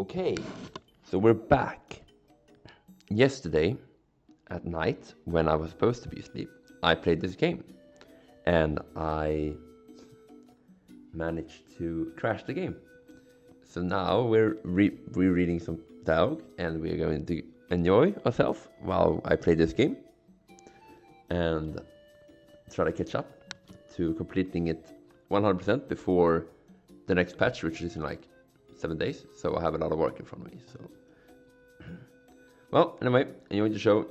Okay, so we're back. Yesterday at night, when I was supposed to be asleep, I played this game. And I managed to crash the game. So now we're rereading some dialogue, and we're going to enjoy ourselves while I play this game. And try to catch up to completing it 100% before the next patch, which is in like 7 days. So I have a lot of work in front of me. So, well, anyway, enjoy the show.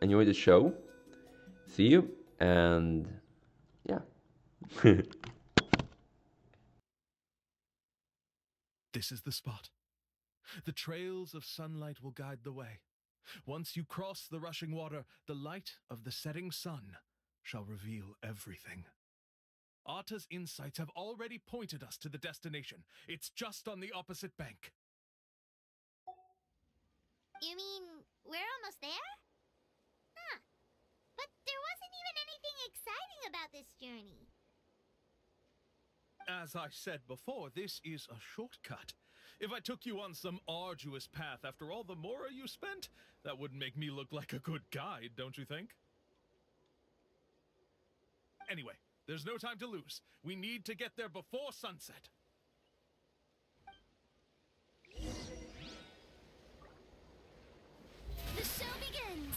Enjoy the show. See you, and yeah. This is the spot. The trails of sunlight will guide the way. Once you cross the rushing water, the light of the setting sun shall reveal everything. Atta's insights have already pointed us to the destination. It's just on the opposite bank. You mean we're almost there? Huh. But there wasn't even anything exciting about this journey. As I said before, this is a shortcut. If I took you on some arduous path after all the mora you spent, that wouldn't make me look like a good guide, don't you think? Anyway, there's no time to lose. We need to get there before sunset. The show begins!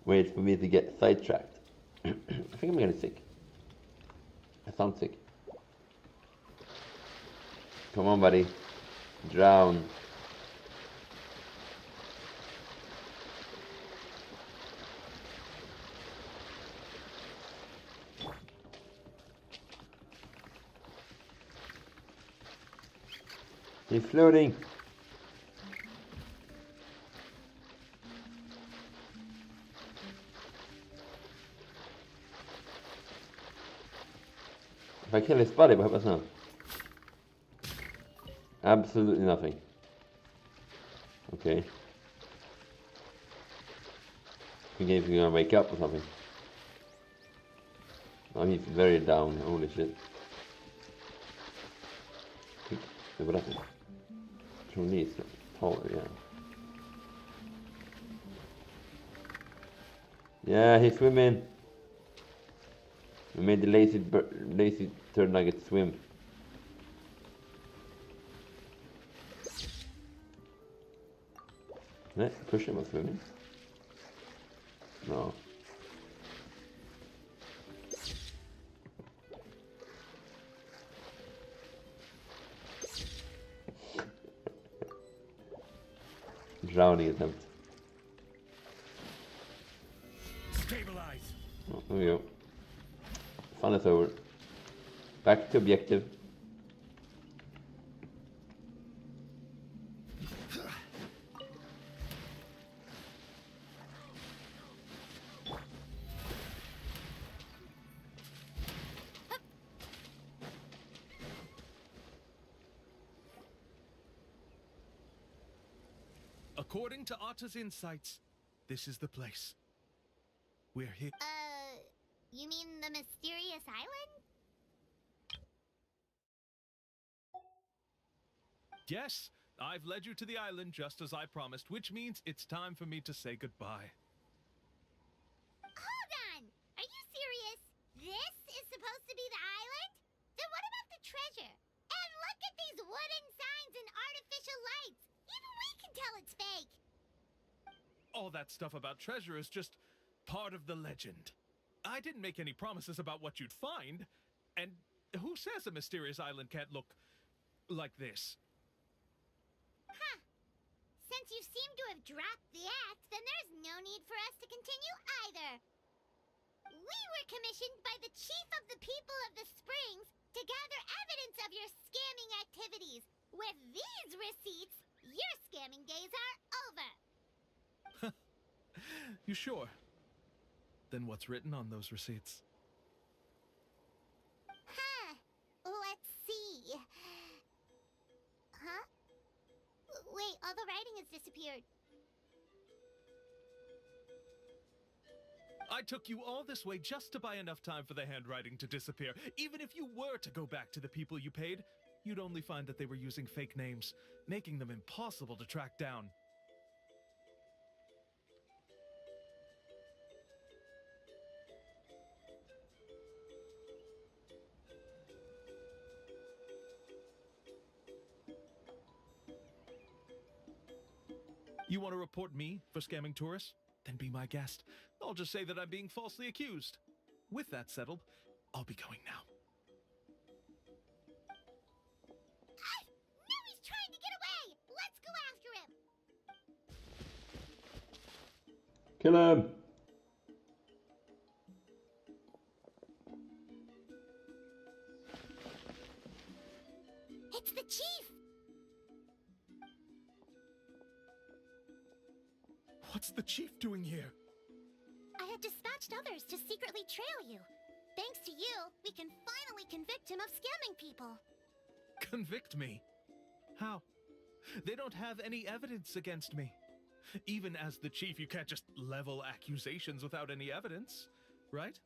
Wait for me to get sidetracked. I think I'm getting sick. I sound sick. Come on, buddy. Drown. He's floating. If I kill his body, what happens now? Absolutely nothing. Okay. I think he's gonna wake up or something. Oh, he's very down. Holy shit. What happened? Tror ni är taller, yeah. Yeah, he's swimming. We made the lazy turd nugget swim. Push him while swimming? No. Drowning attempt. Stabilize. Oh, there we go. Fun is over. Back to objective. According to Atta's insights, this is the place. We're here. You mean the mysterious island? Yes, I've led you to the island just as I promised, which means it's time for me to say goodbye. Hold on! Are you serious? This is supposed to be the island? Then what about the treasure? And look at these wooden signs and artificial lights! Even we can tell it's fake! All that stuff about treasure is just part of the legend. I didn't make any promises about what you'd find. And who says a mysterious island can't look like this? Huh. Since you seem to have dropped the act, then there's no need for us to continue either. We were commissioned by the chief of the people of the Springs to gather evidence of your scamming activities. With these receipts, your scamming days are over. You sure? Then what's written on those receipts? Huh. Let's see. Huh? Wait, all the writing has disappeared. I took you all this way just to buy enough time for the handwriting to disappear. Even if you were to go back to the people you paid, you'd only find that they were using fake names, making them impossible to track down. You want to report me for scamming tourists? Then be my guest. I'll just say that I'm being falsely accused. With that settled, I'll be going now. No, he's trying to get away! Let's go after him! Kill him! It's the chief! What's the chief doing here? I have dispatched others to secretly trail you. Thanks to you, we can finally convict him of scamming people. Convict me? How? They don't have any evidence against me. Even as the chief, you can't just level accusations without any evidence, right?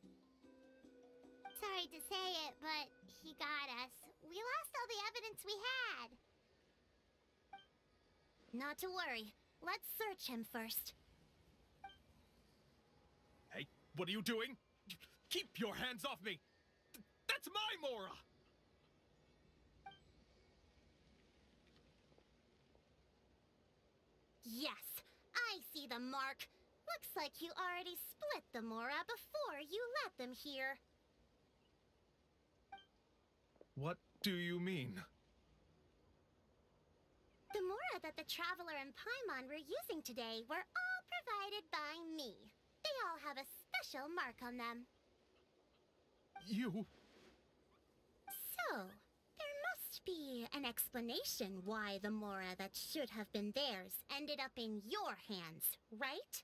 Sorry to say it, but he got us. We lost all the evidence we had. Not to worry. Let's search him first. Hey, what are you doing? Keep your hands off me! That's my Mora! Yes, I see the mark. Looks like you already split the Mora before you let them here. What do you mean? The Mora that the Traveler and Paimon were using today were all provided by me. They all have a special mark on them. You... So, there must be an explanation why the Mora that should have been theirs ended up in your hands, right?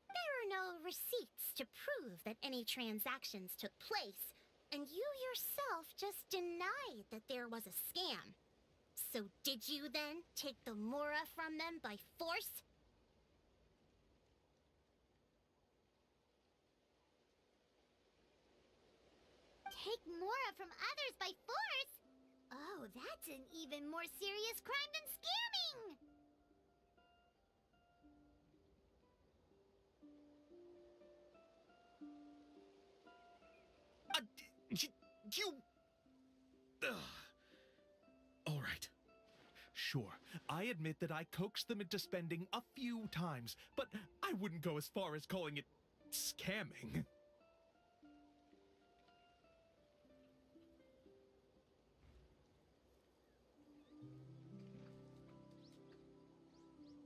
There are no receipts to prove that any transactions took place, and you yourself just denied that there was a scam. So did you then take the Mora from them by force? Take Mora from others by force? Oh, that's an even more serious crime than scamming! You... Ugh. All right. Sure, I admit that I coaxed them into spending a few times, but I wouldn't go as far as calling it scamming.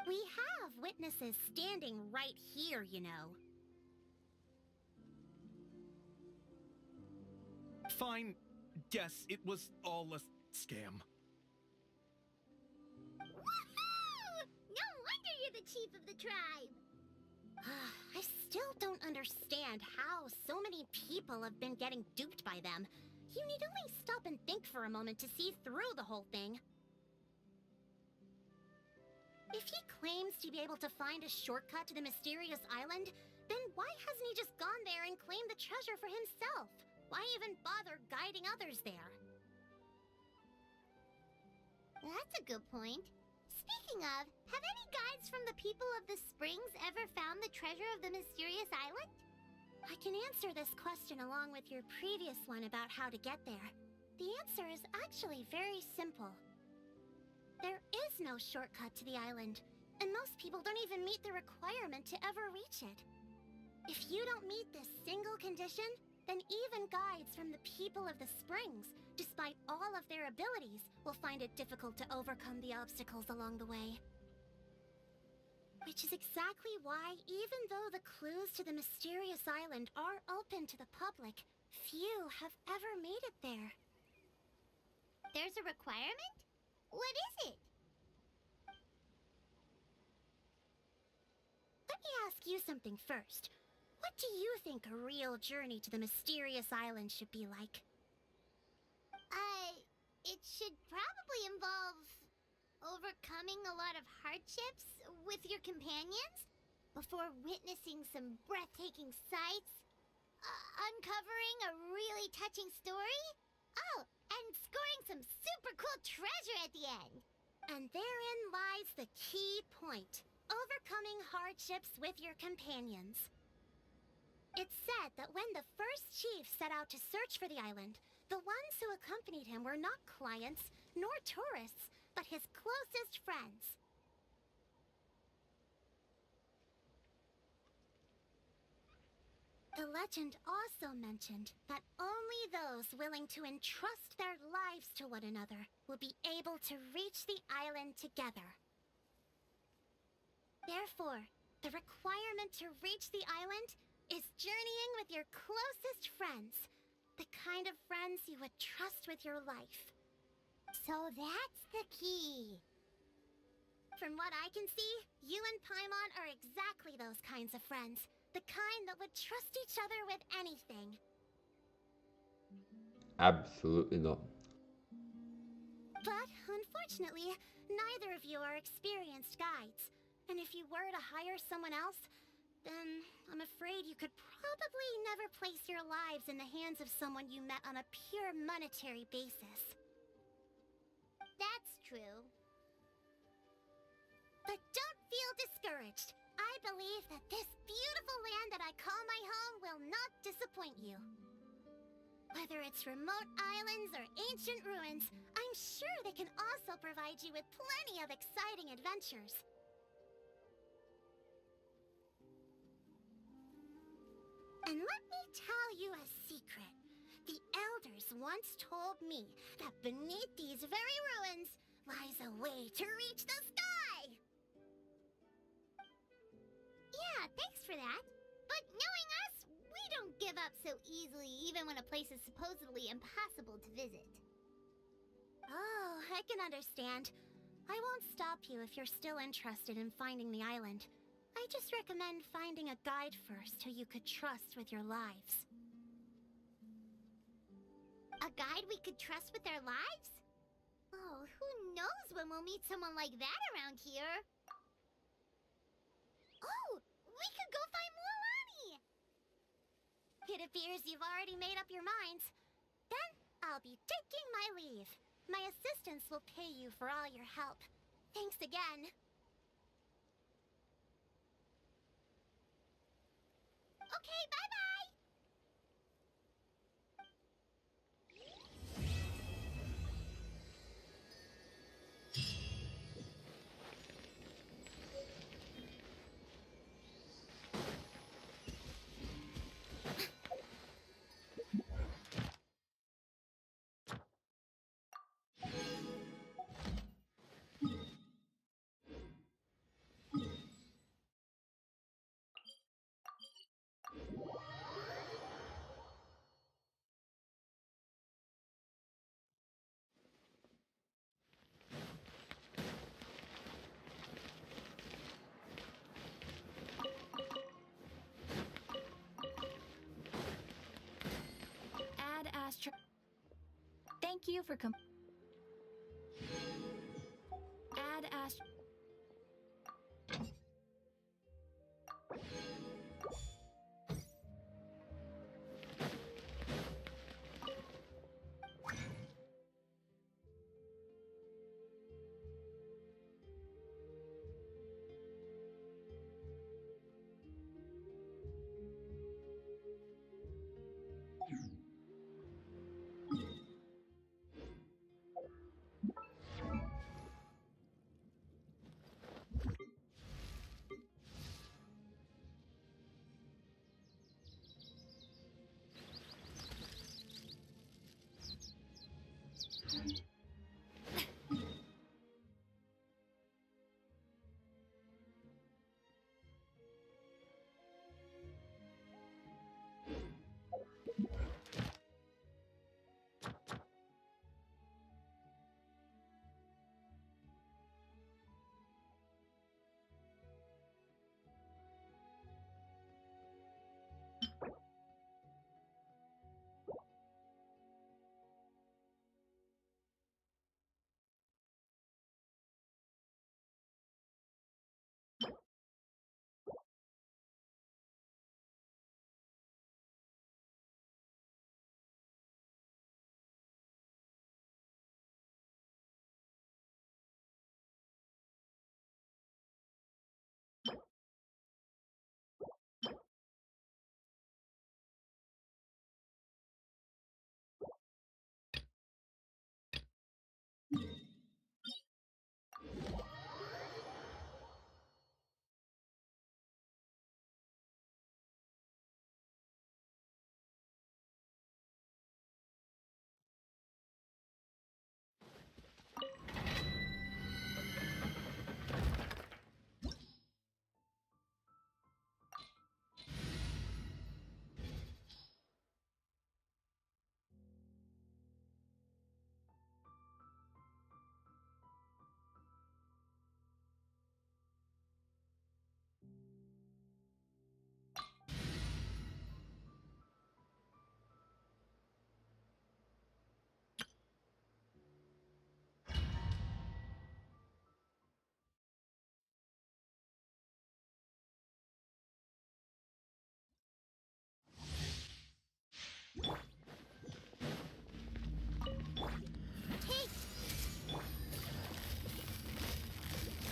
We have witnesses standing right here, you know. Fine. Yes, it was all a scam. Woohoo! No wonder you're the chief of the tribe! I still don't understand how so many people have been getting duped by them. You need only stop and think for a moment to see through the whole thing. If he claims to be able to find a shortcut to the mysterious island, then why hasn't he just gone there and claimed the treasure for himself? Why even bother guiding others there? That's a good point. Speaking of, have any guides from the people of the springs ever found the treasure of the mysterious island? I can answer this question along with your previous one about how to get there. The answer is actually very simple. There is no shortcut to the island, and most people don't even meet the requirement to ever reach it. If you don't meet this single condition, then even guides from the people of the springs, despite all of their abilities, will find it difficult to overcome the obstacles along the way. Which is exactly why, even though the clues to the mysterious island are open to the public, few have ever made it there. There's a requirement? What is it? Let me ask you something first. What do you think a real journey to the mysterious island should be like? It should probably involve overcoming a lot of hardships with your companions before witnessing some breathtaking sights, uncovering a really touching story, and scoring some super cool treasure at the end. And therein lies the key point: overcoming hardships with your companions. It's said that when the first chief set out to search for the island, the ones who accompanied him were not clients nor tourists, but his closest friends. The legend also mentioned that only those willing to entrust their lives to one another will be able to reach the island together. Therefore, the requirement to reach the island is journeying with your closest friends, the kind of friends you would trust with your life. So that's the key. From what I can see, you and Paimon are exactly those kinds of friends. The kind that would trust each other with anything. Absolutely not. But, unfortunately, neither of you are experienced guides. And if you were to hire someone else, then I'm afraid you could probably never place your lives in the hands of someone you met on a pure monetary basis. That's true. But don't feel discouraged. I believe that this beautiful land that I call my home will not disappoint you. Whether it's remote islands or ancient ruins, I'm sure they can also provide you with plenty of exciting adventures. And let me tell you a secret. The elders once told me that beneath these very ruins lies a way to reach the sky! Yeah, thanks for that. But knowing us, we don't give up so easily even when a place is supposedly impossible to visit. Oh, I can understand. I won't stop you if you're still interested in finding the island. I just recommend finding a guide first who you could trust with your lives. A guide we could trust with their lives? Oh, who knows when we'll meet someone like that around here? Oh, we could go find Mualani! It appears you've already made up your minds. Then, I'll be taking my leave. My assistants will pay you for all your help. Thanks again. Okay, bye-bye! Thank you for Add Astro.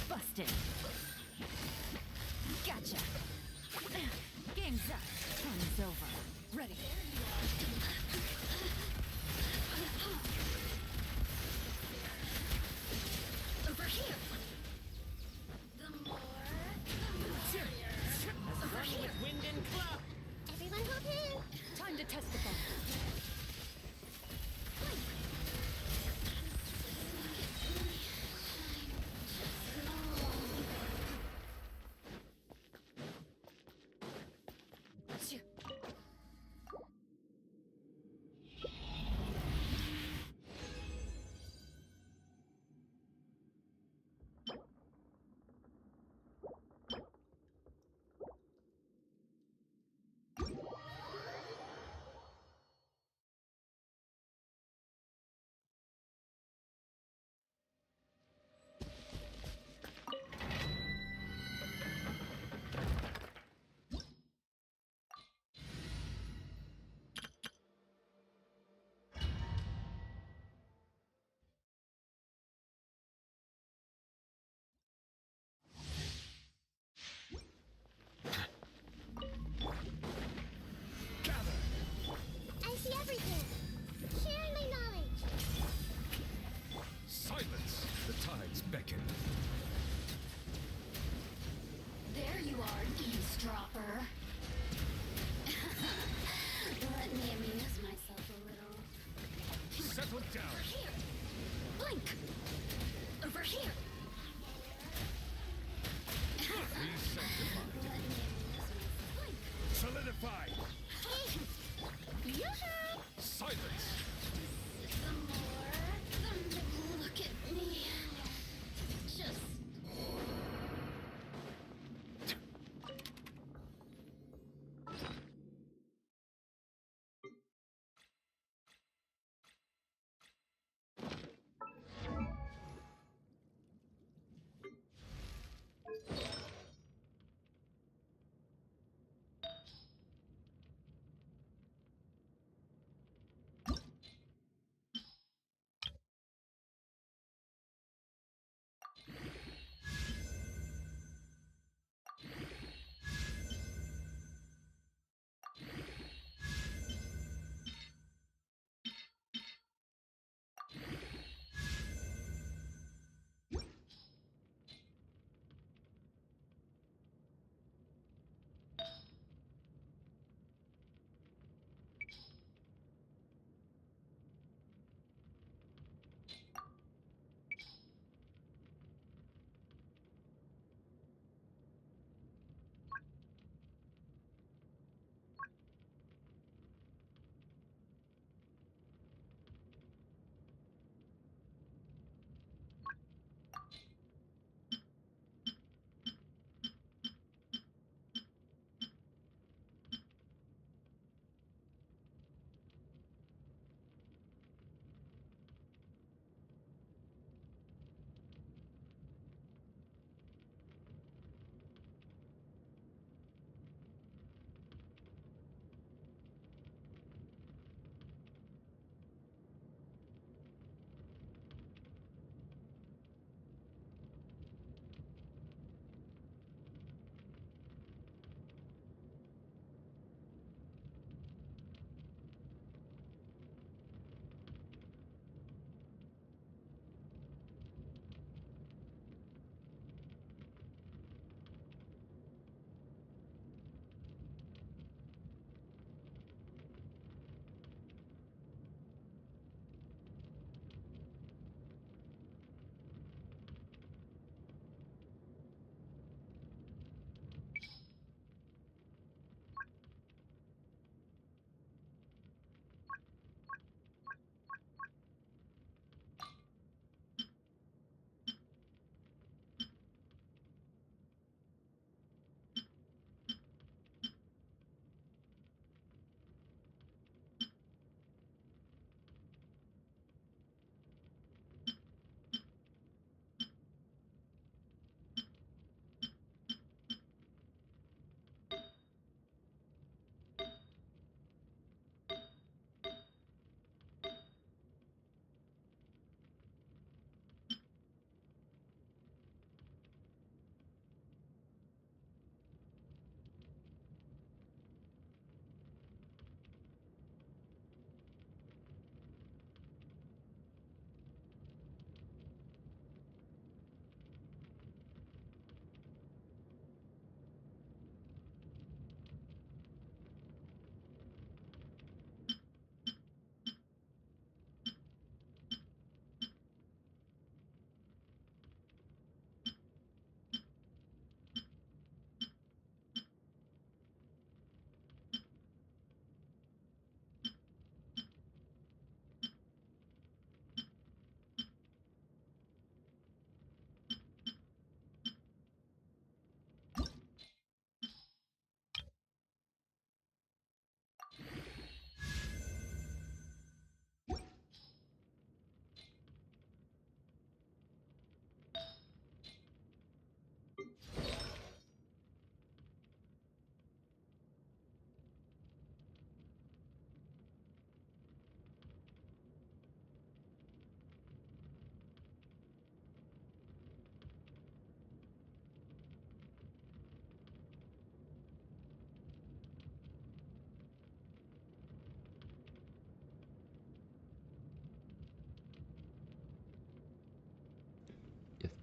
Busted. Gotcha. Game's up. Time's over. Ready. Over here. The more. Over here. Wind and cloud. Everyone hop in! Time to test the bomb.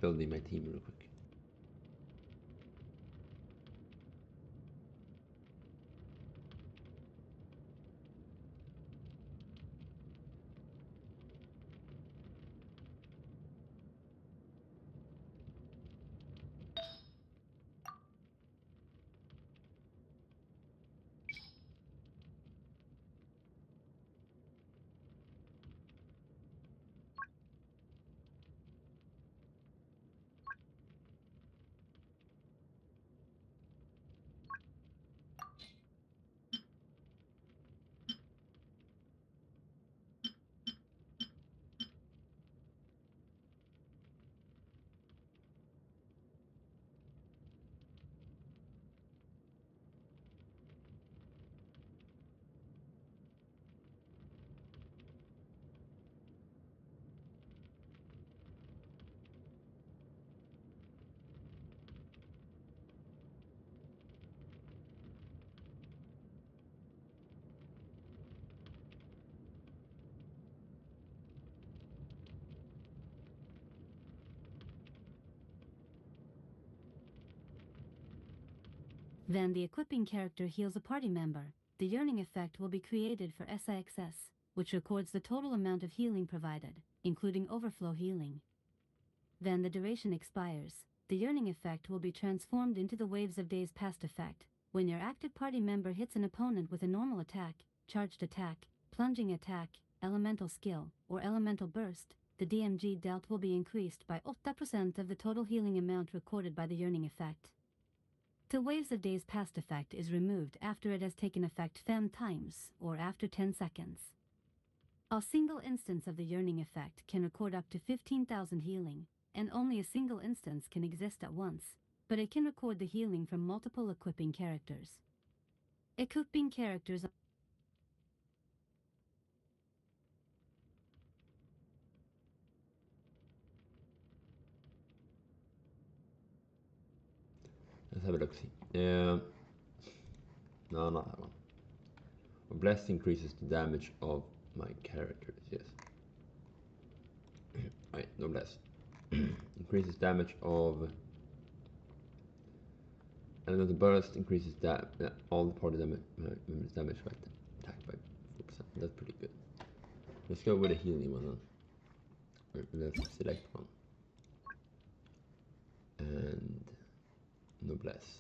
building my team real quick. Then the equipping character heals a party member. The yearning effect will be created for SIXS, which records the total amount of healing provided, including overflow healing. Then the duration expires. The yearning effect will be transformed into the Waves of Days Past effect. When your active party member hits an opponent with a normal attack, charged attack, plunging attack, elemental skill, or elemental burst, the DMG dealt will be increased by 8% of the total healing amount recorded by the yearning effect. The Waves of Days Past effect is removed after it has taken effect 10 times, or after 10 seconds. A single instance of the yearning effect can record up to 15,000 healing, and only a single instance can exist at once, but it can record the healing from multiple equipping characters. Equipping characters Let's have a look. See. No, not that one. Bless increases the damage of my characters. Yes. Right, no bless. Increases damage of. And then the burst increases that all the party members damage by attack by 4%. That's pretty good. Let's go with a healing one then. Let's select one. And noblesse.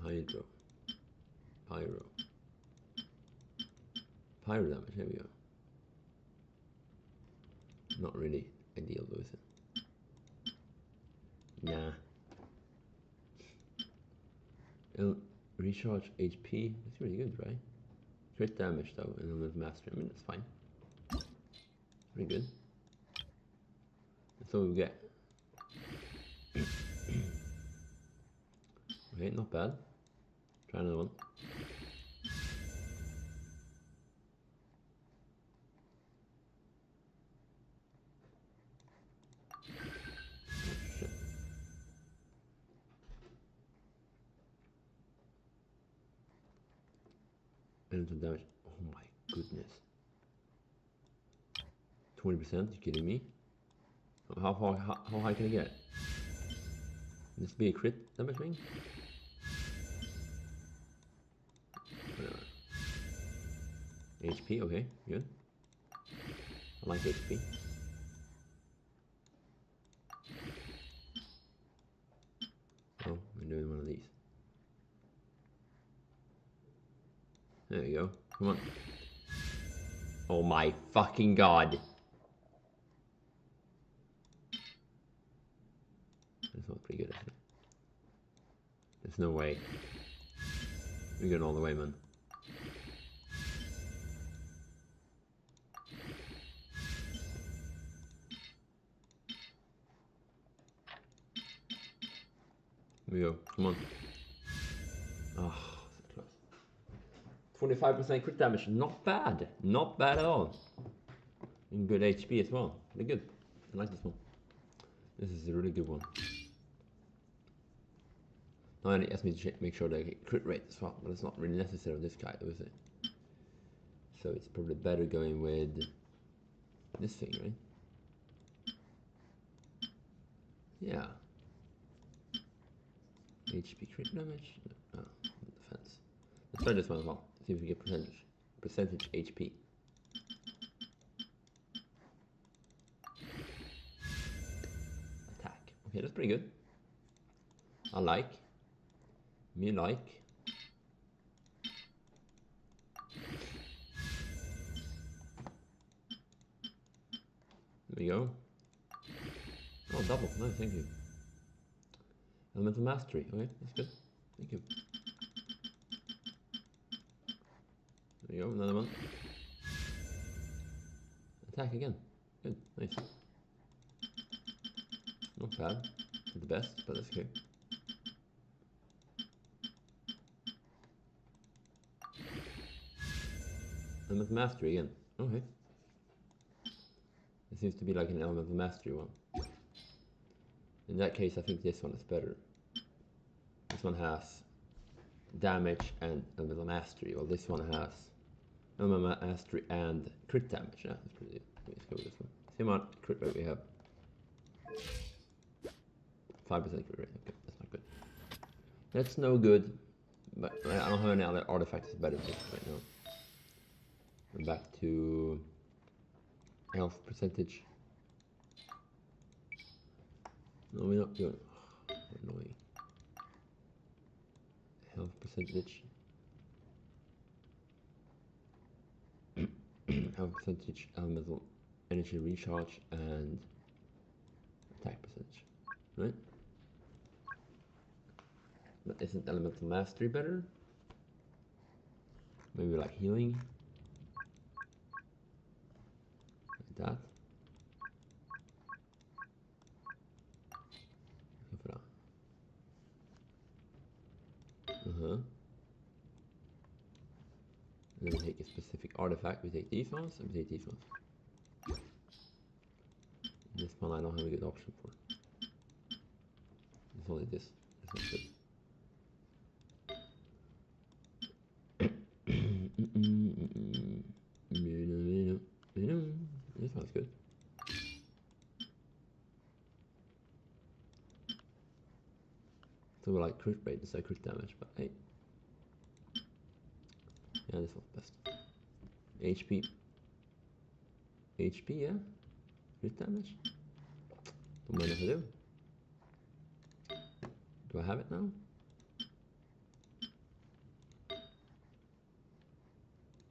Hydro. Pyro damage, there we go. Not really ideal though, is it? Nah. It'll recharge HP, that's really good, right? Crit damage though, and then there's mastery. I mean, that's fine. Pretty good. That's all we get. Okay, not bad. Try another one. Elemental damage. Oh my goodness. 20%? You kidding me? How high can I get? Can this be a crit damage ring? HP, okay, good. I like HP. Oh, we're doing one of these. There we go. Come on. Oh my fucking god. This one's pretty good, actually. There's no way. We're going all the way, man. Here we go. Come on. Oh, so close. 25% crit damage. Not bad. Not bad at all. And good HP as well. Pretty good. I like this one. This is a really good one. No, and it asks me to make sure that I get crit rate as well, but it's not really necessary on this guy, though, is it? So it's probably better going with this thing, right? Yeah. HP crit damage? No, defense. Let's try this one as well. See if we get percentage HP. Attack. Okay, that's pretty good. I like. Me like. There we go. Oh, double. Nice, thank you. Elemental mastery. Okay, that's good. Thank you. There you go, another one. Attack again. Good, nice. Not bad. Not the best, but that's okay. Elemental mastery again. Okay. It seems to be like an elemental mastery one. In that case, I think this one is better. This one has damage and elemental mastery, while this one has elemental mastery and crit damage. Yeah, that's pretty good. Let's go with this one. Same amount of crit rate we have. 5% crit rate. Okay, that's not good. That's no good. But I don't have any other artifacts better than this right now. We're back to health percentage. No, we're not doing. Oh, annoying. Health percentage. Health percentage, elemental energy recharge, and attack percentage. Right? But isn't elemental mastery better? Maybe like healing. Like that. And then we take a specific artifact. We take these ones and we take these ones. This one I don't have a good option for. It's only this. This one's good. This one's good. So we like crit rate instead of crit damage, but hey. Yeah, this one's best. HP. HP, yeah. Crit damage. Don't mind if I do. Do I have it now?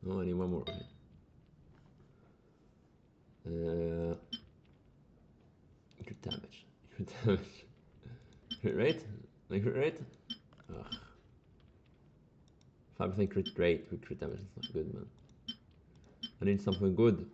Oh, I need one more. Okay. Crit damage. Crit damage. Crit rate? Like crit rate? Ugh. 5% crit rate with crit damage is not good, man. I need something good.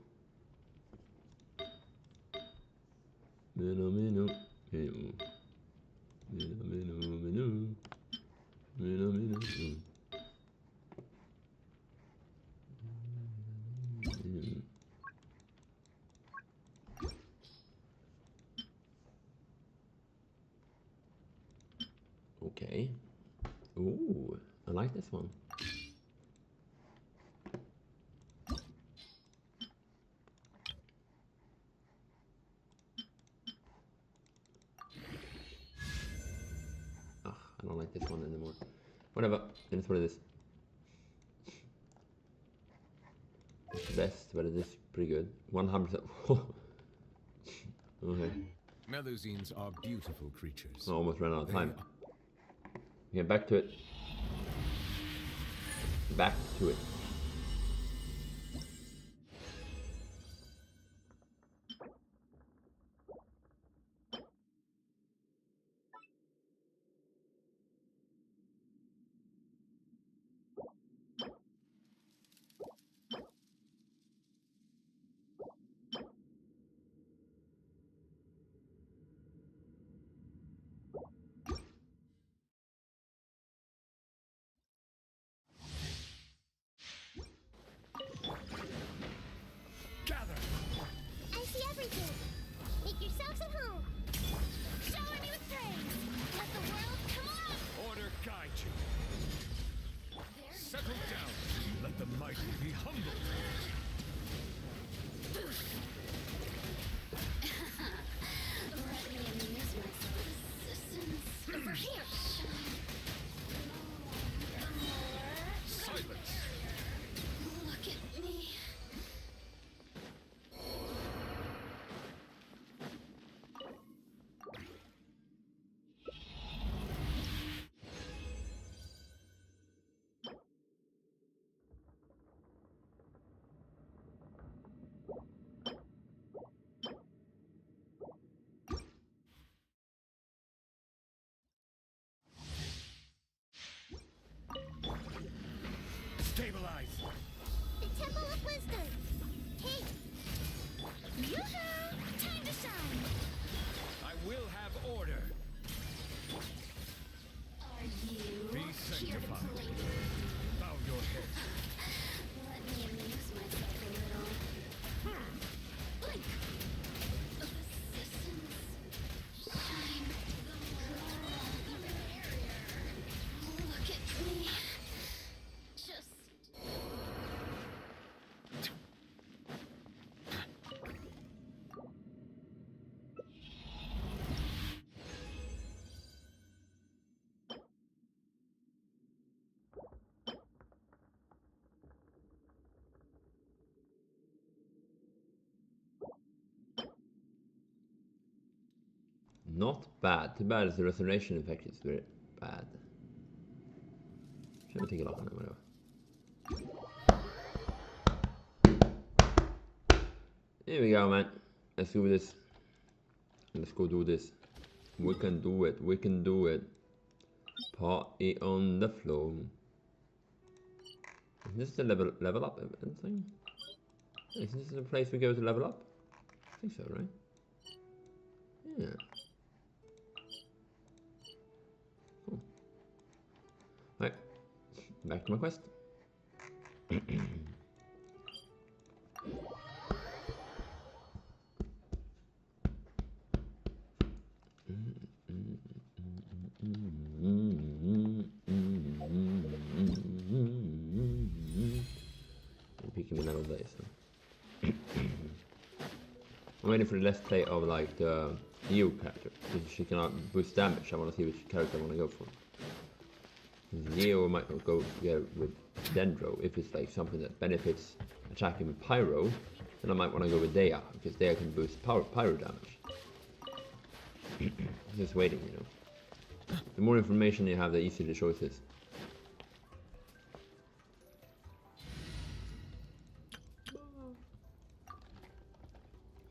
Okay. Ooh, I like this one. Ugh, I don't like this one anymore. Whatever, it is what it is. It's the best, but it is pretty good. 100%. Okay. Melusines are beautiful creatures. I almost ran out of time. Okay, back to it. Back to it. Not bad. Too bad the restoration effect is very bad. Should we take a look on it, whatever. Here we go, man. Let's do this. Let's go do this. We can do it. We can do it. Party on the floor. Is this the level up thing? Is this the place we go to level up? I think so, right? Yeah. Cool. Right. Back to my quest. Picking me level day, so. I'm waiting for the let's play of like the EU character, because she cannot boost damage. I want to see which character I want to go for. Leo might go together with Dendro if it's like something that benefits attacking with Pyro. Then I might want to go with Dea, because Dea can boost Pyro damage. Just waiting, you know. The more information you have, the easier the choice is.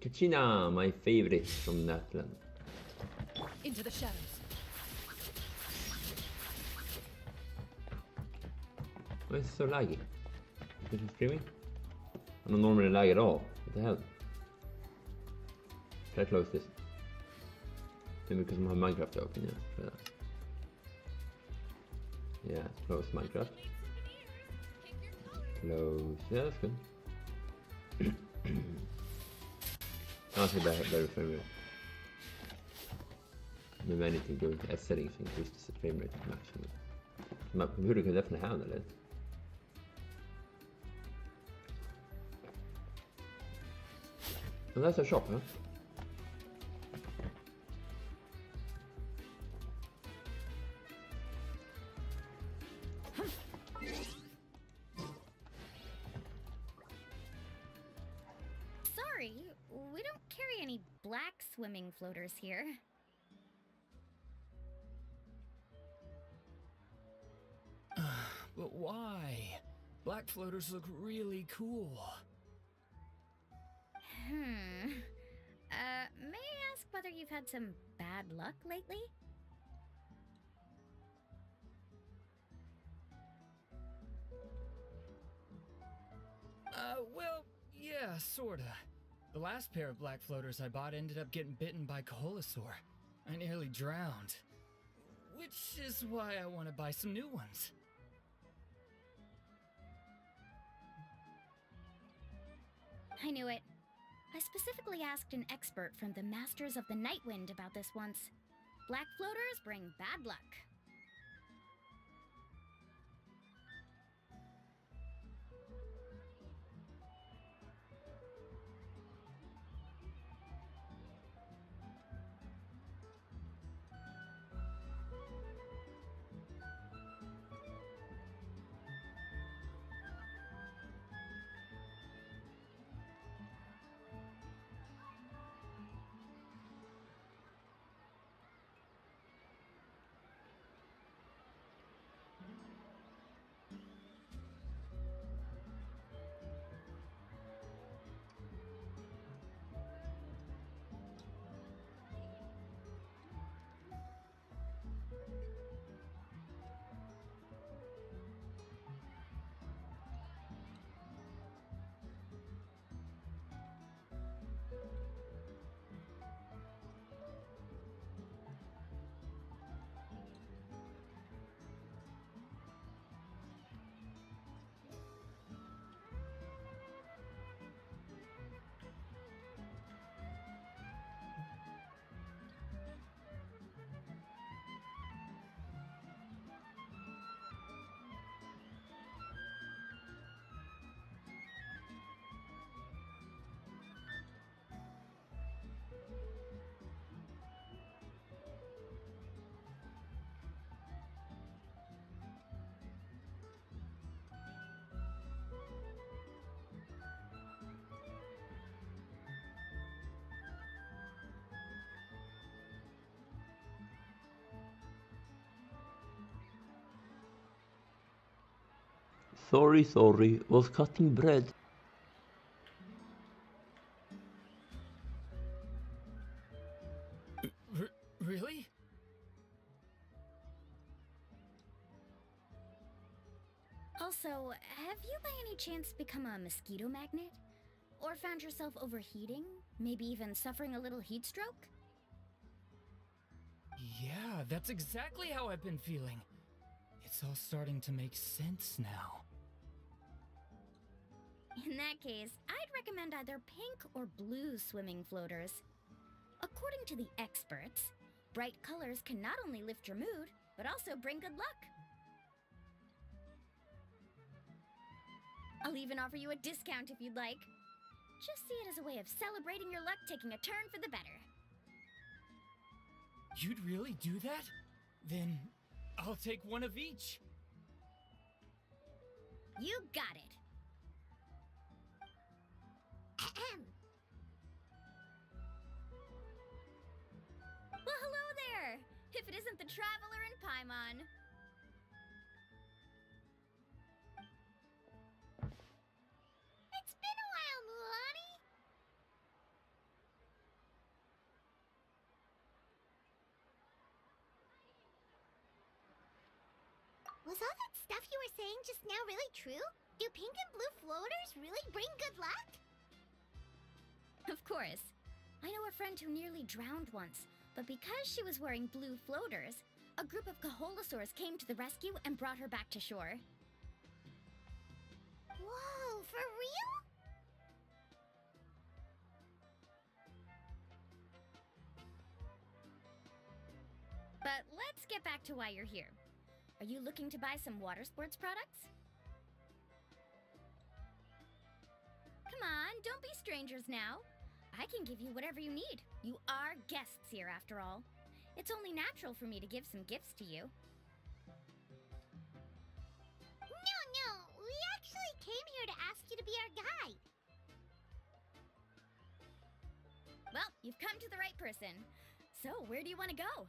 Kachina, my favorite from Natlan. Into the shadows. Why is it so laggy? Is it streaming? I don't normally lag at all. What the hell? Should I close this? Maybe because I have Minecraft open, yeah. Try that. Yeah, close Minecraft. Close. Yeah, that's good. I'll say better frame rate. Maybe I need to go into S settings and increase the frame rate to maximum. My computer can definitely handle it. And that's a shop, huh? Sorry, we don't carry any black swimming floaters here. But why? Black floaters look really cool. May I ask whether you've had some bad luck lately? Well, yeah, sorta. The last pair of black floaters I bought ended up getting bitten by Koholosaur. I nearly drowned. Which is why I want to buy some new ones. I knew it. I specifically asked an expert from the Masters of the Nightwind about this once. Black floaters bring bad luck. Sorry, was cutting bread. Really? Also, have you by any chance become a mosquito magnet? Or found yourself overheating? Maybe even suffering a little heat stroke? Yeah, that's exactly how I've been feeling. It's all starting to make sense now. In that case, I'd recommend either pink or blue swimming floaters. According to the experts, bright colors can not only lift your mood, but also bring good luck. I'll even offer you a discount if you'd like. Just see it as a way of celebrating your luck taking a turn for the better. You'd really do that? Then I'll take one of each. You got it. Well, hello there! If it isn't the Traveler in Paimon. It's been a while, Mulan. Was all that stuff you were saying just now really true? Do pink and blue floaters really bring good luck? Of course. I know a friend who nearly drowned once, but because she was wearing blue floaters, a group of Kaholasaurs came to the rescue and brought her back to shore. Whoa, for real? But let's get back to why you're here. Are you looking to buy some water sports products? Come on, don't be strangers now. I can give you whatever you need. You are guests here, after all. It's only natural for me to give some gifts to you. No, we actually came here to ask you to be our guide. Well, you've come to the right person. So, where do you want to go?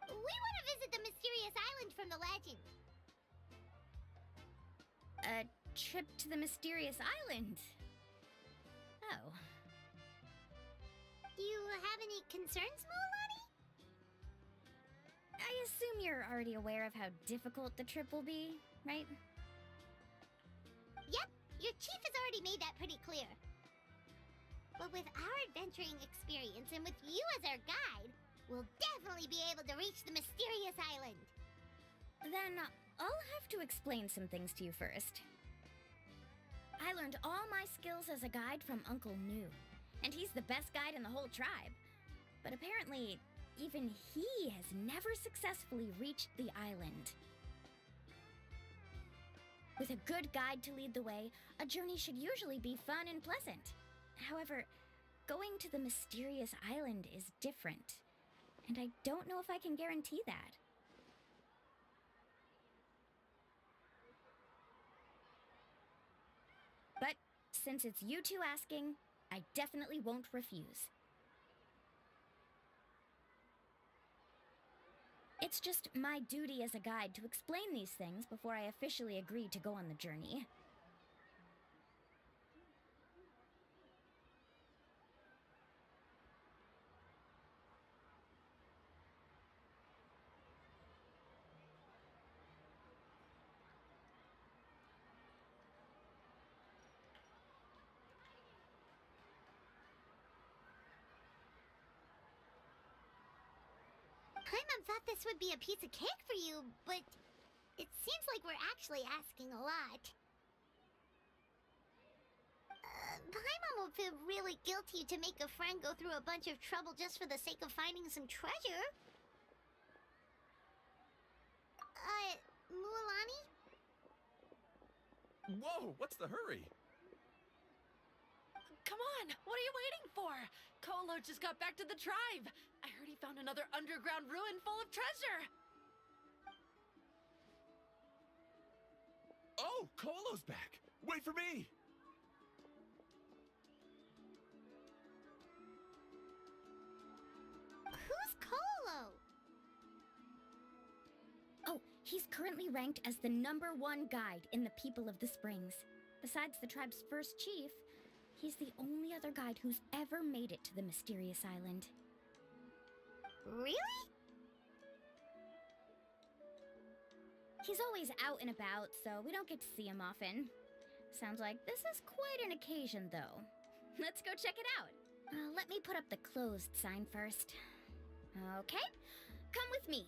We want to visit the mysterious island from the legend. A trip to the mysterious island? Oh. Do you have any concerns, Mulan? I assume you're already aware of how difficult the trip will be, right? Yep, your chief has already made that pretty clear. But with our adventuring experience and with you as our guide, we'll definitely be able to reach the mysterious island. Then I'll have to explain some things to you first. I learned all my skills as a guide from Uncle Nu, and he's the best guide in the whole tribe. But apparently, even he has never successfully reached the island. With a good guide to lead the way, a journey should usually be fun and pleasant. However, going to the mysterious island is different, and I don't know if I can guarantee that. But since it's you two asking, I definitely won't refuse. It's just my duty as a guide to explain these things before I officially agree to go on the journey. Paimon thought this would be a piece of cake for you, but it seems like we're actually asking a lot. Paimon will feel really guilty to make a friend go through a bunch of trouble just for the sake of finding some treasure. Mualani? Whoa, what's the hurry? Come on, what are you waiting for? Kolo just got back to the tribe. I heard he found another underground ruin full of treasure. Oh, Kolo's back. Wait for me. Who's Kolo? Oh, He's currently ranked as the #1 guide in the People of the Springs. Besides the tribe's first chief, he's the only other guide who's ever made it to the mysterious island. Really? He's always out and about, so we don't get to see him often. Sounds like this is quite an occasion, though. Let's go check it out. Let me put up the closed sign first. Okay, come with me.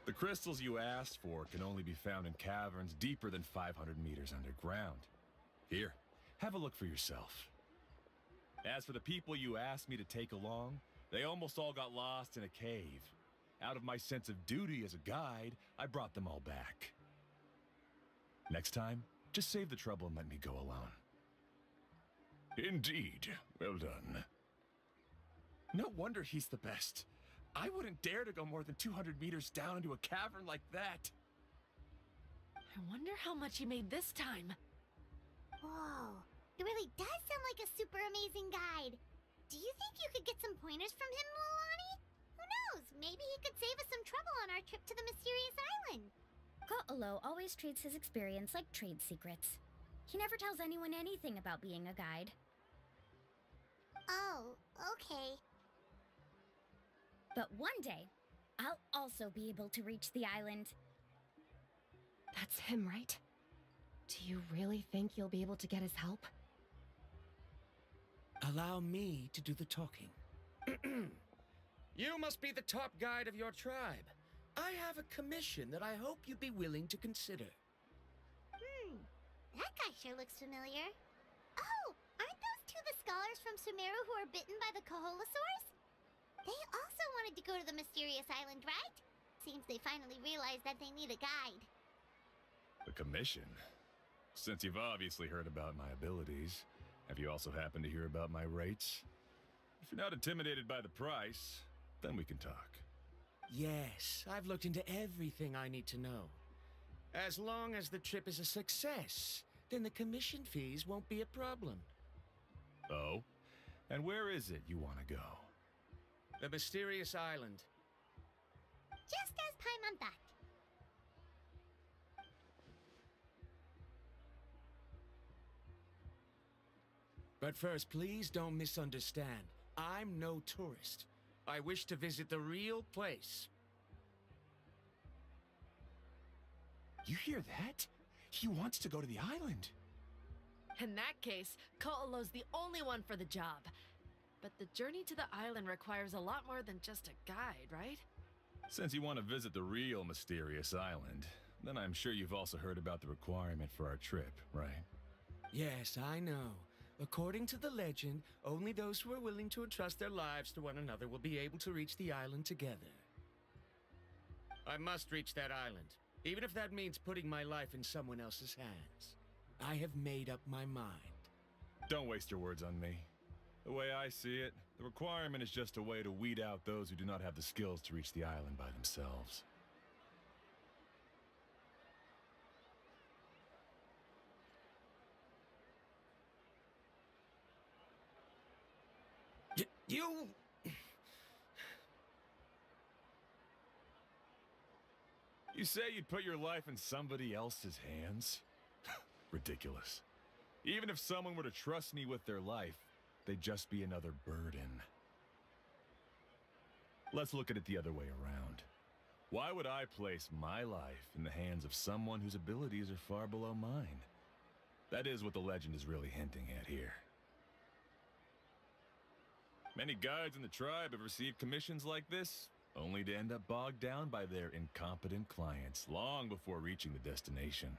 The crystals you asked for can only be found in caverns deeper than 500 meters underground. Here, have a look for yourself. As for the people you asked me to take along, they almost all got lost in a cave. Out of my sense of duty as a guide, I brought them all back. Next time, just save the trouble and let me go alone. Indeed. Well done. No wonder he's the best. I wouldn't dare to go more than 200 meters down into a cavern like that. I wonder how much he made this time. Whoa, he really does sound like a super amazing guide. Do you think you could get some pointers from him, Milani? Who knows? Maybe he could save us some trouble on our trip to the mysterious island. Ko'olo always treats his experience like trade secrets. He never tells anyone anything about being a guide. Oh, okay. But one day, I'll also be able to reach the island. That's him, right? Do you really think you'll be able to get his help? Allow me to do the talking. You must be the top guide of your tribe. I have a commission that I hope you'd be willing to consider. That guy sure looks familiar. Oh, aren't those two the scholars from Sumeru who are bitten by the Koholosaurs? They also wanted to go to the mysterious island, right? Seems they finally realized that they need a guide. The commission? Since you've obviously heard about my abilities, have you also happened to hear about my rates? If you're not intimidated by the price, then we can talk. Yes, I've looked into everything I need to know. As long as the trip is a success, then the commission fees won't be a problem. Oh? And where is it you want to go? The mysterious island. Just as Paimon thought. But first, please don't misunderstand. I'm no tourist. I wish to visit the real place. You hear that? He wants to go to the island. In that case, Ko'olo's the only one for the job. But the journey to the island requires a lot more than just a guide, right? Since you want to visit the real mysterious island, then I'm sure you've also heard about the requirement for our trip, right? Yes, I know. According to the legend, only those who are willing to entrust their lives to one another will be able to reach the island together. I must reach that island, even if that means putting my life in someone else's hands. I have made up my mind. Don't waste your words on me. The way I see it, the requirement is just a way to weed out those who do not have the skills to reach the island by themselves. You... You say you'd put your life in somebody else's hands? Ridiculous. Even if someone were to trust me with their life, they'd just be another burden. Let's look at it the other way around. Why would I place my life in the hands of someone whose abilities are far below mine? That is what the legend is really hinting at here. Many guides in the tribe have received commissions like this, only to end up bogged down by their incompetent clients long before reaching the destination.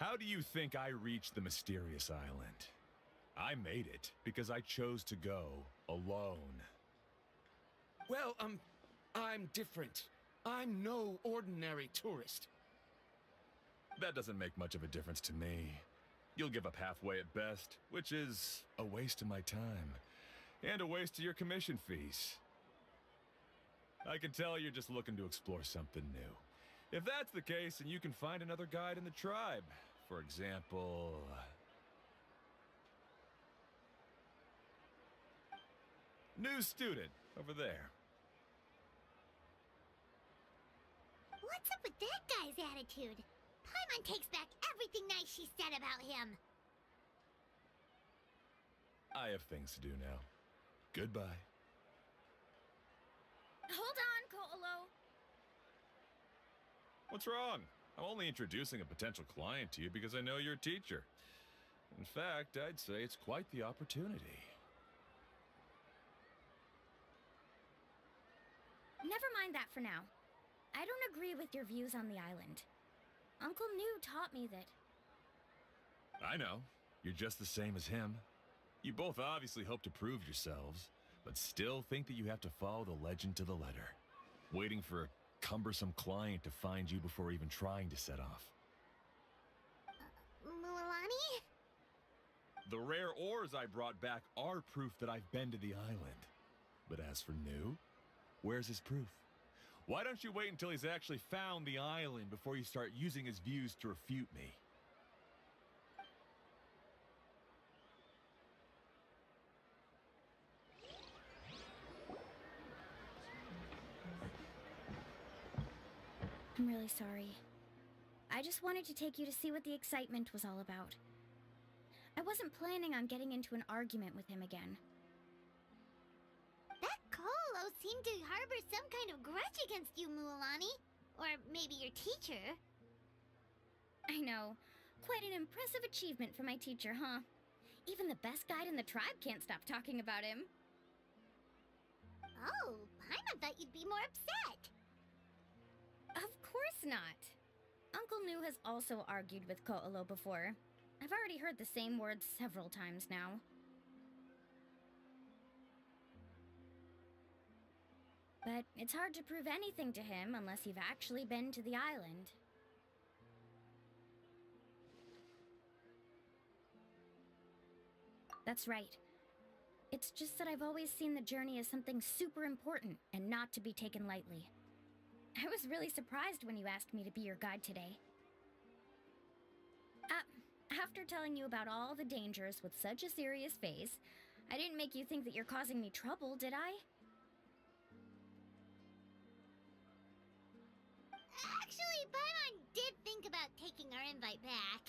How do you think I reached the mysterious island? I made it because I chose to go alone. Well, I'm different. I'm no ordinary tourist. That doesn't make much of a difference to me. You'll give up halfway at best, which is a waste of my time. And a waste of your commission fees. I can tell you're just looking to explore something new. If that's the case, then you can find another guide in the tribe. For example... new student, over there. What's up with that guy's attitude? Paimon takes back everything nice she said about him. I have things to do now. Goodbye. Hold on, Ko'olo. What's wrong? I'm only introducing a potential client to you because I know you're a teacher. In fact, I'd say it's quite the opportunity. Never mind that for now. I don't agree with your views on the island. Uncle New taught me that... I know. You're just the same as him. You both obviously hope to prove yourselves, but still think that you have to follow the legend to the letter, waiting for a cumbersome client to find you before even trying to set off. Mualani? The rare ores I brought back are proof that I've been to the island. But as for New, where's his proof? Why don't you wait until he's actually found the island before you start using his views to refute me? I'm really sorry. I just wanted to take you to see what the excitement was all about. I wasn't planning on getting into an argument with him again. That Ko'olo seemed to harbor some kind of grudge against you, Mualani. Or maybe your teacher. I know. Quite an impressive achievement for my teacher, huh? Even the best guide in the tribe can't stop talking about him. Oh, Paimon thought you'd be more upset. Of course not. Uncle New has also argued with Ko'olo before. I've already heard the same words several times now. But it's hard to prove anything to him unless you've actually been to the island. That's right. It's just that I've always seen the journey as something super important and not to be taken lightly. I was really surprised when you asked me to be your guide today. After telling you about all the dangers with such a serious face, I didn't make you think that you're causing me trouble, did I? Actually, Paimon did think about taking our invite back.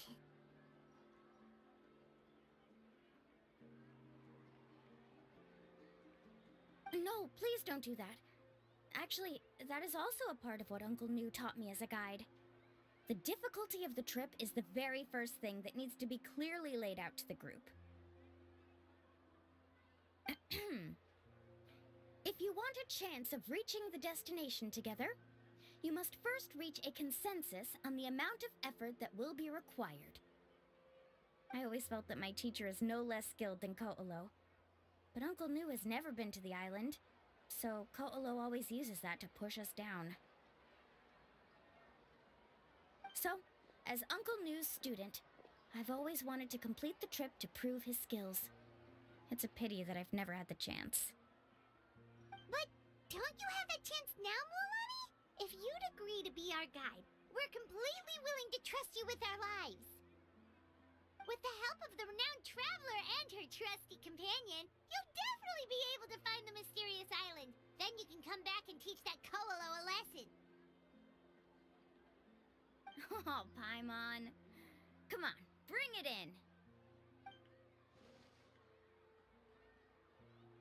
No, please don't do that. Actually, that is also a part of what Uncle New taught me as a guide. The difficulty of the trip is the very first thing that needs to be clearly laid out to the group. If you want a chance of reaching the destination together, you must first reach a consensus on the amount of effort that will be required. I always felt that my teacher is no less skilled than Ko'olo, but Uncle New has never been to the island, so Ko'olo always uses that to push us down. So, as Uncle New's student, I've always wanted to complete the trip to prove his skills. It's a pity that I've never had the chance. But don't you have that chance now, Mualani? If you'd agree to be our guide, we're completely willing to trust you with our lives. With the help of the renowned traveler and her trusty companion, you'll definitely be able to find the mysterious island. Then you can come back and teach that Ko'olo a lesson. Oh, Paimon. Come on, bring it in.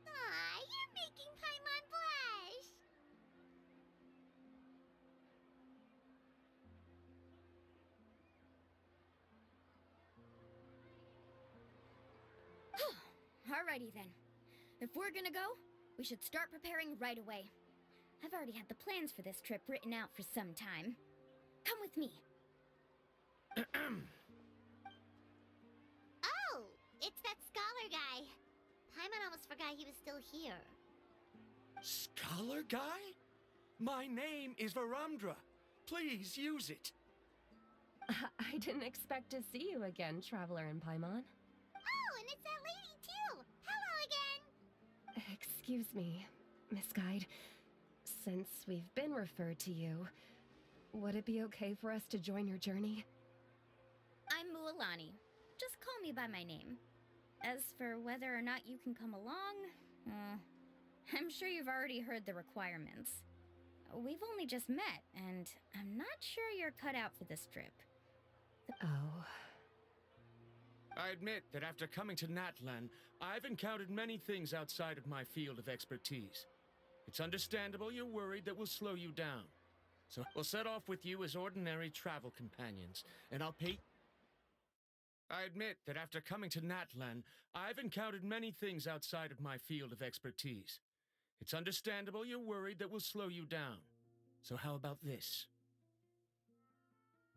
Aw, you're making Paimon blush. Alrighty then. If we're gonna go, we should start preparing right away. I've already had the plans for this trip written out for some time. Come with me. Guy. Paimon almost forgot he was still here. Scholar Guy? My name is Varamdra. Please use it. I didn't expect to see you again, Traveler in Paimon. Oh, and it's that lady too! Hello again! Excuse me, Miss Guide. Since we've been referred to you, would it be okay for us to join your journey? I'm Mualani. Just call me by my name. As for whether or not you can come along, I'm sure you've already heard the requirements. We've only just met, and I'm not sure you're cut out for this trip. Oh. I admit that after coming to Natlan, I've encountered many things outside of my field of expertise. It's understandable you're worried that we'll slow you down. So we'll set off with you as ordinary travel companions, and I'll pay... I admit that after coming to Natlan, I've encountered many things outside of my field of expertise. It's understandable you're worried that we'll slow you down. So how about this?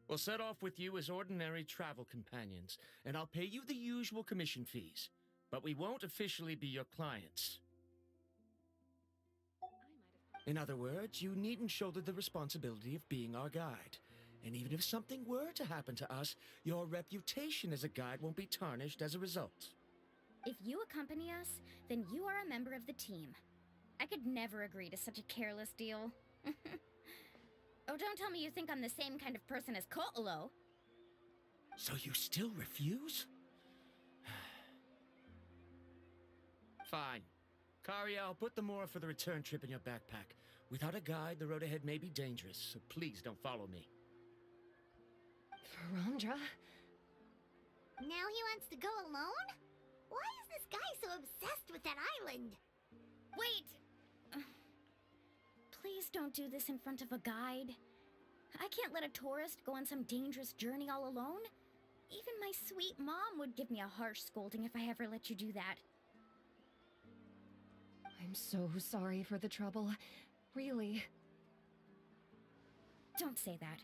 We'll set off with you as ordinary travel companions, and I'll pay you the usual commission fees. But we won't officially be your clients. In other words, you needn't shoulder the responsibility of being our guide. And even if something were to happen to us, your reputation as a guide won't be tarnished as a result. If you accompany us, then you are a member of the team. I could never agree to such a careless deal. Oh, don't tell me you think I'm the same kind of person as Ko'olo. So you still refuse? Fine. Kariel, put the more for the return trip in your backpack. Without a guide, the road ahead may be dangerous, so please don't follow me. Varamdra? Now he wants to go alone? Why is this guy so obsessed with that island? Wait! Please don't do this in front of a guide. I can't let a tourist go on some dangerous journey all alone. Even my sweet mom would give me a harsh scolding if I ever let you do that. I'm so sorry for the trouble. Really. Don't say that.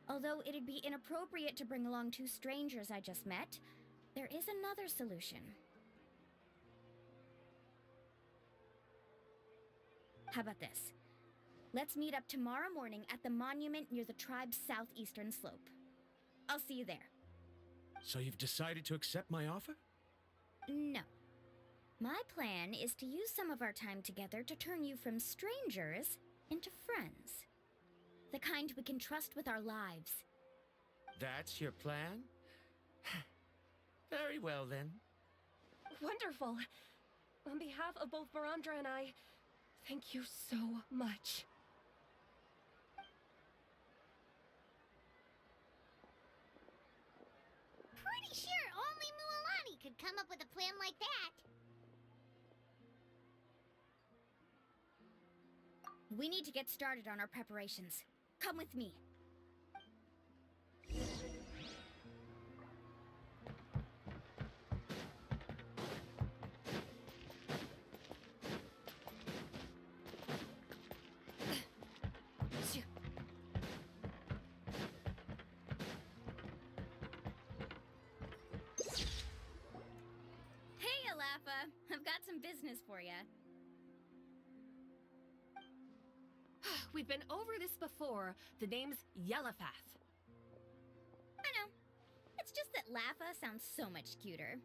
Although it'd be inappropriate to bring along two strangers I just met, there is another solution. How about this? Let's meet up tomorrow morning at the monument near the tribe's southeastern slope. I'll see you there. So you've decided to accept my offer? No. My plan is to use some of our time together to turn you from strangers into friends. The kind we can trust with our lives. That's your plan? Very well, then. Wonderful. On behalf of both Varamdra and I, thank you so much. Pretty sure only Mualani could come up with a plan like that. We need to get started on our preparations. Come with me. Hey, Alafa. I've got some business for you. We've been over this before. The name's Yellowfath. I know. It's just that Lafa sounds so much cuter.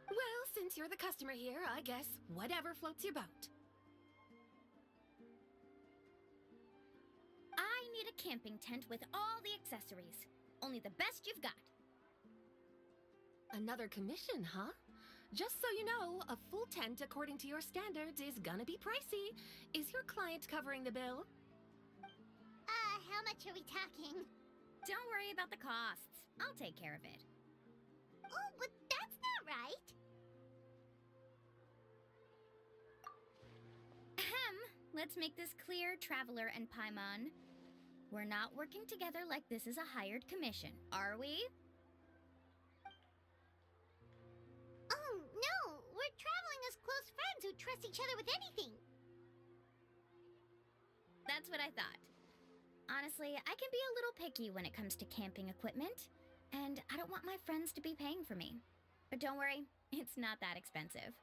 Well, since you're the customer here, I guess whatever floats your boat. I need a camping tent with all the accessories. Only the best you've got. Another commission, huh? Just so you know, a full tent according to your standards is gonna be pricey. Is your client covering the bill? How much are we talking? Don't worry about the costs. I'll take care of it. Oh, but that's not right. Ahem. Let's make this clear, Traveler and Paimon. We're not working together like this is a hired commission, are we? Oh, no! We're traveling as close friends who trust each other with anything. That's what I thought. Honestly, I can be a little picky when it comes to camping equipment, and I don't want my friends to be paying for me. But don't worry, it's not that expensive.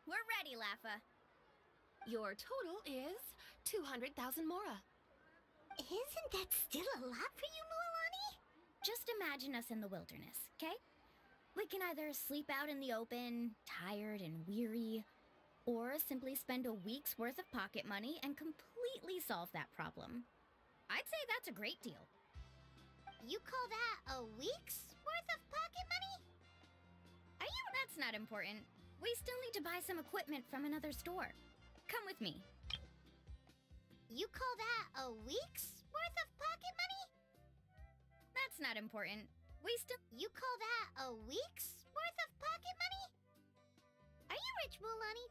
We're ready, Laffa. Your total is 200,000 mora. Isn't that still a lot for you, Mualani? Just imagine us in the wilderness, okay? We can either sleep out in the open, tired and weary, or simply spend a week's worth of pocket money and completely solve that problem. I'd say that's a great deal. You call that a week's worth of pocket money? That's not important. We still need to buy some equipment from another store. Come with me. You call that a week's worth of pocket money? That's not important. You call that a week's worth of pocket money? Are you rich, Mualani?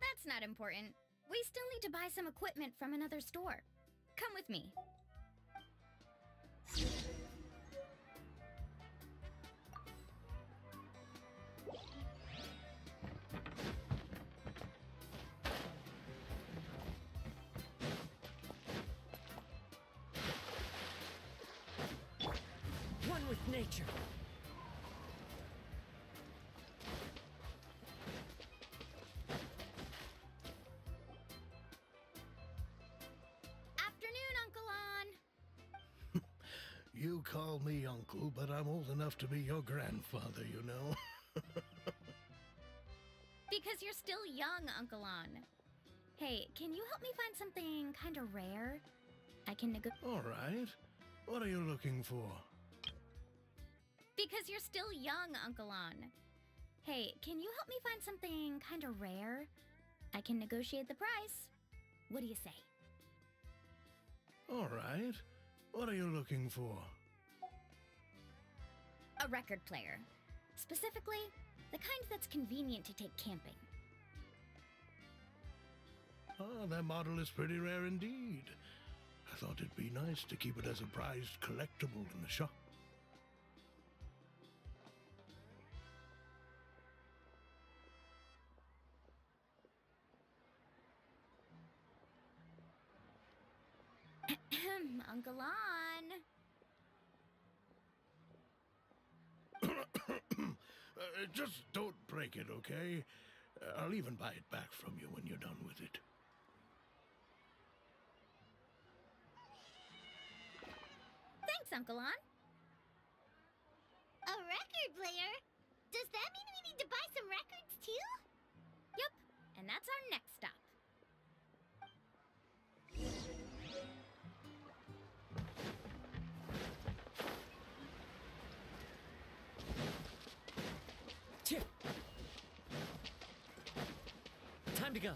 That's not important. We still need to buy some equipment from another store. Come with me. One with nature. Afternoon, Uncle On. You call me uncle, but I'm old enough to be your grandfather, you know. Because you're still young, Uncle On. Hey, can you help me find something kind of rare? I can All right. What are you looking for? Because you're still young, Uncle On. Hey, can you help me find something kind of rare? I can negotiate the price. What do you say? All right. What are you looking for? A record player. Specifically, the kind that's convenient to take camping. Ah, that model is pretty rare indeed. I thought it'd be nice to keep it as a prized collectible in the shop. Uncle On. Just don't break it, okay? I'll even buy it back from you when you're done with it. Thanks, Uncle On. A record player? Does that mean we need to buy some records too? Yep, and that's our next stop. Time to go.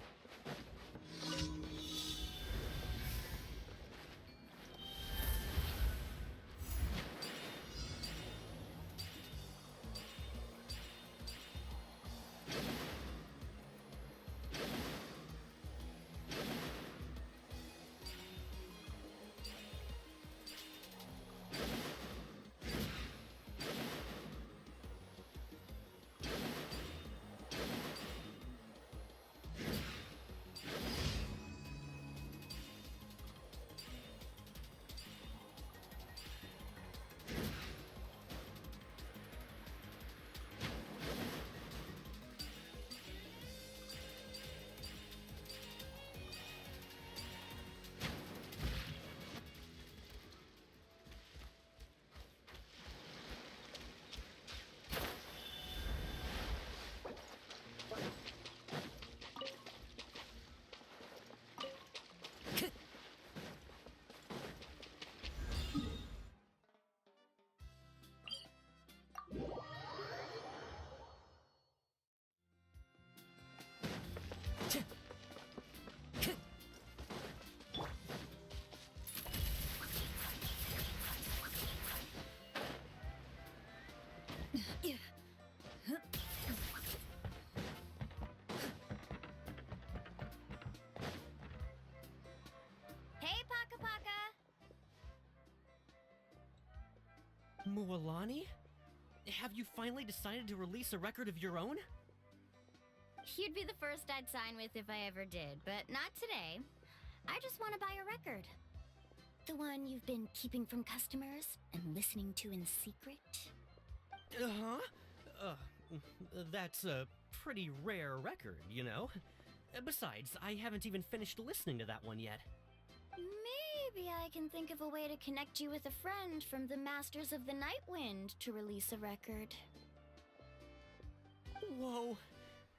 Hey, Paka Paka. Mualani? Have you finally decided to release a record of your own? You'd be the first I'd sign with if I ever did, but not today. I just want to buy a record. The one you've been keeping from customers and listening to in secret? That's a pretty rare record, you know? Besides, I haven't even finished listening to that one yet. Maybe I can think of a way to connect you with a friend from the Masters of the Nightwind to release a record. Whoa,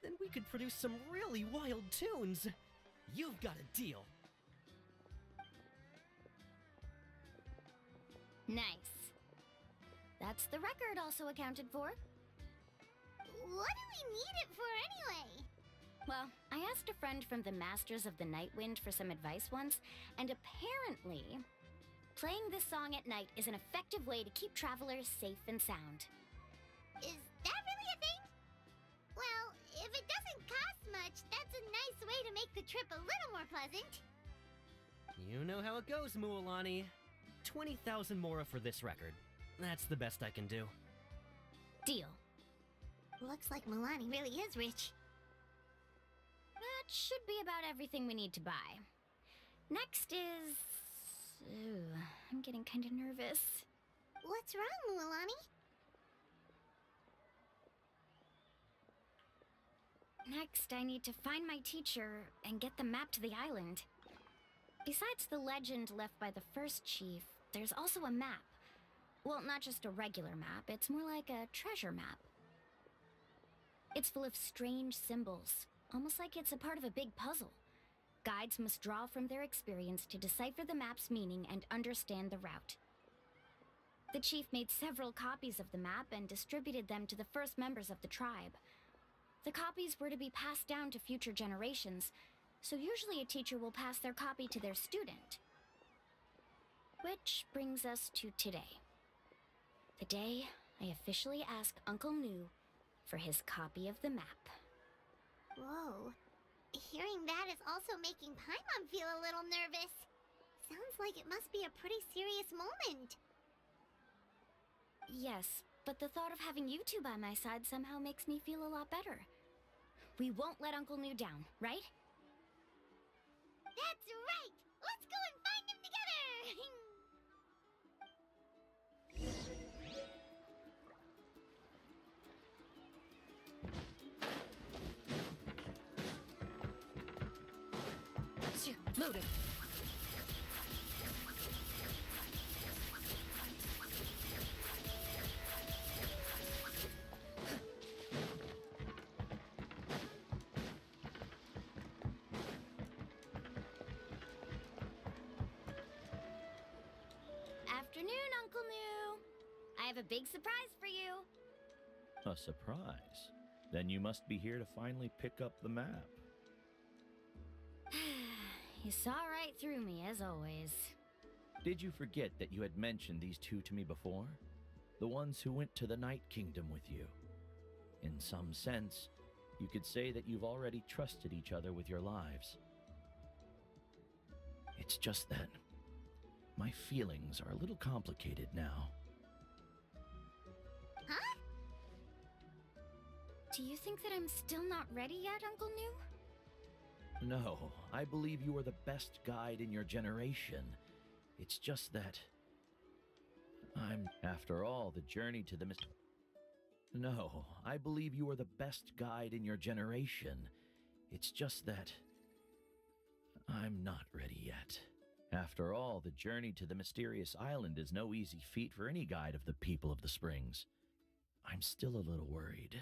then we could produce some really wild tunes. You've got a deal. Nice. That's the record also accounted for. What do we need it for anyway? Well, I asked a friend from the Masters of the Nightwind for some advice once, and apparently, playing this song at night is an effective way to keep travelers safe and sound. Is that really a thing? Well, if it doesn't cost much, that's a nice way to make the trip a little more pleasant. You know how it goes, Mualani. 20,000 mora for this record. That's the best I can do. Deal. Looks like Milani really is rich. That should be about everything we need to buy. Next is... Ooh, I'm getting kind of nervous. What's wrong, Mualani? Next, I need to find my teacher and get the map to the island. Besides the legend left by the first chief, there's also a map. Well, not just a regular map, it's more like a treasure map. It's full of strange symbols, almost like it's a part of a big puzzle. Guides must draw from their experience to decipher the map's meaning and understand the route. The chief made several copies of the map and distributed them to the first members of the tribe. The copies were to be passed down to future generations, so usually a teacher will pass their copy to their student. Which brings us to today. The day I officially asked Uncle Nu for his copy of the map. Whoa. Hearing that is also making Paimon feel a little nervous. Sounds like it must be a pretty serious moment. Yes, but the thought of having you two by my side somehow makes me feel a lot better. We won't let Uncle Nu down, right? That's right! Let's go and find him together! Loaded. Afternoon, Uncle Nu. I have a big surprise for you. A surprise? Then you must be here to finally pick up the map. You saw right through me, as always. Did you forget that you had mentioned these two to me before? The ones who went to the Night Kingdom with you. In some sense, you could say that you've already trusted each other with your lives. It's just that my feelings are a little complicated now. Huh? Do you think that I'm still not ready yet, Uncle Nu? No, I believe you are the best guide in your generation. It's just that... After all, the journey to the No, I believe you are the best guide in your generation. It's just that... I'm not ready yet. After all, the journey to the mysterious island is no easy feat for any guide of the people of the Springs. I'm still a little worried.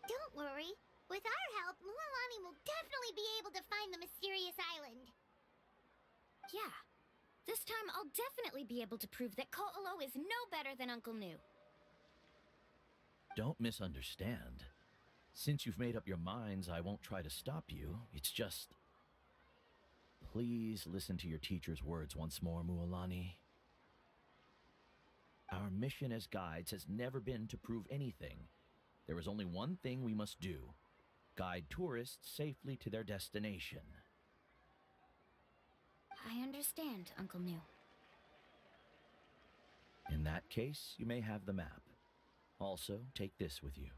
Don't worry. With our help, Mualani will definitely be able to find the mysterious island. Yeah. This time I'll definitely be able to prove that Ko'olo is no better than Uncle Nu. Don't misunderstand. Since you've made up your minds, I won't try to stop you. It's just... Please listen to your teacher's words once more, Mualani. Our mission as guides has never been to prove anything. There is only one thing we must do. Guide tourists safely to their destination. I understand, Uncle Nu. In that case, you may have the map. Also, take this with you.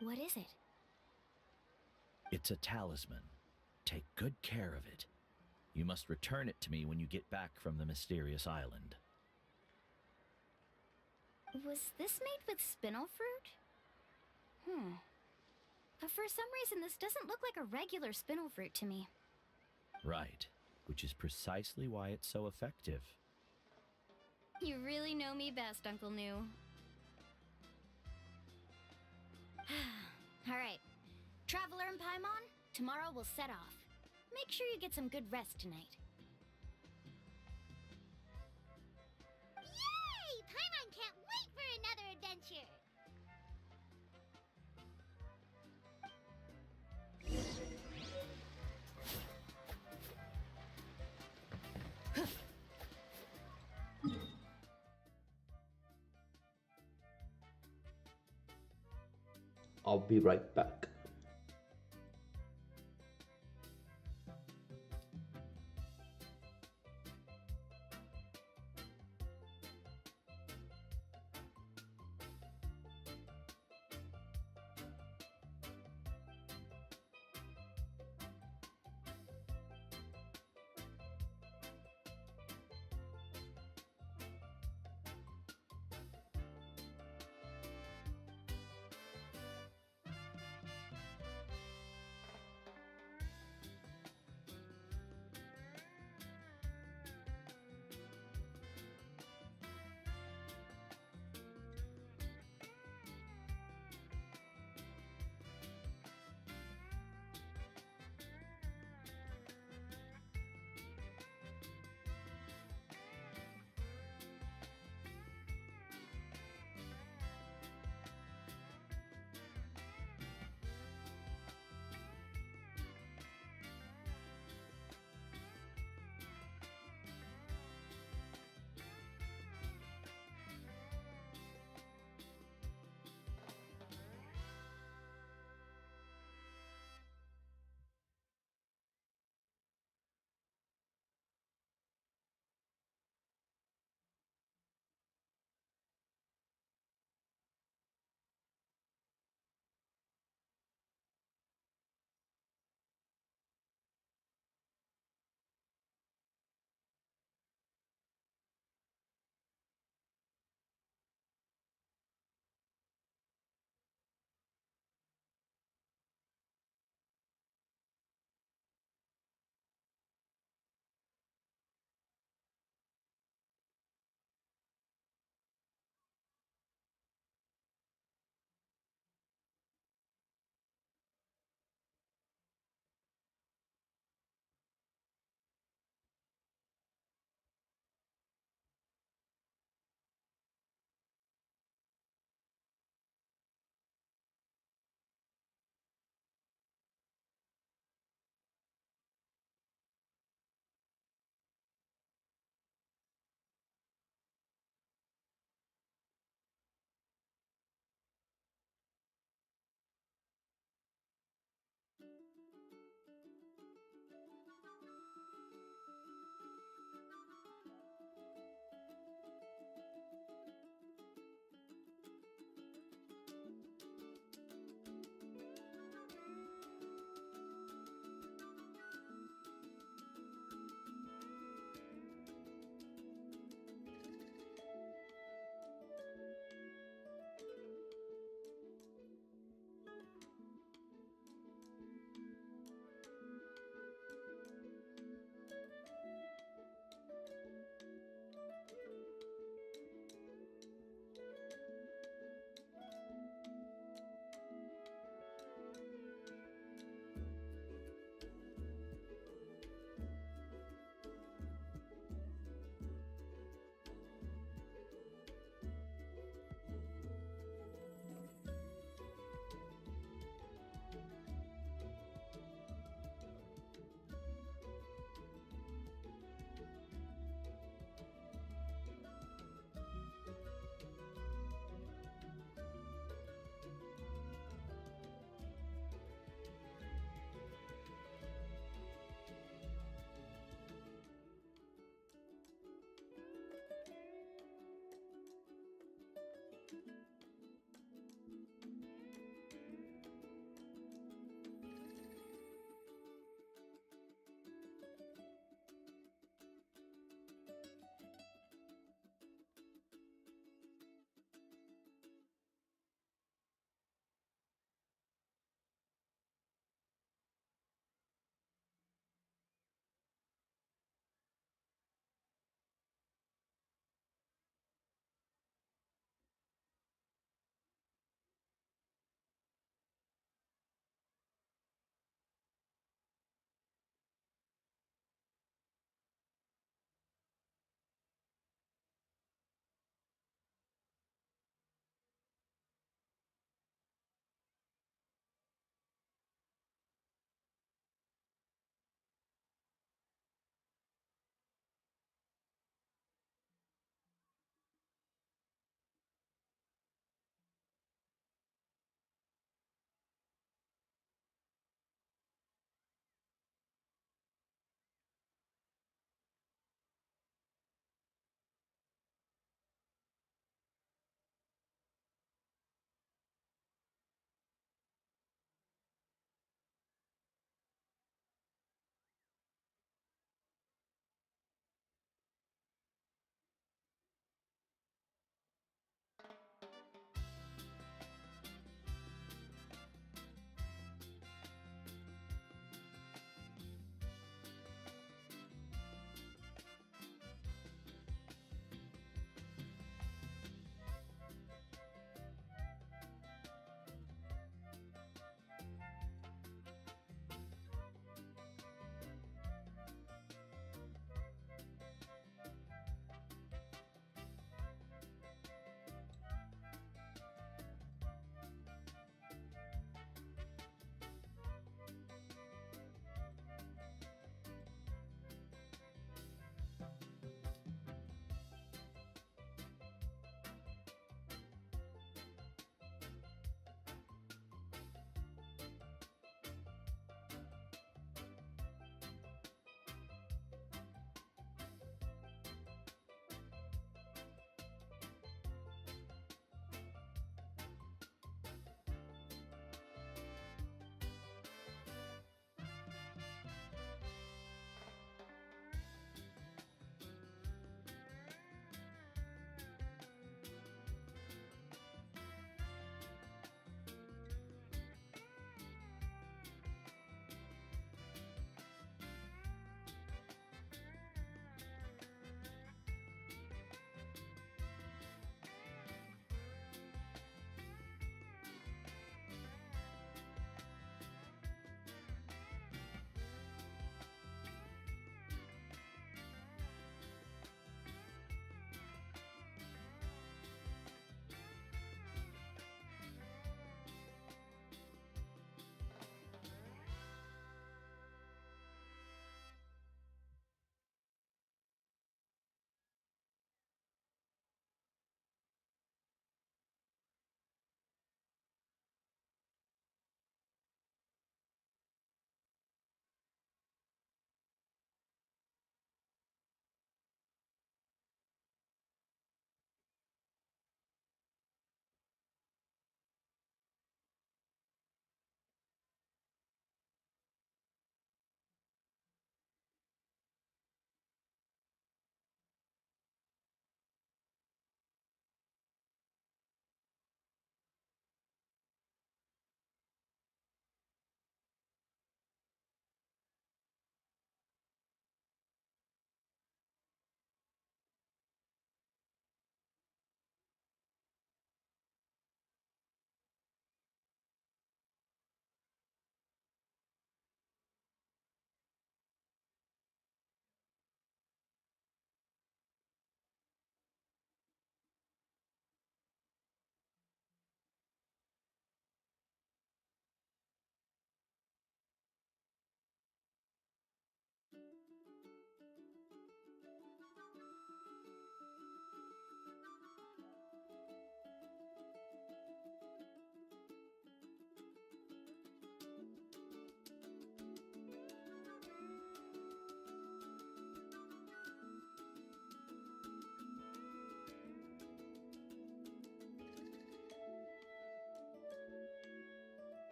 What is it? It's a talisman. Take good care of it. You must return it to me when you get back from the mysterious island. Was this made with spinel fruit? For some reason, this doesn't look like a regular spinel fruit to me. Right, which is precisely why it's so effective. You really know me best, Uncle New. Alright. Traveler and Paimon, tomorrow we'll set off. Make sure you get some good rest tonight. Yay! Paimon can't wait for another adventure! I'll be right back.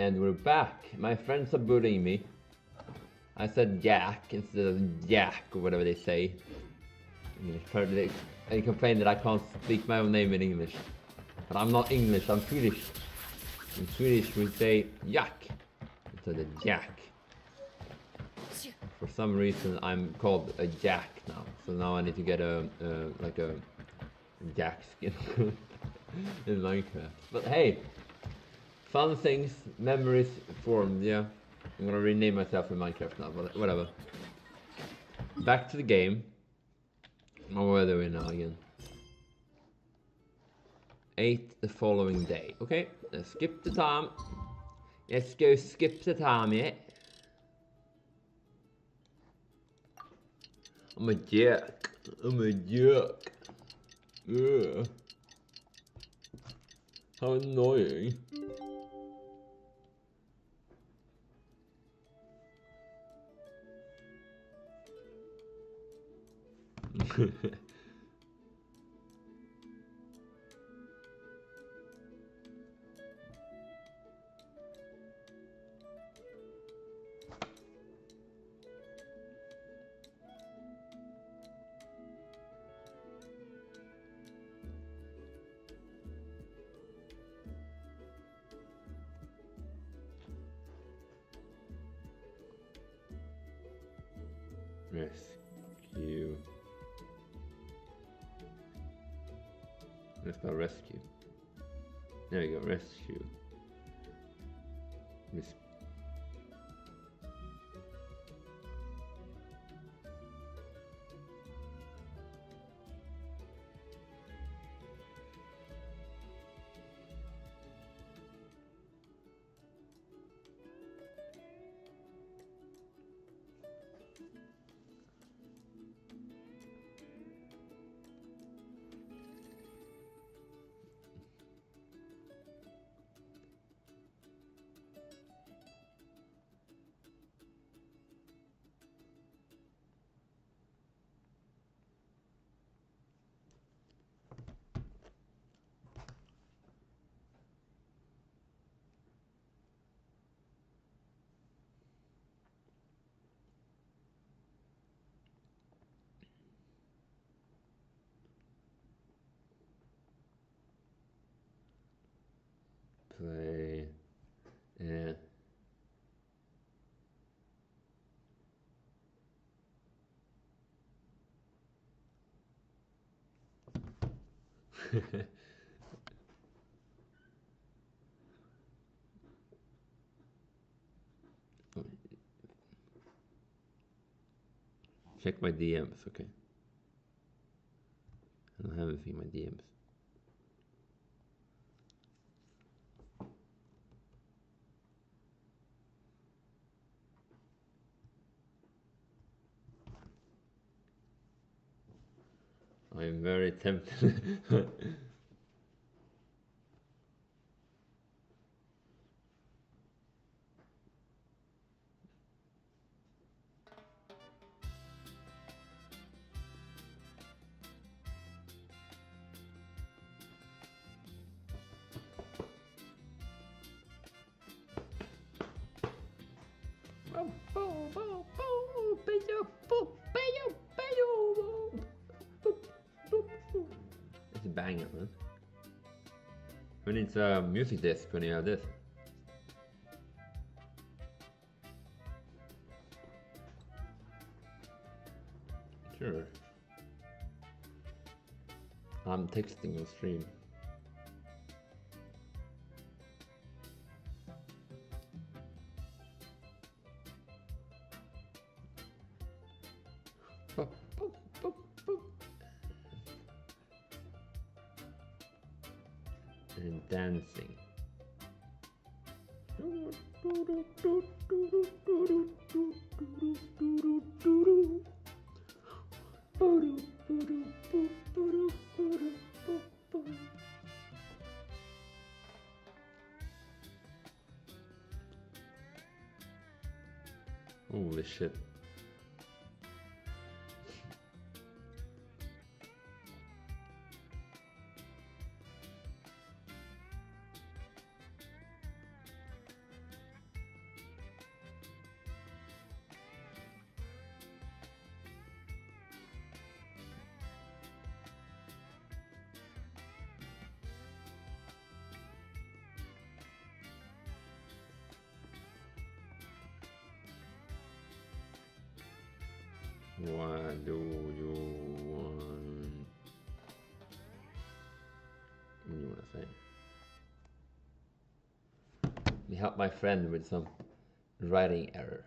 And we're back. My friends are bullying me. I said Jack instead of Jack or whatever they say. They complain that I can't speak my own name in English. But I'm not English, I'm Swedish. In Swedish we say Jack instead of Jack. For some reason I'm called a Jack now. So now I need to get a Jack skin in Minecraft. But hey, fun things, memories formed, yeah. I'm gonna rename myself in Minecraft now, but whatever. Back to the game. Oh, where are we now again? 8 the following day. Okay, let's skip the time. Let's go skip the time, yeah. I'm a jerk. I'm a jerk. Ugh. How annoying. Rescue. Let's go rescue. There we go, rescue. Play. Yeah. Check my DMs, okay. I don't have anything in my DMs. I'm very tempted. It's a banger, man. Who needs a music disc when you have this? Sure. I'm texting on stream. And dancing. Holy shit. What do you want? What do you want to say? Let me help my friend with some writing error.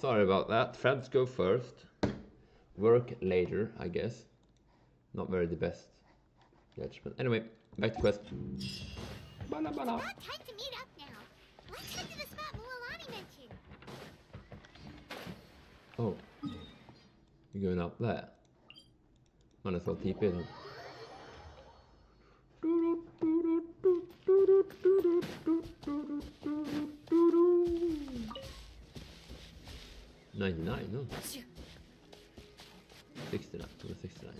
Sorry about that. Friends go first. Work later, I guess. Not very the best judgment. Anyway, back to quest. Bala bala. About time to meet up now. Let's head to the spot Mualani mentioned. Oh. You're going up there. Might as well TP then. 99, no. 69, 69.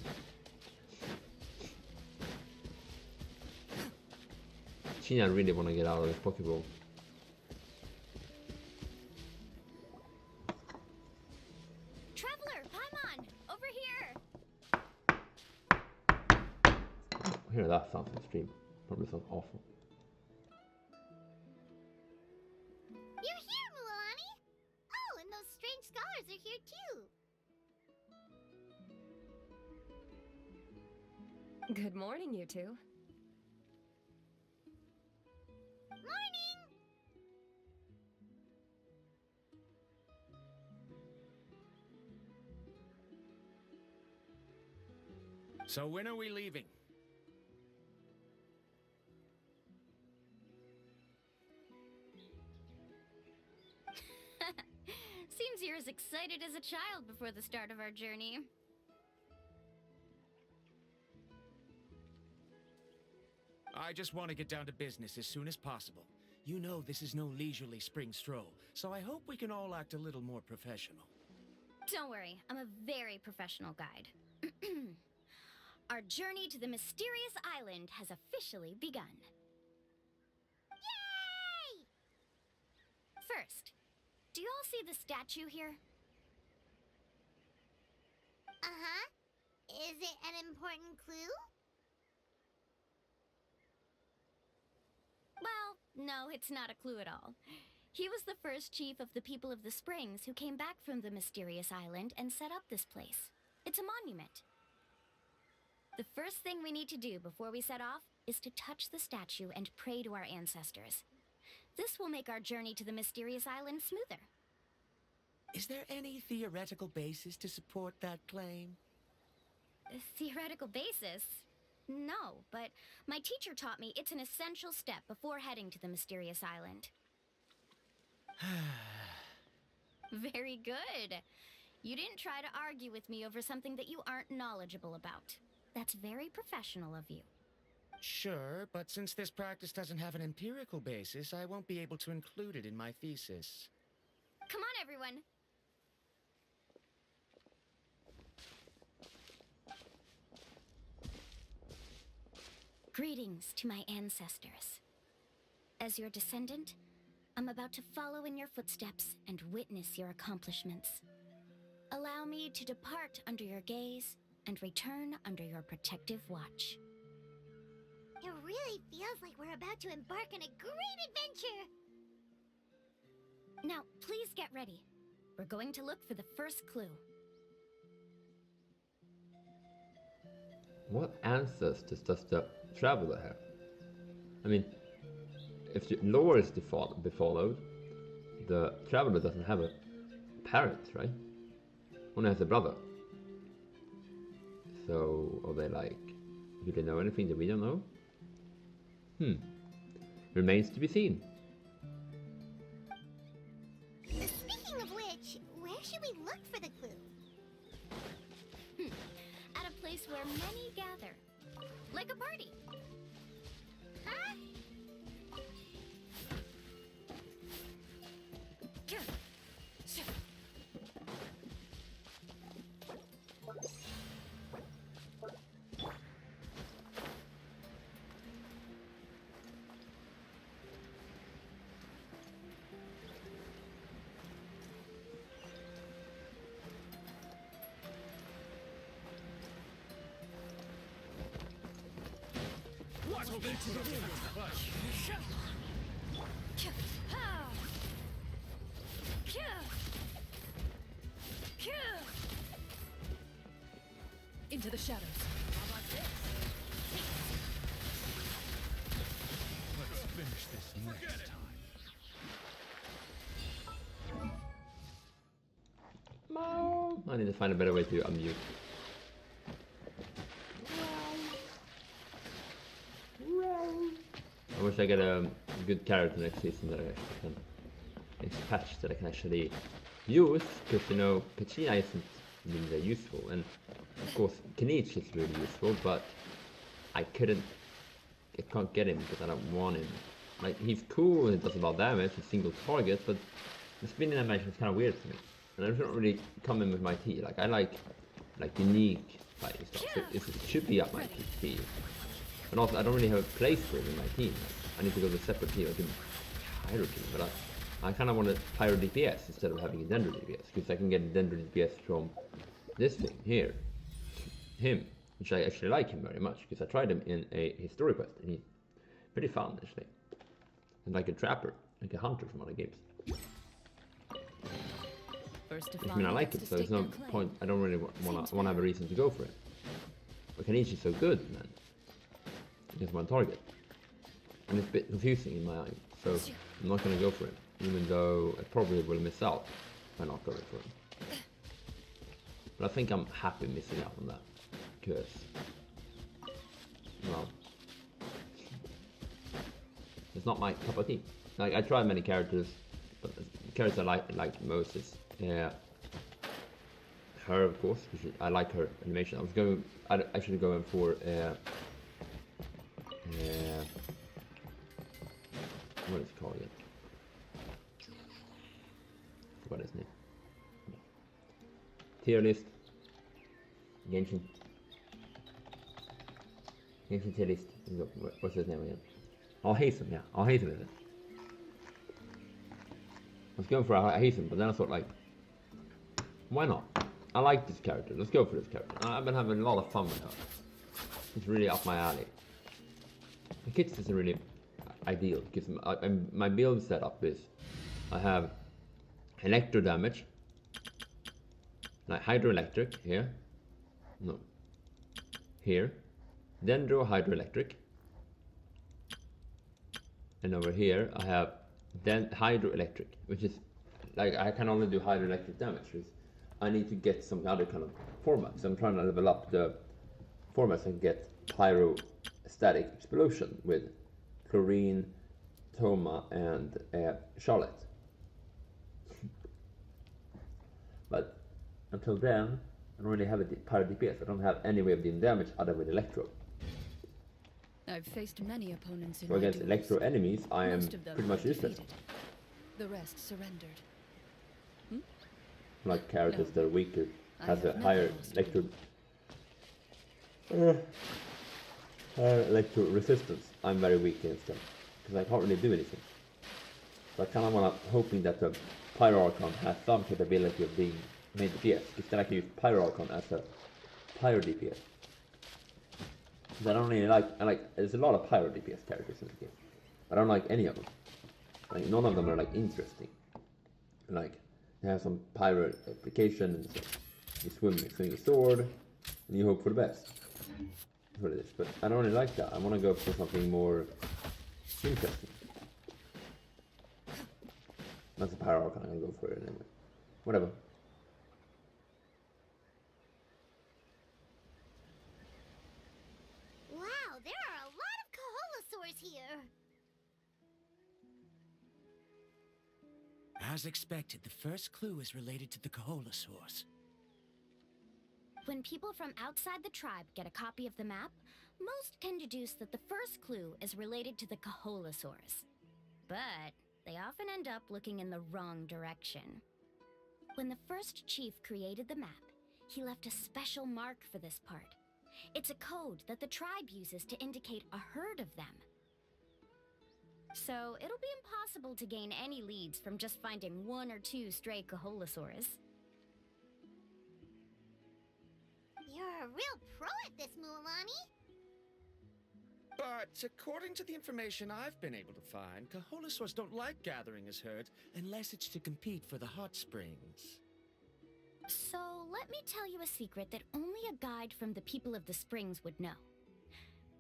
China really want to get out of this Pokeball. Traveler, Paimon, over here. Hear that sounds extreme. Probably sounds awful. You're here, Mualani! Oh, and those strange scholars are here too. Good morning, you two. Morning! So when are we leaving? Seems you're as excited as a child before the start of our journey. I just want to get down to business as soon as possible. You know this is no leisurely spring stroll, so I hope we can all act a little more professional. Don't worry, I'm a very professional guide. Our journey to the mysterious island has officially begun. Yay! First, do you all see the statue here? Uh-huh. Is it an important clue? Well, no, it's not a clue at all. He was the first chief of the people of the Springs who came back from the mysterious island and set up this place. It's a monument. The first thing we need to do before we set off is to touch the statue and pray to our ancestors. This will make our journey to the mysterious island smoother. Is there any theoretical basis to support that claim? A theoretical basis? No, but my teacher taught me it's an essential step before heading to the mysterious island. Very good. You didn't try to argue with me over something that you aren't knowledgeable about. That's very professional of you. Sure, but since this practice doesn't have an empirical basis, I won't be able to include it in my thesis. Come on, everyone. Greetings to my ancestors. As your descendant, I'm about to follow in your footsteps and witness your accomplishments. Allow me to depart under your gaze and return under your protective watch. It really feels like we're about to embark on a great adventure! Now, please get ready. We're going to look for the first clue. What ancestors does the traveler have? I mean, if the lore is be followed, the traveler doesn't have a parent, right? Only has a brother. So, are they like, do they know anything that we don't know? Remains to be seen. Speaking of which, where should we look for the clue? At a place where many gather. Like a party. Huh? Into the shadows. How about this? Let's finish this next time. I need to find a better way to unmute. I wish I get a good character next season that I actually can, next patch that I can actually use, because you know, Pachina isn't really very useful, and of course Kenichi is really useful, but I can't get him because I don't want him. Like, he's cool and it does a lot of damage, a single target, but the spinning animation is kind of weird for me. And I don't really come in with my T. Like, I like unique fighting stuff. So it should be up my T. And also, I don't really have a place for it in my team. Like, I need to go to a separate team. I can Pyro team, but I kind of want a Pyro DPS instead of having a Dendro DPS, because I can get a Dendro DPS from this thing here, him, which I actually like him very much, because I tried him in a history quest, and he's pretty fun actually, and like a trapper, like a hunter from other games. I mean, I like it, so there's no point. I don't really want to have a reason to go for it. But Kenichi's so good, man. It's one target, and it's a bit confusing in my eye, so I'm not gonna go for it, even though I probably will miss out by not going for it. But I think I'm happy missing out on that, because, well, it's not my cup of tea. Like, I tried many characters, but the characters I like most is her, of course, because I like her animation. I'd actually going for what is it called again? What is his name? Tier list. Genshin tier list. What's his name again? Hasten, yeah. Hasten is it. I was going for Hasten, but then I thought, like, why not? I like this character. Let's go for this character. I've been having a lot of fun with her. It's really up my alley. The kits isn't really ideal, because my build setup is I have electro damage, like hydroelectric here, no, here, dendro hydroelectric, and over here I have then hydroelectric, which is like I can only do hydroelectric damage. I need to get some other kind of format, so I'm trying to level up the formats and get pyro static explosion with Chlorine, Toma, and Charlotte. But until then, I don't really have a pyro DPS. I don't have any way of dealing damage other with electro. I've faced many opponents in so against electro enemies, I am pretty much useless. The rest surrendered. Like characters that are weaker, has a higher electro resistance. I'm very weak against them because I can't really do anything. So I kind of hoping that the Pyro Archon has some capability of being main DPS, because then I can use Pyro Archon as a Pyro DPS. Because I don't really like there's a lot of Pyro DPS characters in the game. I don't like any of them. Like, none of them are like interesting. Like, they have some pyro application, and so you swing the sword, and you hope for the best. That's what it is. But I don't really like that. I want to go for something more interesting. That's a pyro archon. I'm gonna go for it anyway. Whatever. Wow, there are a lot of Kaholosaurs here. As expected, the first clue is related to the Kaholosaurs. When people from outside the tribe get a copy of the map, most can deduce that the first clue is related to the Kaholosaurs. But they often end up looking in the wrong direction. When the first chief created the map, he left a special mark for this part. It's a code that the tribe uses to indicate a herd of them. So it'll be impossible to gain any leads from just finding one or two stray Kaholosaurs. You're a real pro at this, Mualani. But according to the information I've been able to find, Kaholosaurs don't like gathering as herds unless it's to compete for the hot springs. So let me tell you a secret that only a guide from the people of the springs would know.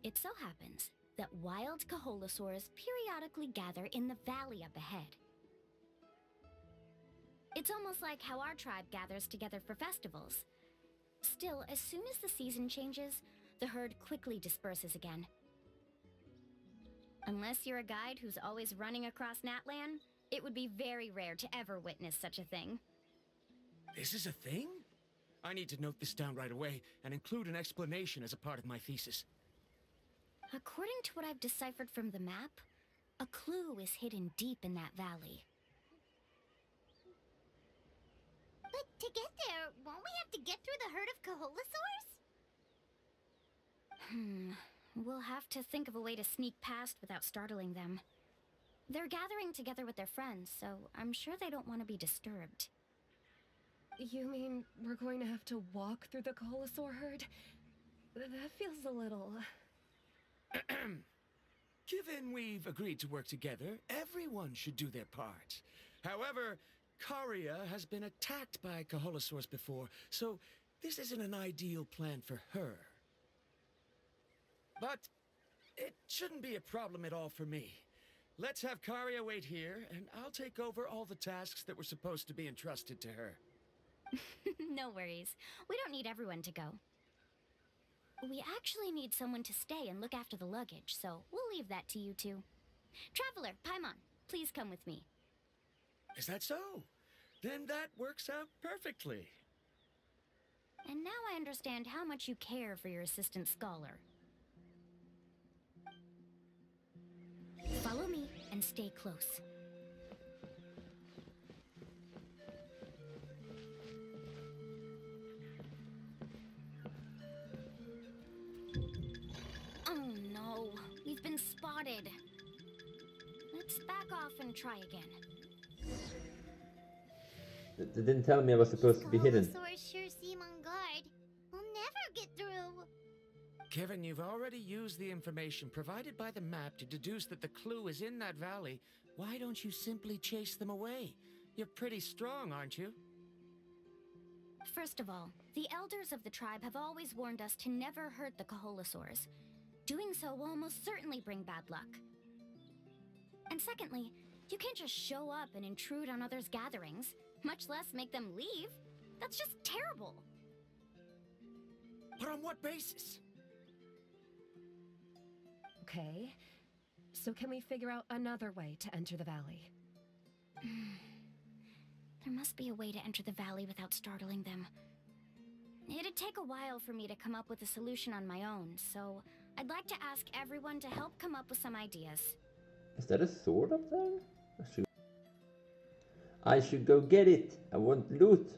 It so happens that wild Kaholosaurs periodically gather in the valley up ahead. It's almost like how our tribe gathers together for festivals. Still, as soon as the season changes, the herd quickly disperses again. Unless you're a guide who's always running across Natlan, it would be very rare to ever witness such a thing. This is a thing? I need to note this down right away and include an explanation as a part of my thesis. According to what I've deciphered from the map, a clue is hidden deep in that valley. But to get there, won't we have to get through the herd of Kaholasaurs? We'll have to think of a way to sneak past without startling them. They're gathering together with their friends, so I'm sure they don't want to be disturbed. You mean we're going to have to walk through the Kaholasaur herd? That feels a little... Given we've agreed to work together, everyone should do their part. However, Karia has been attacked by Kaholasaurs before, so this isn't an ideal plan for her. But it shouldn't be a problem at all for me. Let's have Karia wait here, and I'll take over all the tasks that were supposed to be entrusted to her. No worries. We don't need everyone to go. We actually need someone to stay and look after the luggage, so we'll leave that to you two. Traveler, Paimon, please come with me. Is that so? Then that works out perfectly. And now I understand how much you care for your assistant scholar. Follow me and stay close. Oh no, we've been spotted. Let's back off and try again. They didn't tell me I was supposed to be hidden. Kaholasaurs sure seem on guard. We'll never get through. Kevin, you've already used the information provided by the map to deduce that the clue is in that valley. Why don't you simply chase them away? You're pretty strong, aren't you? First of all, the elders of the tribe have always warned us to never hurt the Kaholasaurs. Doing so will almost certainly bring bad luck. And secondly, you can't just show up and intrude on others' gatherings, much less make them leave. That's just terrible. But on what basis? Okay, so can we figure out another way to enter the valley? There must be a way to enter the valley without startling them. It'd take a while for me to come up with a solution on my own, so I'd like to ask everyone to help come up with some ideas. Is that a sword up there? I should go get it. I want loot.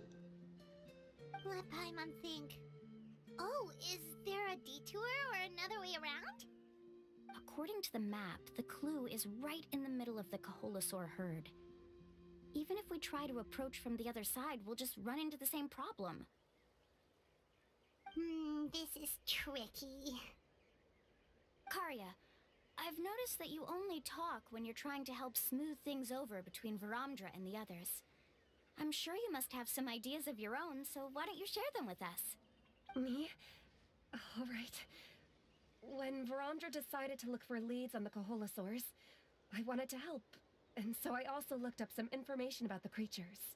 Let Paimon think. Oh, is there a detour or another way around? According to the map, the clue is right in the middle of the Kaholasaur herd. Even if we try to approach from the other side, we'll just run into the same problem. This is tricky. Karia, I've noticed that you only talk when you're trying to help smooth things over between Varamdra and the others. I'm sure you must have some ideas of your own, so why don't you share them with us? Me? All right. When Varamdra decided to look for leads on the Kaholasaurs, I wanted to help, and so I also looked up some information about the creatures.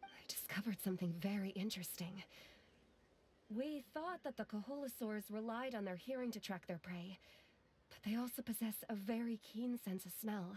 I discovered something very interesting. We thought that the Kaholasaurs relied on their hearing to track their prey, but they also possess a very keen sense of smell.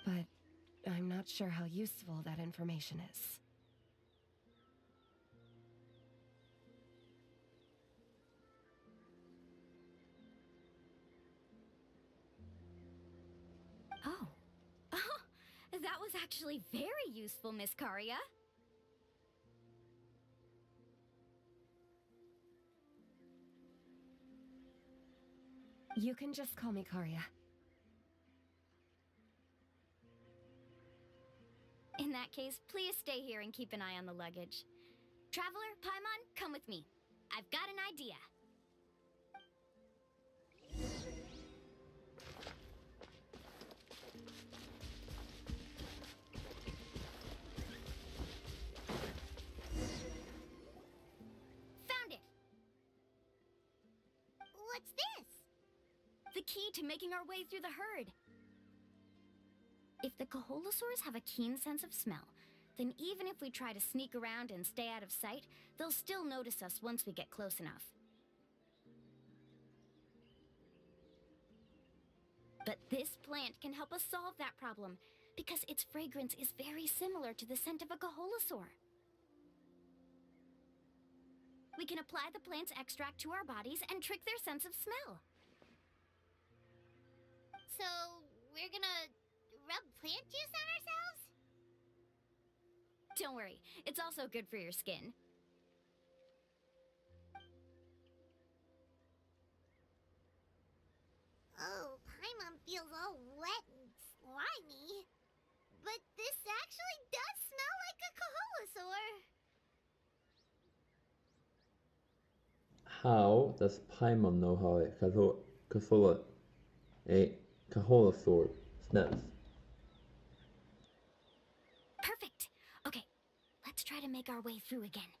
But I'm not sure how useful that information is. Oh. Oh, That was actually very useful, Miss Karia. You can just call me Karia. In that case, please stay here and keep an eye on the luggage. Traveler, Paimon, come with me. I've got an idea. Found it! What's this? The key to making our way through the herd. If the Kaholosaurs have a keen sense of smell, then even if we try to sneak around and stay out of sight, they'll still notice us once we get close enough. But this plant can help us solve that problem, because its fragrance is very similar to the scent of a Kaholosaur. We can apply the plant's extract to our bodies and trick their sense of smell. So, we're gonna rub plant juice on ourselves? Don't worry, it's also good for your skin. Oh, Paimon feels all wet and slimy. But this actually does smell like a Kaholosaur. How does Paimon know how a Kaholosaur smells? Perfect. Okay, let's try to make our way through again.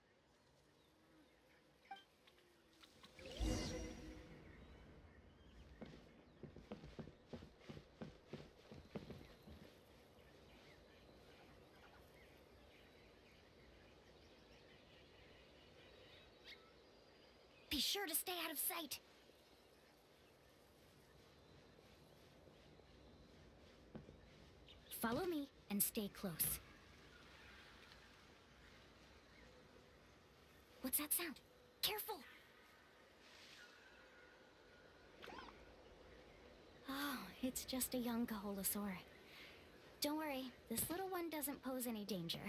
Be sure to stay out of sight. Follow me and stay close. What's that sound? Careful! Oh, it's just a young Kaholosaur. Don't worry, this little one doesn't pose any danger.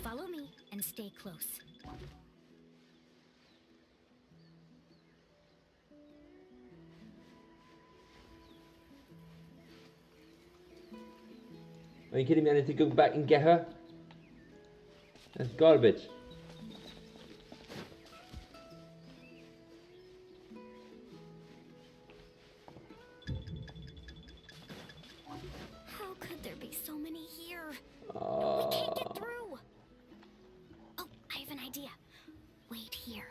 Follow me and stay close. Are you kidding me? I need to go back and get her? That's garbage. How could there be so many here? We can't get through. Oh, I have an idea. Wait here.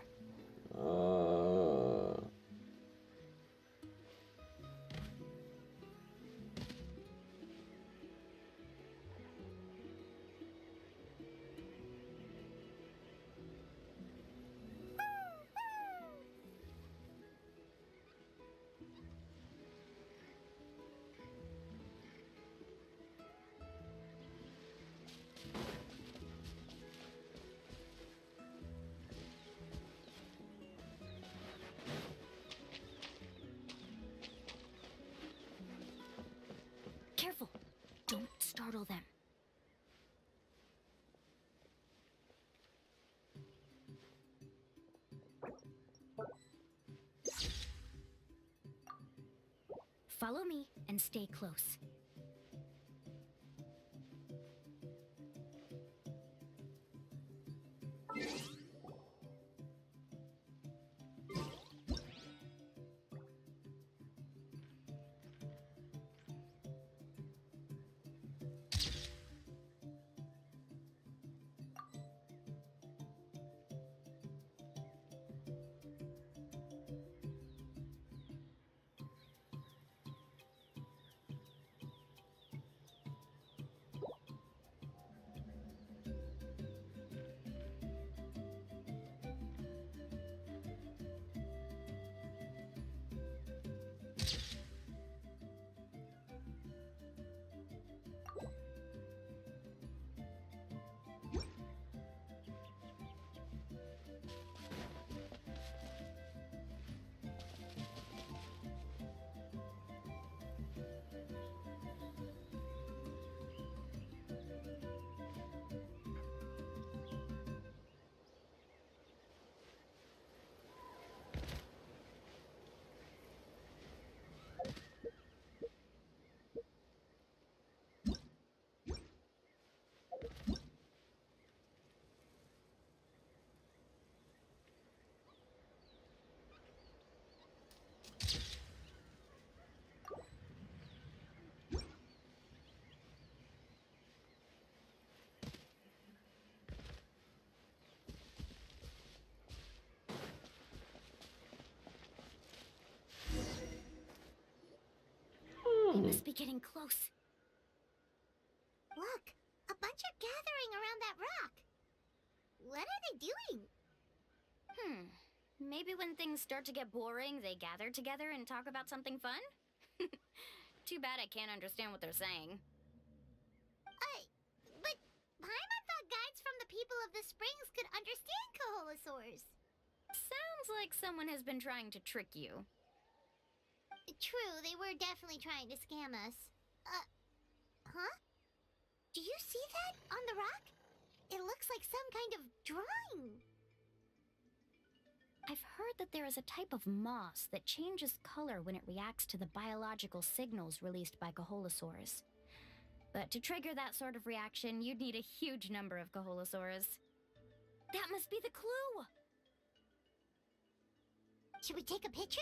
Careful. Don't startle them. Follow me and stay close. be getting close. Look, a bunch are gathering around that rock. What are they doing? Maybe when things start to get boring, they gather together and talk about something fun? Too bad I can't understand what they're saying. But Paimon thought guides from the people of the springs could understand Kaholosaurs. Sounds like someone has been trying to trick you. True, they were definitely trying to scam us. Huh? Do you see that on the rock? It looks like some kind of drawing. I've heard that there is a type of moss that changes color when it reacts to the biological signals released by Kaholosaurs. But to trigger that sort of reaction, you'd need a huge number of Kaholosaurs. That must be the clue! Should we take a picture?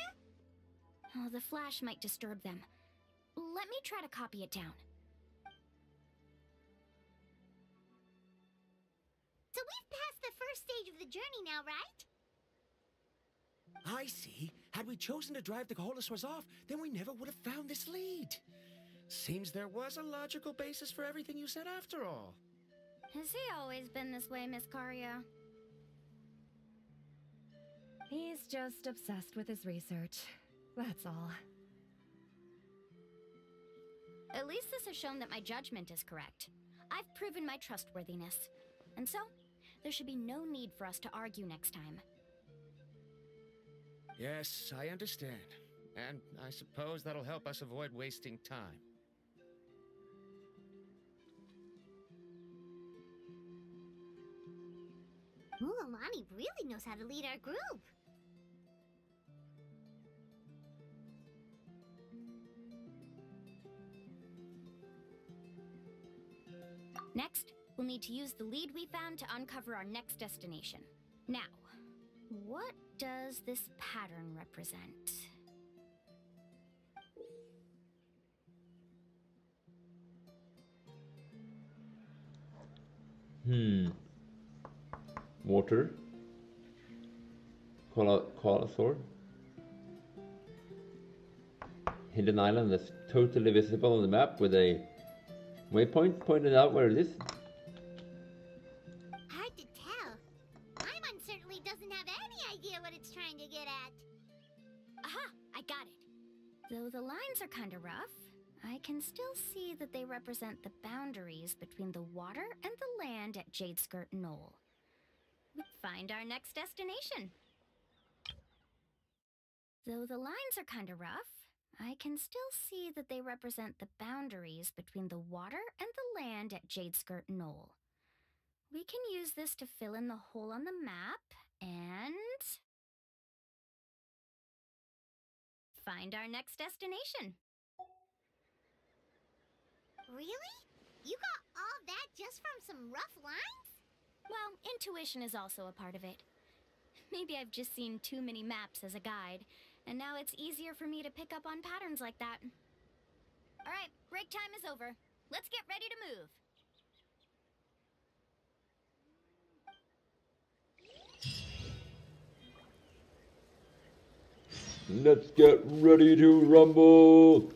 Oh, the flash might disturb them. Let me try to copy it down. So we've passed the first stage of the journey now, right? I see. Had we chosen to drive the Kaholosaurs off, then we never would have found this lead. Seems there was a logical basis for everything you said after all. Has he always been this way, Miss Karia? He's just obsessed with his research. That's all. At least this has shown that my judgment is correct. I've proven my trustworthiness. And so, there should be no need for us to argue next time. Yes, I understand. And I suppose that'll help us avoid wasting time. Alani really knows how to lead our group. Next, we'll need to use the lead we found to uncover our next destination. Now, what does this pattern represent? Water. Kaholosaur. Hidden island that's totally visible on the map with a waypoint pointed out where it is. Hard to tell. Paimon certainly doesn't have any idea what it's trying to get at. Aha! I got it. Though the lines are kinda rough, I can still see that they represent the boundaries between the water and the land at Jadeskirt Knoll. We find our next destination. Though the lines are kinda rough, I can still see that they represent the boundaries between the water and the land at Jadeskirt Knoll. We can use this to fill in the hole on the map and find our next destination. Really? You got all that just from some rough lines? Well, intuition is also a part of it. Maybe I've just seen too many maps as a guide, and now it's easier for me to pick up on patterns like that. All right, break time is over. Let's get ready to move. Let's get ready to rumble.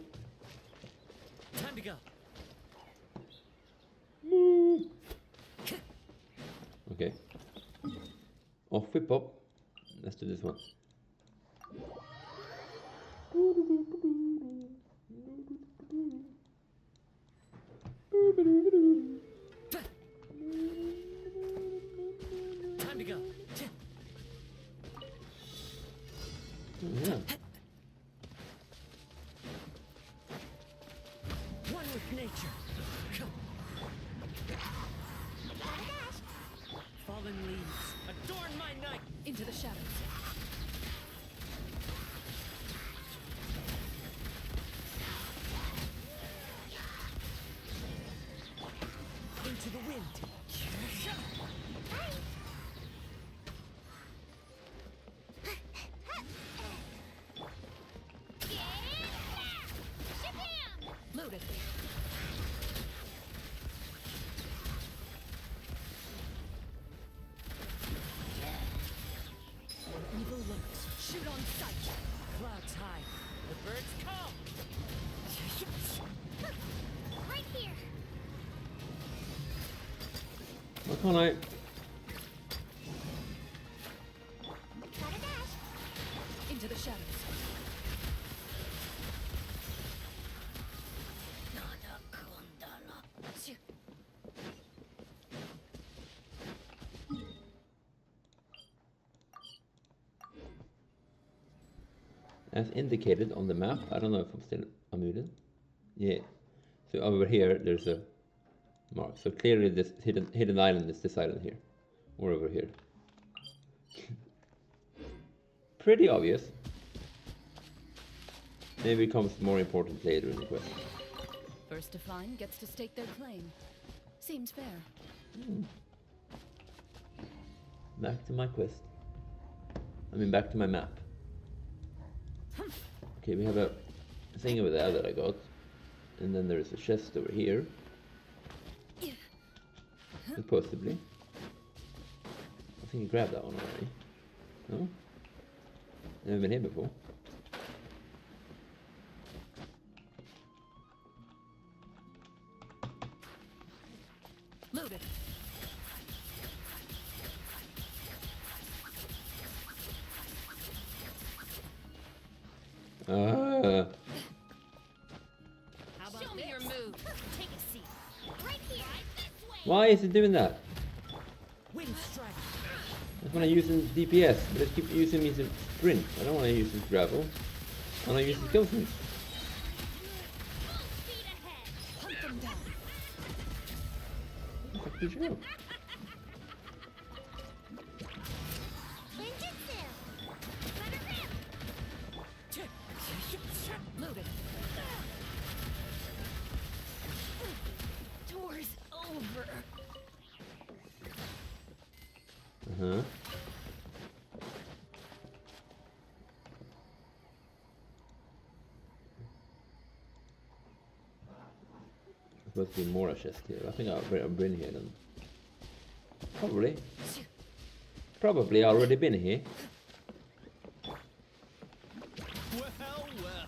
Time to go. Move. Okay. Off we pop. Let's do this one. Time to go. Yeah. One with nature. Fallen leaves, adorn my night. Into the shadows. Into the wind. Loaded. Evil lurks. Shoot on sight. Clouds high. The birds come. Come on, Into the shadows. As indicated on the map, I don't know if I'm still unmuted. Yeah. So over here, there's a mark. So clearly this hidden island is this island here. Or over here. Pretty obvious. Maybe it becomes more important later in the quest. First to find gets to stake their claim. Seems fair. Back to my quest. I mean, back to my map. Okay, we have a thing over there that I got. And then there's a chest over here. Supposedly. I think I grabbed that one already. No? Never been here before. Loaded. Show me your move. Take a seat. Right here. This way. Why is it doing that? Wind strike. I want to use his DPS, but I keep using his sprint. I don't want to use his gravel. I want to use his skill swing. Hunt them down. What the fuck did you know? Loaded. Door's over. Uh-huh. Supposed to be more a chest here. I think I've been here then. Probably. Probably already been here. Well, well.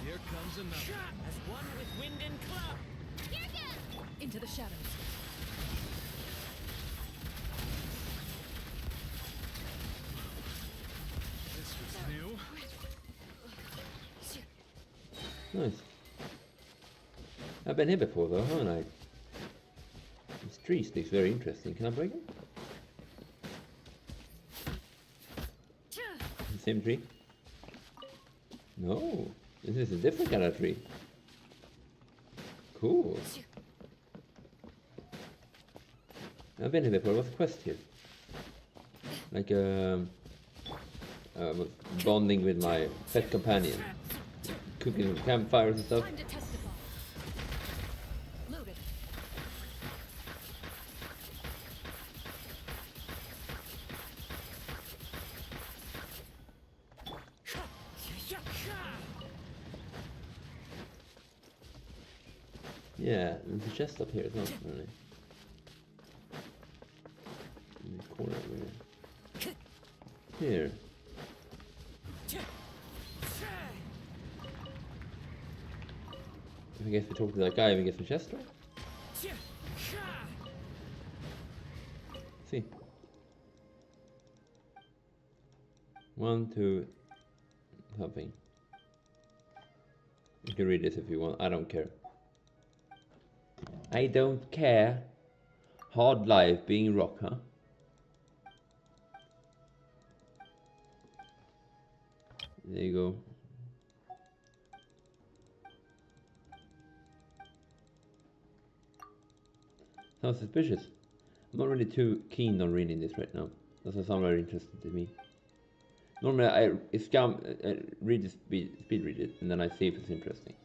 Here comes another. As one with wind and cloud. Into the shadows. This was new. Nice. I've been here before though, haven't I? This tree sticks very interesting. Can I break it? The same tree? No. This is a different kind of tree. Cool. I've been here before. What's the quest here? Like bonding with my pet companion. Cooking campfires and stuff. Time to testify. Loaded. Yeah, there's a chest up here as well, really. In the corner over here. Here. I guess we talk to that guy and we get some chest, right? See. 1, 2, something. You can read this if you want. I don't care. I don't care. Hard life being rock, huh? There you go. Sounds suspicious. I'm not really too keen on reading this right now. Doesn't sound very interesting to me. Normally I read the speed read it and then I see if it's interesting.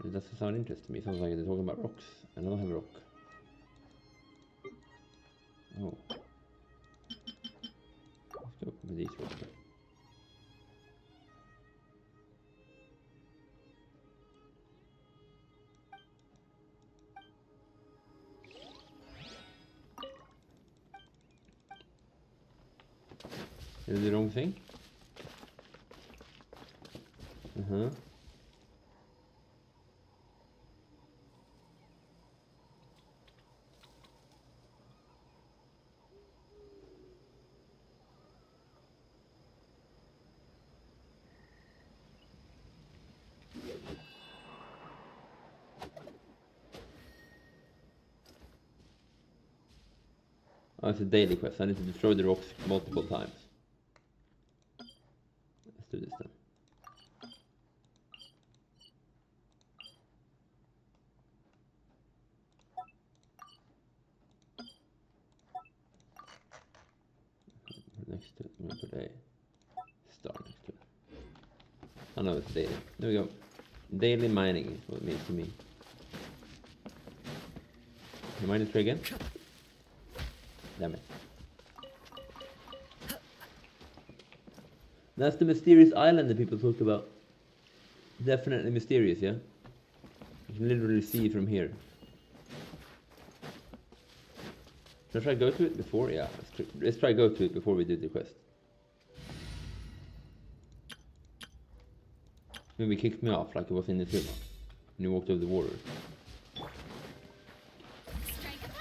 It doesn't sound interesting to me. It sounds like they're talking about rocks. And I don't have a rock. Oh. Let's go with these rocks. Is it the wrong thing? Uh-huh. Oh, it's a daily quest. I need to destroy the rocks multiple times. Let's do this then. Next to it, I'm gonna put a star next to it. I know it's daily. There we go. Daily mining is what it means to me. You mine this tree again? Damn it. That's the mysterious island that people talk about. Definitely mysterious, yeah? You can literally see it from here. Should I try to go to it before? Yeah, let's try to go to it before we do the quest. Maybe kicked me off like it was in the film. When you walked over the water. Strike a pose!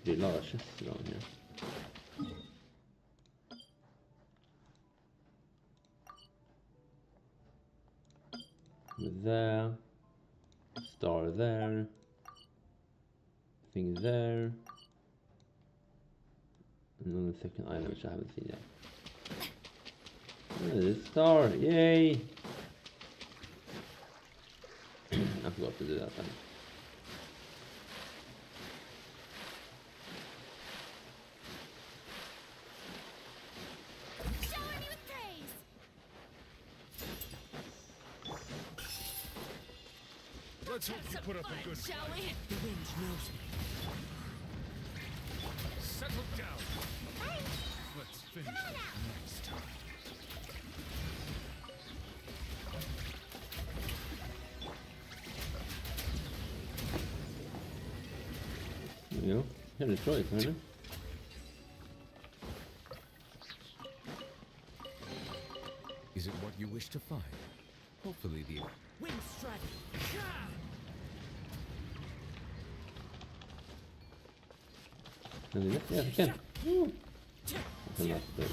There's a lot of chests around here. There. Star there. Thing there. And then the second island which I haven't seen yet. Oh, there's a star! Yay! I forgot to do that then. Let's hope you put up a good Shall we? The wind knows me. Settle down. Let's finish it next time. There we go. Can destroy it, can't I? Is it what you wish to find? Hopefully the Wind strategy. Can I do that? Yes, I can. Woo. I can not do it.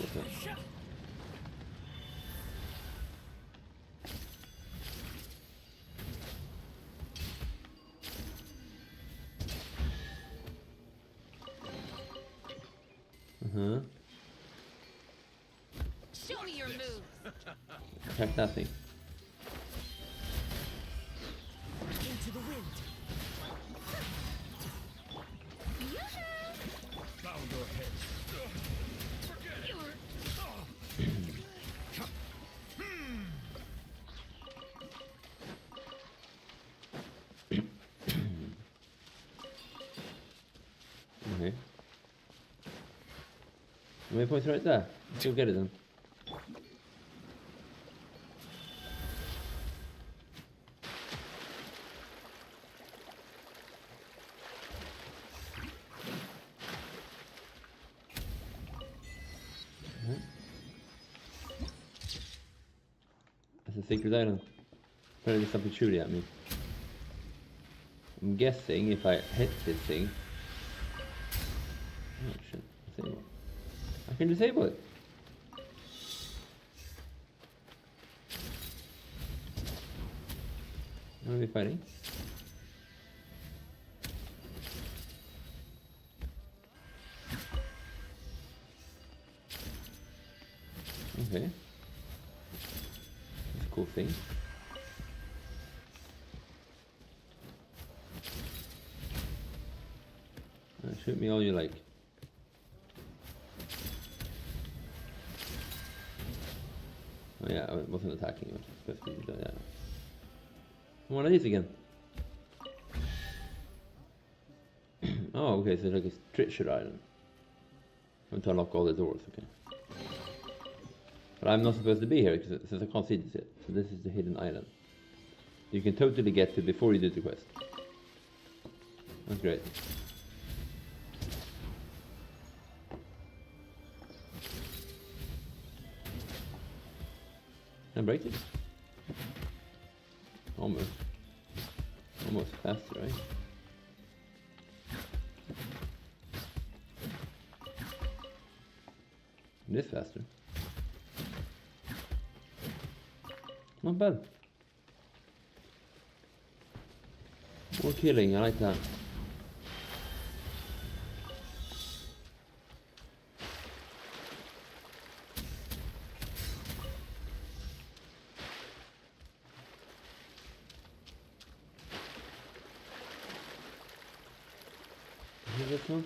Show me your moves. Attack that thing. Into the wind. Bow your head. Okay. How many points right there? Let's go get it then. That's a secret island. Apparently something shooting at me. I'm guessing if I hit this thing. Oh shit, disable. I can disable it. Are we fighting? Okay. That's a cool thing. Shoot me all you like. Oh yeah, I wasn't attacking him. Supposed to do that, yeah. One of these again. Oh, okay, so it's like a treasure island. I want to unlock all the doors, okay. But I'm not supposed to be here because since I can't see this yet. So this is the hidden island. You can totally get to before you do the quest. That's great. break it? Almost. Almost faster, right? It is faster. Not bad. More killing, I like that. Is this one?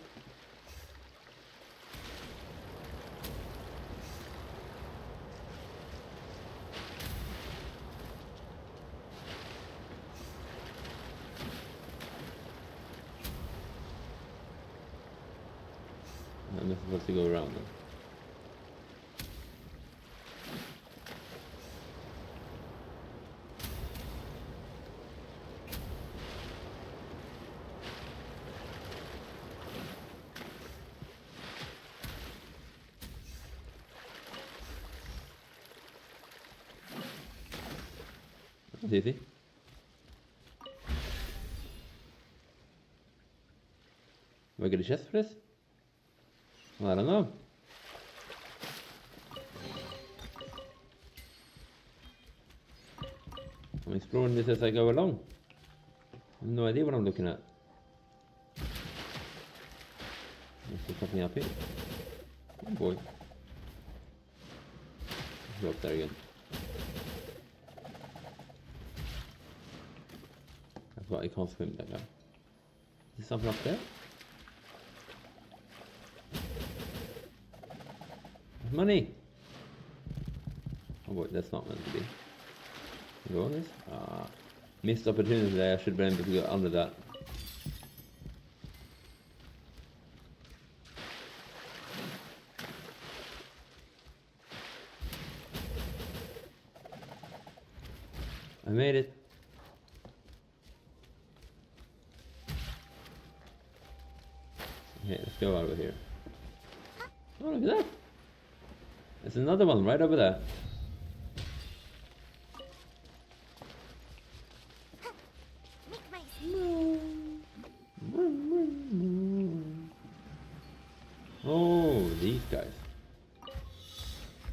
I'm not supposed to go around them. That's easy. Do I get a chest for this? Well, I don't know. I'm exploring this as I go along. I have no idea what I'm looking at. There's something up here. Oh boy. Go up there again. That's why I can't swim that guy. Is there something up there? Money! Oh boy, that's not meant to be. Go on this? Ah, missed opportunity there. I should have been able to go under that. I made it. Okay, let's go over here. Oh, look at that! There's another one right over there. Oh, these guys.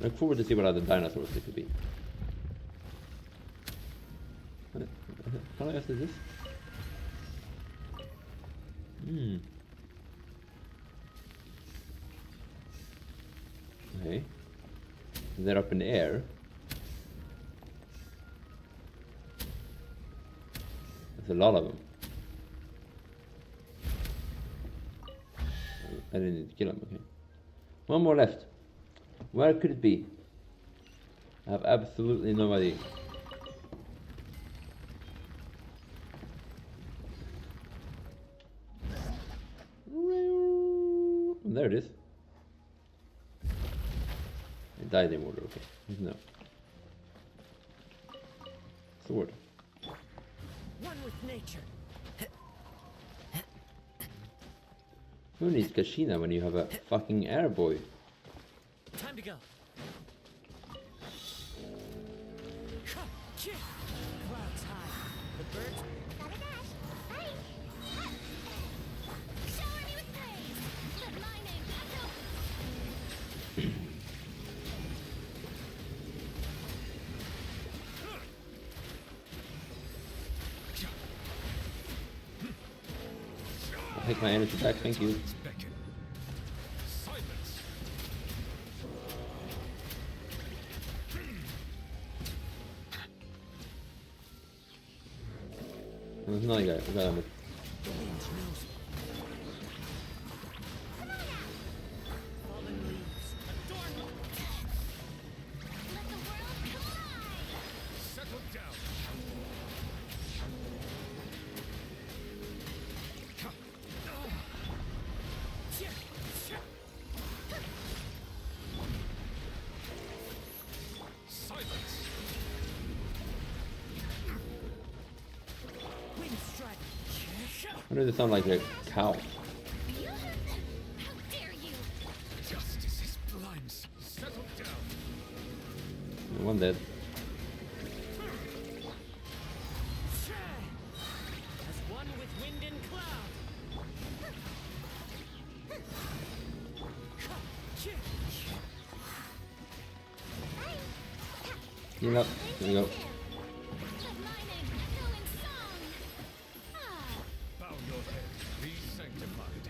Look forward to see what other dinosaurs they could be. How else is this? Okay. They're up in the air. There's a lot of them. I didn't need to kill them, okay. One more left. Where could it be? I have absolutely no idea. There it is. It died in water, okay. No. Sword. One with nature. Who needs Kashina when you have a fucking air boy? Time to go. Clouds high. The birds. Gotta dash. Hurry. Shower me with praise. Let my name echo. I'll take my energy back, thank you. There's another guy. We got him. Why does it sound like a cow? How dare you? Justice is blind. Settle down. One dead. Heal up. There we go. Bow your head, be sanctified.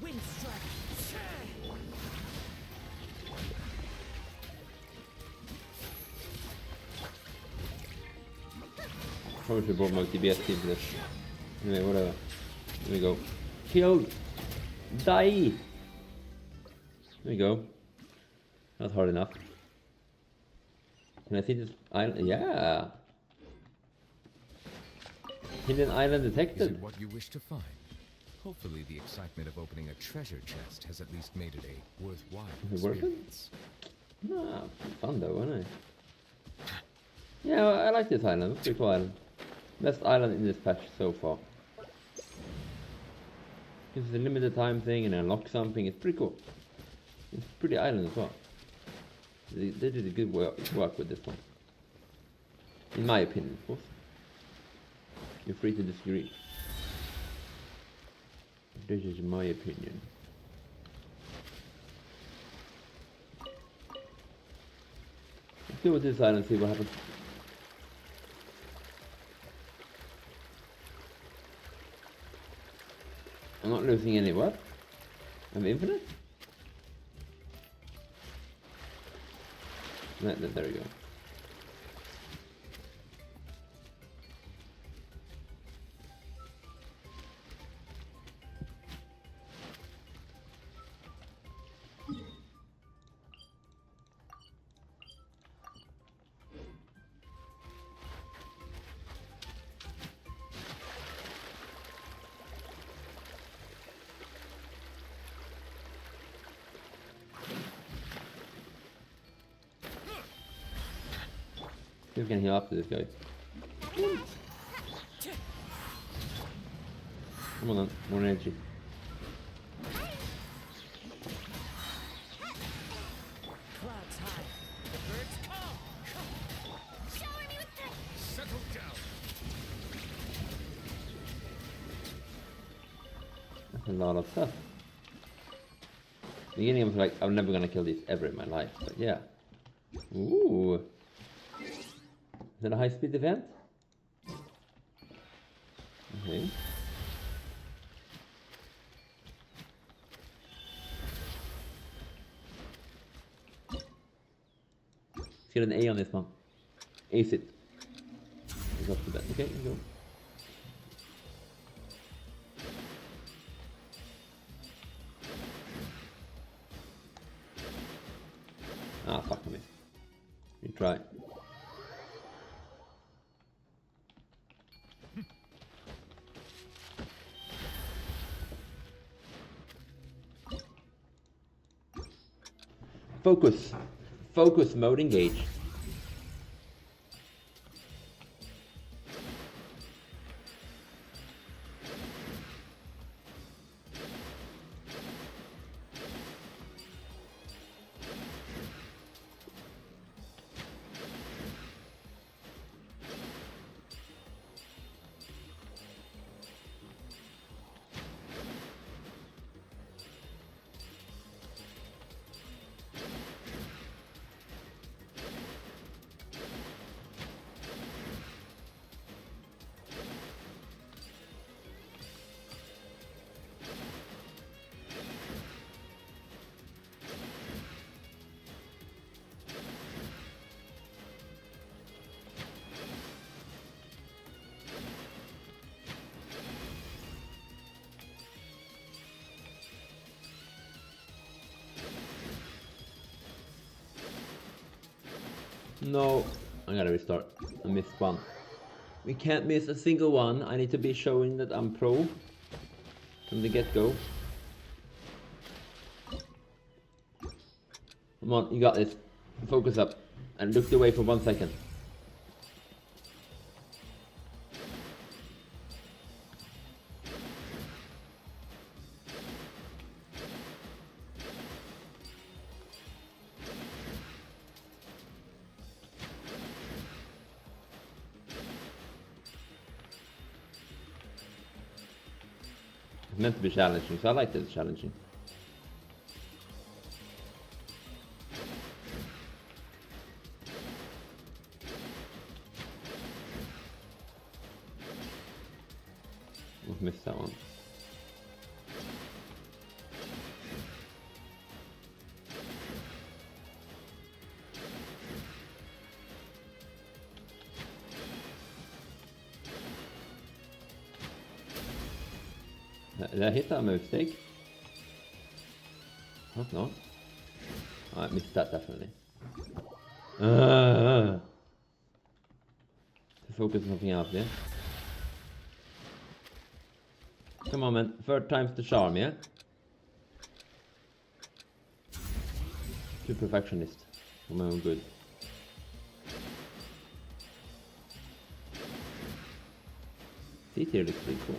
Wind strike. Probably should have brought my DBS team for this. Anyway, whatever. There we go. Kill! Die! There we go. Not hard enough. Can I see this island? Yeah! Hidden island Is detected. it what you wish to find? Hopefully the excitement of opening a treasure chest has at least made it a worthwhile Is it worth it? experience. Nah, fun though, wasn't it? Yeah, I like this island. It's a pretty cool island. Best island in this patch so far. It's a limited time thing and unlock something. It's pretty cool. It's a pretty island as well. They did a good work with this one. In my opinion, of course. You're free to disagree. This is my opinion. Let's go with this island and see what happens. I'm not losing any what? I'm infinite? There we go. See if we can heal up to this guy. Come on then, more energy. Clouds high. The birds come. Shower me with the... Settle down. That's a lot of stuff. Beginning I was like, I'm never gonna kill these ever in my life, but yeah. Ooh. Is that a high-speed event? Okay. Let's get an A on this one. Ace it. Goes off the bat. Okay, go. Ah, fuck me. You try. Focus. Focus mode engaged. No, I gotta restart. I missed one. We can't miss a single one. I need to be showing that I'm pro from the get-go. Come on, you got this. Focus up and look away for 1 second. It's meant to be challenging, so I like that it's challenging. missed that one. Did I hit that by mistake? Hope not. Oh, I missed that definitely. To focus on something else, yeah? Come on, man. Third time's the charm, yeah? Too perfectionist. For my own good. This here looks pretty cool.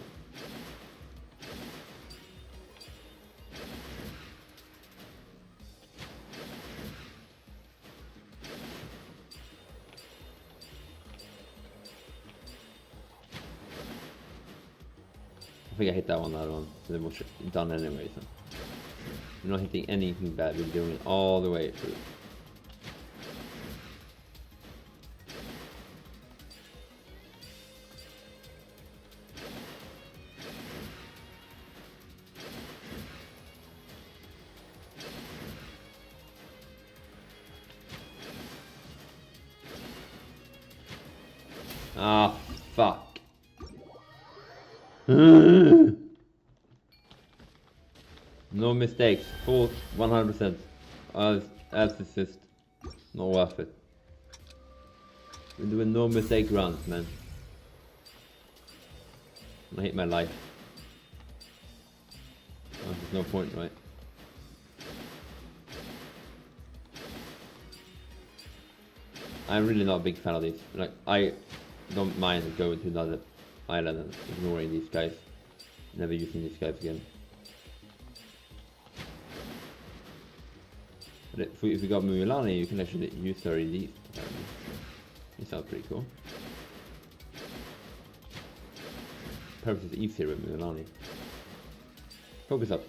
I think I hit that one, so it was done anyway, so. We're not hitting anything bad, we're doing it all the way through. Ah, fuck. No mistakes, full 100%. As assist, not worth it. We're doing no mistake runs, man. I hate my life. Oh, there's no point, right? I'm really not a big fan of these. Like, I don't mind going to another island and ignoring these guys. Never using these guys again. But if we got Muilani, you can actually use her in these. This sounds pretty cool. Purpose is easier with Muilani. Focus up.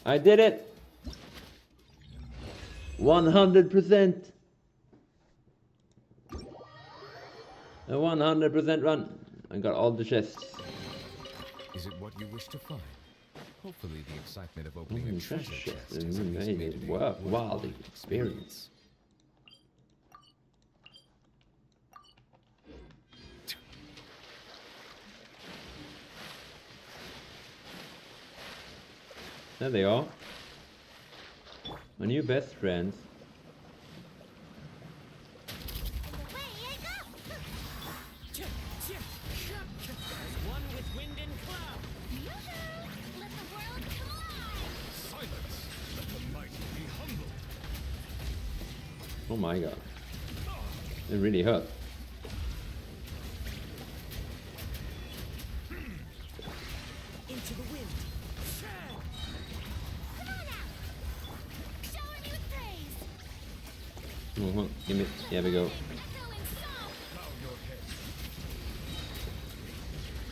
I did it! 100%! A 100% run! I got all the chests. Is it what you wish to find? Hopefully the excitement of opening a treasure chest has at least made it a worthwhile experience. There they are. My new best friends. One with wind and cloud. Let the world collide! Silence! Let the mighty be humbled! Oh my god. It really hurt. Into the wind. Give me. There we go.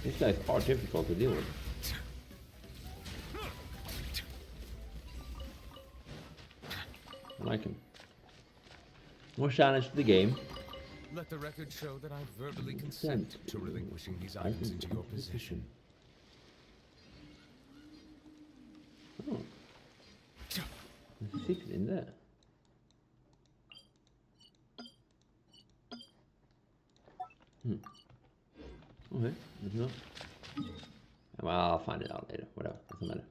These guys are difficult to deal with. I like him. More challenge to the game. Let the record show that I verbally consent to relinquishing these items into your possession. Oh. There's a secret in there. Okay, there's no. Well, I'll find it out later. Whatever, doesn't matter.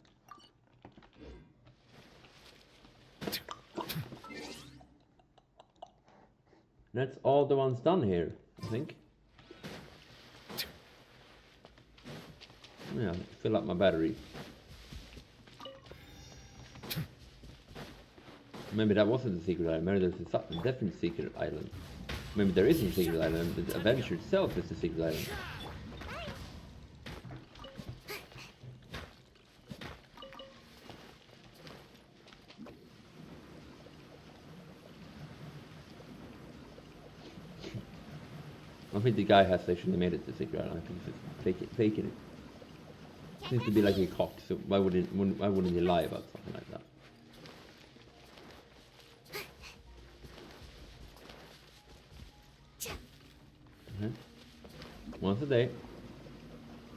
That's all the ones done here, I think. Yeah, fill up my battery. Maybe that wasn't the secret island. Maybe there's a different secret island. Maybe there isn't a secret island. The adventure itself is the secret island. think the guy has actually made it to Secret Island. I think he's just faking it. Seems to be like a cock, so why wouldn't he lie about something like that? Once a day.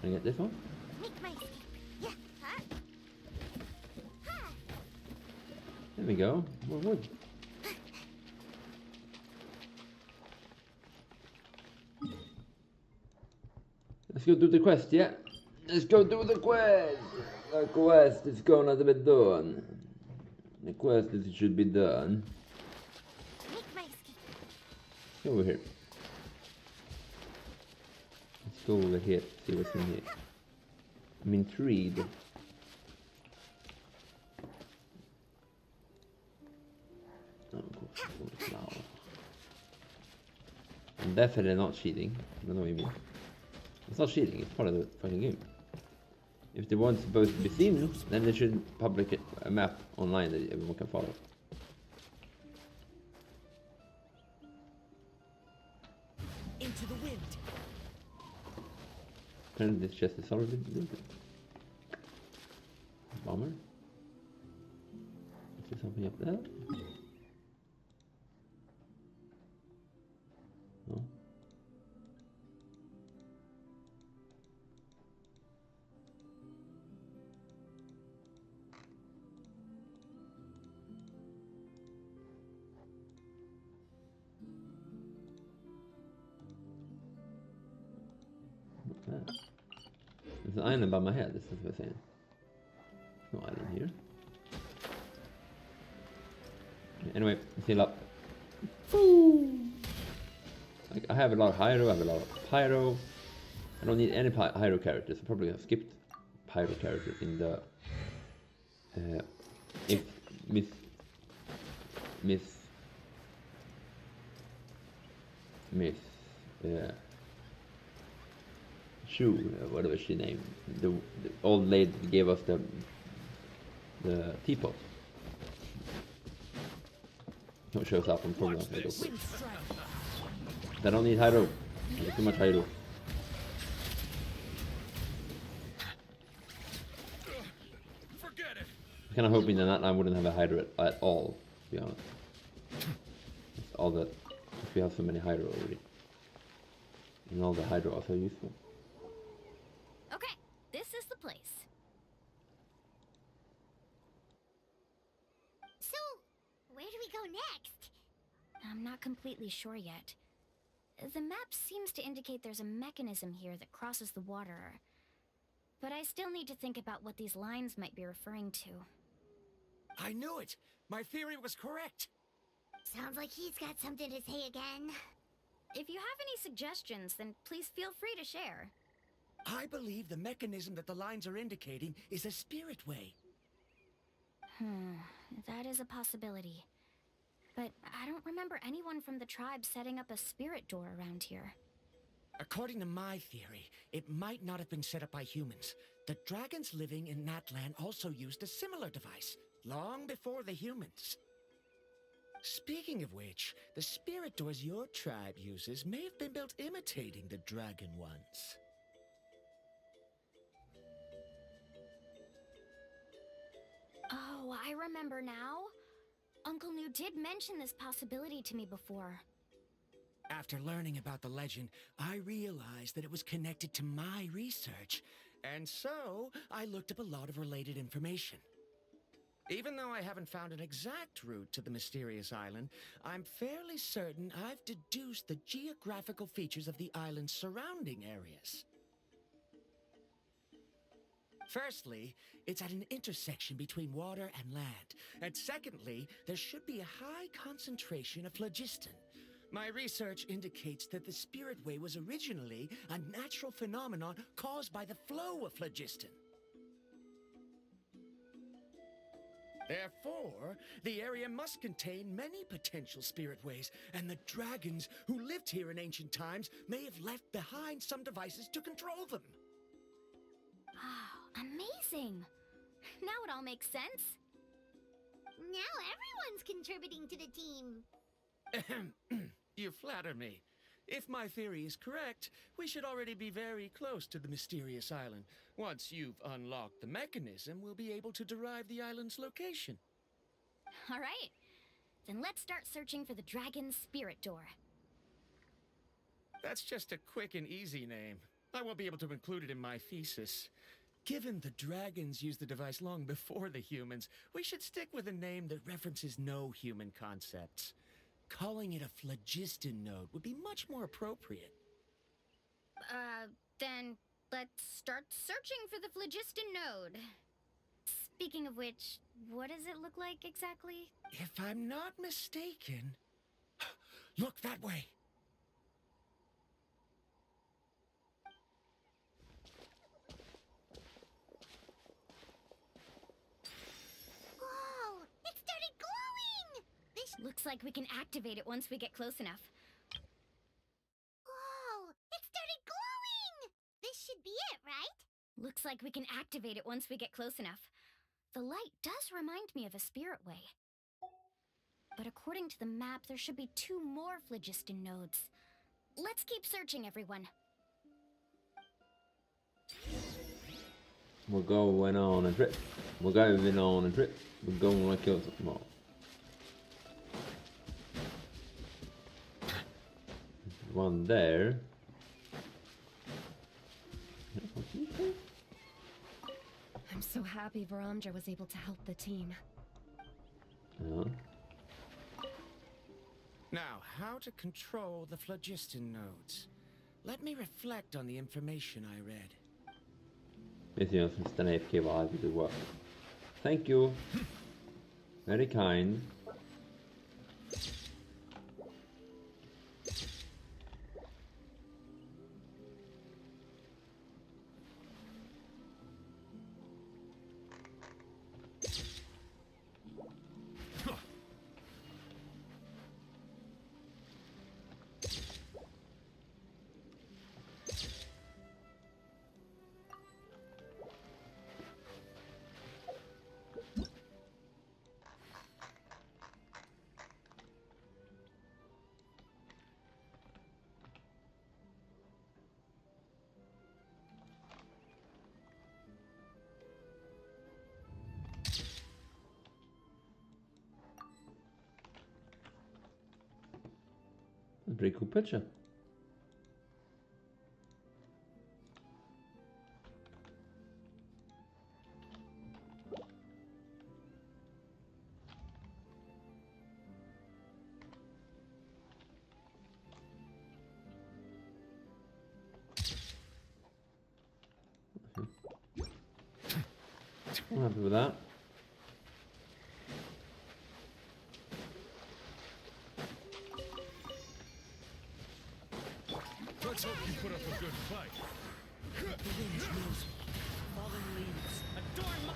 Can I get this one? There we go. More wood. Let's go do the quest, yeah? Let's go do the quest! The quest is gonna be done. The quest is should be done. Go over here. Let's go over here, see what's in here. I'm intrigued. Oh, cool. I'm definitely not cheating. I don't know what you mean. It's not cheating, it's part of the fucking game. If they want supposed to be seen, then they should publish a map online that everyone can follow. Into the wind. Apparently this chest is already built. Bomber. Is there something up there? No. There's an island by my head, this is what I'm saying. There's no island here. Anyway, let's heal up. Like, I have a lot of Hyro, I have a lot of Pyro. I don't need any Hyro characters. I probably have skipped Pyro character in the Shu, whatever she named, the old lady that gave us the teapot. What shows up on program. I don't need Hyro. There's too much Hyro. I'm kind of hoping that Natlan wouldn't have a Hyro at all, to be honest. It's all that, if we have so many Hyro already. And all the Hyro are so useful. Okay, this is the place. So, where do we go next? I'm not completely sure yet. The map seems to indicate there's a mechanism here that crosses the water. But I still need to think about what these lines might be referring to. I knew it! My theory was correct! Sounds like he's got something to say again. If you have any suggestions, then please feel free to share. I believe the mechanism that the lines are indicating is a spirit way. That is a possibility. But I don't remember anyone from the tribe setting up a spirit door around here. According to my theory, it might not have been set up by humans. The dragons living in Natlan also used a similar device, long before the humans. Speaking of which, the spirit doors your tribe uses may have been built imitating the dragon ones. Oh, I remember now. Uncle New did mention this possibility to me before. After learning about the legend, I realized that it was connected to my research, and so I looked up a lot of related information. Even though I haven't found an exact route to the mysterious island, I'm fairly certain I've deduced the geographical features of the island's surrounding areas. Firstly, it's at an intersection between water and land. And secondly, there should be a high concentration of phlogiston. My research indicates that the Spirit Way was originally a natural phenomenon caused by the flow of phlogiston. Therefore, the area must contain many potential spirit ways, and the dragons who lived here in ancient times may have left behind some devices to control them. Oh, amazing! Now it all makes sense. Now everyone's contributing to the team. You flatter me. If my theory is correct, we should already be very close to the mysterious island. Once you've unlocked the mechanism, we'll be able to derive the island's location. All right. Then let's start searching for the dragon's spirit door. That's just a quick and easy name. I won't be able to include it in my thesis. Given the dragons used the device long before the humans, we should stick with a name that references no human concepts. Calling it a phlogiston node would be much more appropriate. Then let's start searching for the phlogiston node. Speaking of which, what does it look like exactly? If I'm not mistaken... Look that way! Whoa! It started glowing! This Looks like we can activate it once we get close enough. Whoa! It started glowing! This should be it, right? Looks like we can activate it once we get close enough. The light does remind me of a spirit way. But according to the map, there should be 2 more phlogiston nodes. Let's keep searching, everyone. We're going on a trip. We're going on a trip. We're going to kill some more. One there. I'm so happy Varamdra was able to help the team. Yeah. Now, how to control the phlogiston nodes? Let me reflect on the information I read. Vet jag som stannar AFK var alltid du var. Thank you. Very kind. A pretty cool picture. I'm happy with that. Let's hope you put up a good fight. The wind moves. Fallen leaves. Adorn my...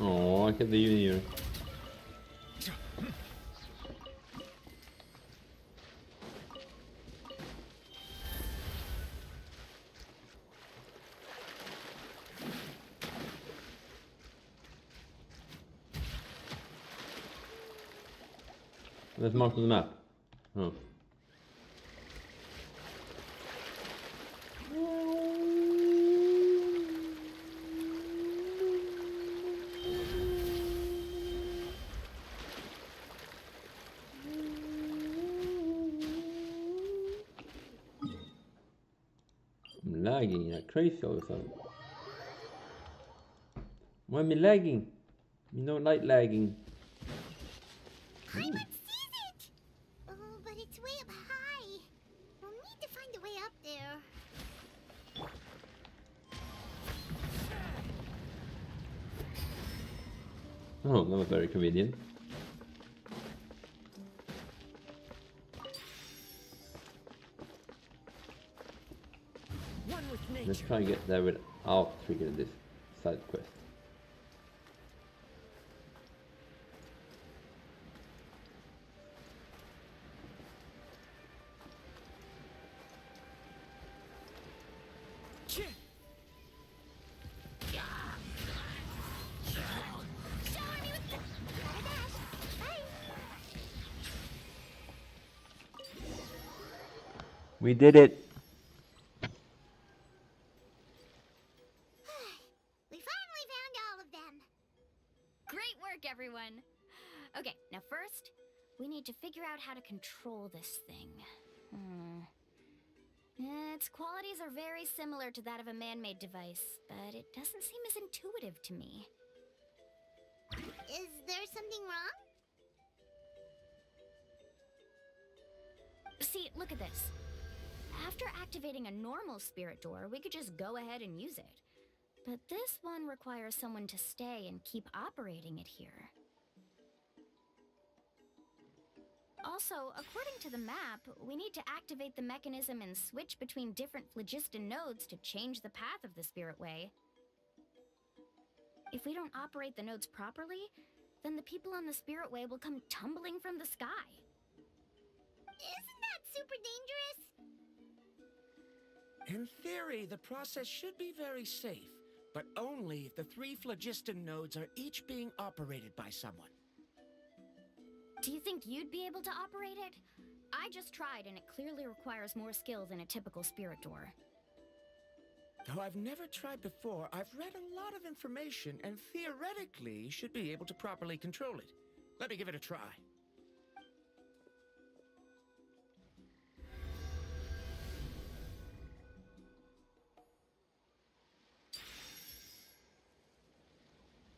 Oh, I get the junior. Let's mark the map. Oh. I'm lagging like crazy all of a sudden. Why am I lagging? You don't like lagging. Pilot sees it! Oh, but it's way up high. We'll need to find a way up there. Oh, that was very convenient. One with nature. Let's try and get there without triggering this side quest. We did it! We finally found all of them. Great work, everyone. Okay, now first, we need to figure out how to control this thing. Its qualities are very similar to that of a man-made device, but it doesn't seem as intuitive to me. Is there something wrong? See, look at this. After activating a normal spirit door, we could just go ahead and use it. But this one requires someone to stay and keep operating it here. Also, according to the map, we need to activate the mechanism and switch between different phlogiston nodes to change the path of the spirit way. If we don't operate the nodes properly, then the people on the spirit way will come tumbling from the sky. Isn't that super dangerous? In theory, the process should be very safe, but only if the 3 phlogiston nodes are each being operated by someone. Do you think you'd be able to operate it? I just tried, and it clearly requires more skill than a typical spirit door. Though I've never tried before, I've read a lot of information and theoretically should be able to properly control it. Let me give it a try.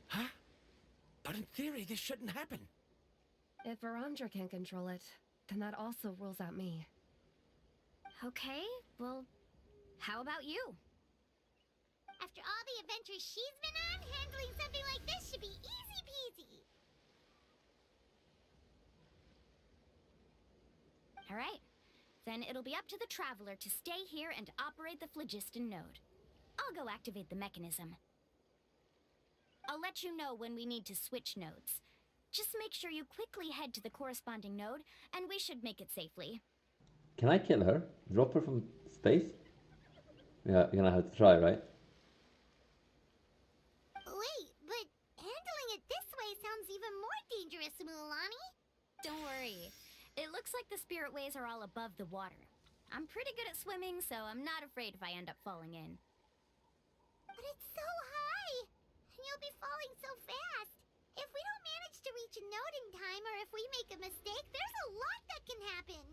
Huh? But in theory, this shouldn't happen. If Varamdra can control it, then that also rules out me. Okay, well, how about you? After all the adventures she's been on, handling something like this should be easy peasy. Alright, then it'll be up to the Traveler to stay here and operate the phlogiston node. I'll go activate the mechanism. I'll let you know when we need to switch nodes. Just make sure you quickly head to the corresponding node, and we should make it safely. Can I kill her? Drop her from space? Yeah, we're gonna have to try, right? Wait, but handling it this way sounds even more dangerous, Mualani. Don't worry. It looks like the spirit ways are all above the water. I'm pretty good at swimming, so I'm not afraid if I end up falling in. But it's so high, and you'll be falling so fast. If we don't manage to reach a node in time, or if we make a mistake, there's a lot that can happen.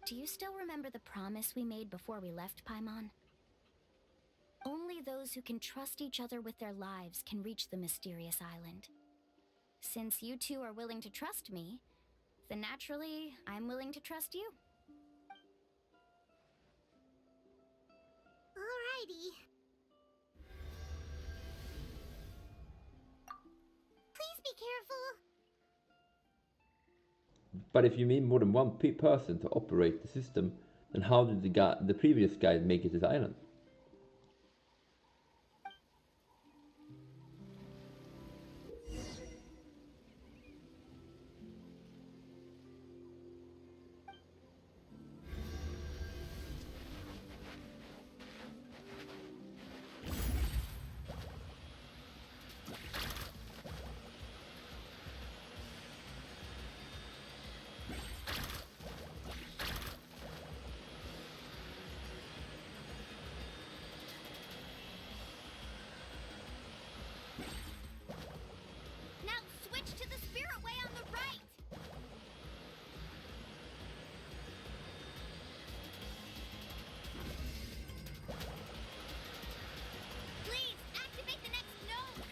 Do you still remember the promise we made before we left Paimon? Only those who can trust each other with their lives can reach the mysterious island. Since you two are willing to trust me, then naturally, I'm willing to trust you. Alrighty. Please be careful. But if you need more than one person to operate the system, then how did the previous guy make it to the island? Now switch to the spirit way on the right. Please activate the next node.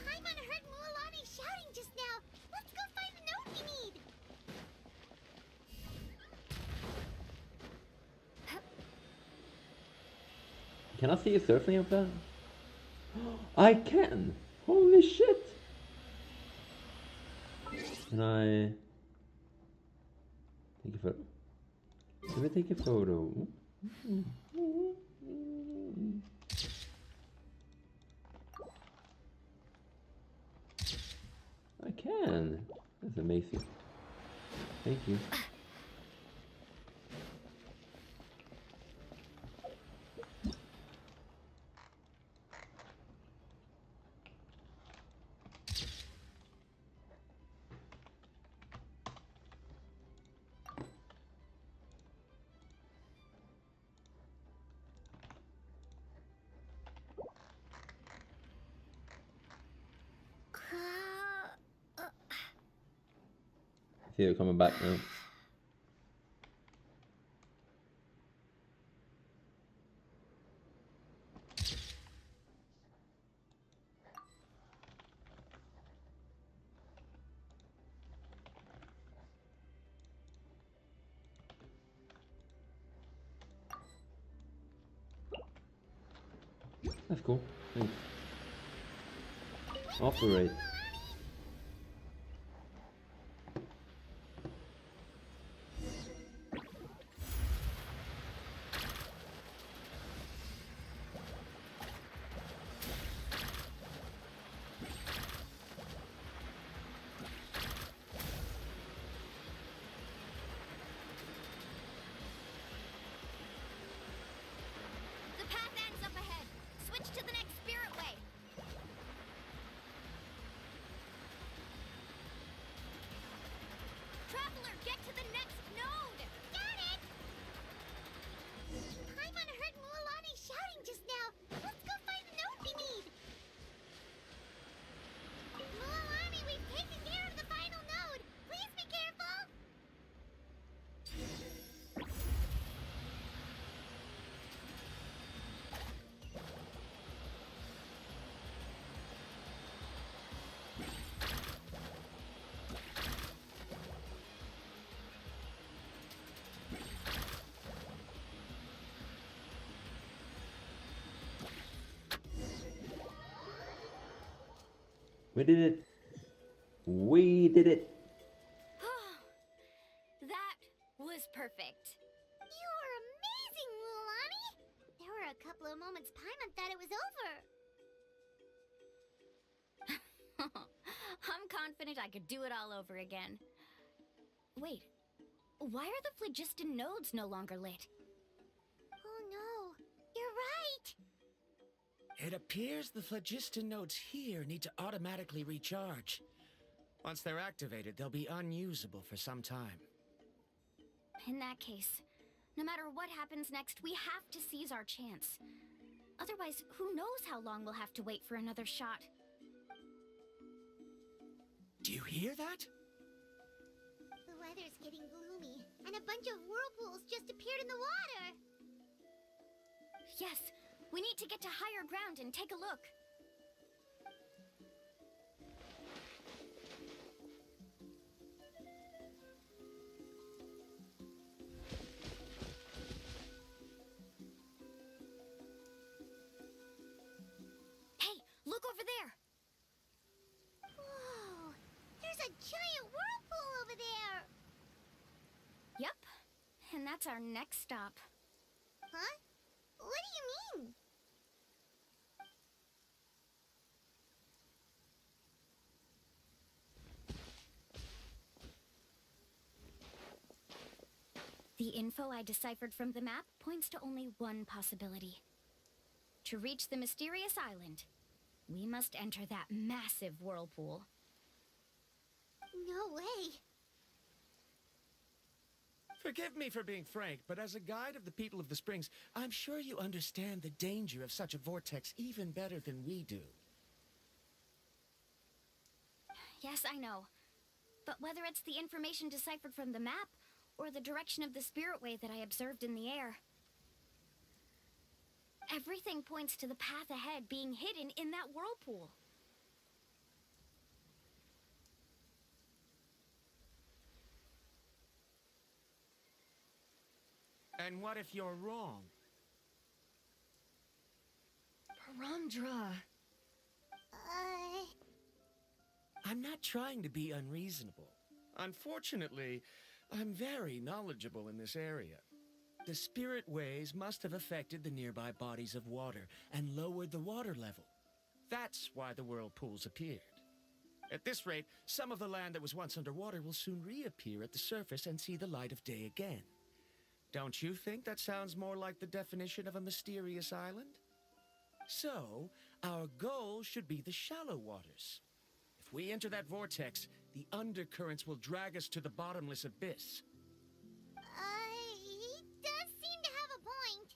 Paimon heard Mualani shouting just now. Let's go find the node we need. Can I see you surfing up there? I can! Holy shit! Can I take a photo? Can I take a photo? I can! That's amazing. Thank you. See you coming back now. That's cool. Thanks. Operate. The path ends up ahead. Switch to the next spirit way. Traveler, get to the next node. Got it! Paimon heard Mualani shouting just now. Let's go find the node we need. Mualani, we've taken care of the final node. Please be careful. We did it. We did it. That was perfect. You were amazing, Mualani. There were a couple of moments Paimon thought it was over. I'm confident I could do it all over again. Wait, why are the phlogiston nodes no longer lit? Oh no, you're right. It appears the phlogiston nodes here need to automatically recharge. Once they're activated, they'll be unusable for some time. In that case, no matter what happens next, we have to seize our chance. Otherwise, who knows how long we'll have to wait for another shot. Do you hear that? The weather's getting gloomy, and a bunch of whirlpools just appeared in the water. Yes, we need to get to higher ground and take a look. Hey, look over there! Whoa, there's a giant whirlpool over there. Yep, and that's our next stop. Huh? What do you mean? The info I deciphered from the map points to only one possibility. To reach the mysterious island, we must enter that massive whirlpool. No way. Forgive me for being frank, but as a guide of the people of the Springs, I'm sure you understand the danger of such a vortex even better than we do. Yes, I know. But whether it's the information deciphered from the map, or the direction of the spirit way that I observed in the air, everything points to the path ahead being hidden in that whirlpool. And what if you're wrong? Bromdra. I'm not trying to be unreasonable. Unfortunately, I'm very knowledgeable in this area. The spirit ways must have affected the nearby bodies of water and lowered the water level. That's why the whirlpools appeared. At this rate, some of the land that was once underwater will soon reappear at the surface and see the light of day again. Don't you think that sounds more like the definition of a mysterious island? So, our goal should be the shallow waters. If we enter that vortex, the undercurrents will drag us to the bottomless abyss. He does seem to have a point.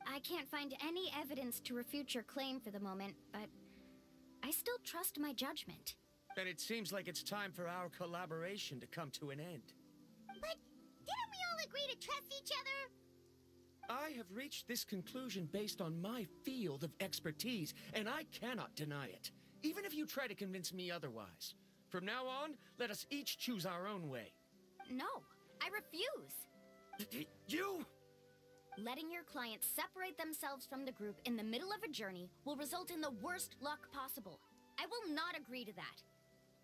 I can't find any evidence to refute your claim for the moment, but I still trust my judgment. Then it seems like it's time for our collaboration to come to an end. But didn't we all agree to trust each other? I have reached this conclusion based on my field of expertise, and I cannot deny it, even if you try to convince me otherwise. From now on, let us each choose our own way. No, I refuse. You? Letting your clients separate themselves from the group in the middle of a journey will result in the worst luck possible. I will not agree to that.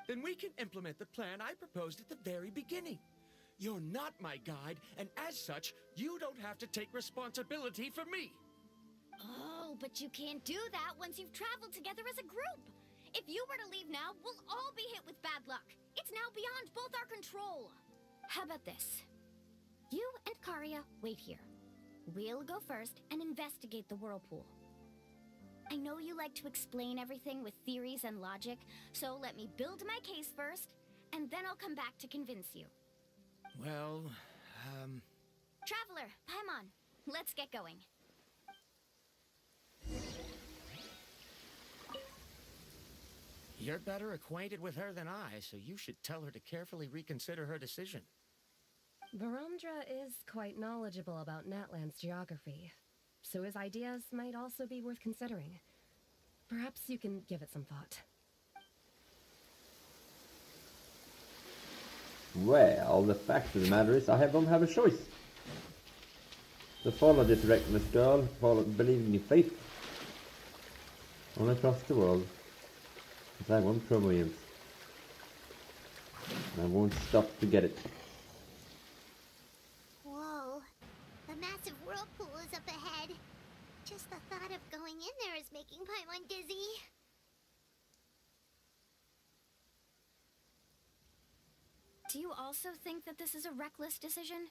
Then we can implement the plan I proposed at the very beginning. You're not my guide, and as such, you don't have to take responsibility for me. Oh, but you can't do that once you've traveled together as a group. If you were to leave now, we'll all be hit with bad luck. It's now beyond both our control. How about this? You and Karia wait here. We'll go first and investigate the whirlpool. I know you like to explain everything with theories and logic, so let me build my case first, and then I'll come back to convince you. Well, Traveler, Paimon, let's get going. You're better acquainted with her than I, so you should tell her to carefully reconsider her decision. Varamdra is quite knowledgeable about Natlan's geography, so his ideas might also be worth considering. Perhaps you can give it some thought. Well, the fact of the matter is I don't have a choice. So follow this reckless girl, believe in your faith. All across the world. Because I want promotions. And I won't stop to get it. Whoa. The massive whirlpool is up ahead. Just the thought of going in there is making Paimon dizzy. Do you also think that this is a reckless decision?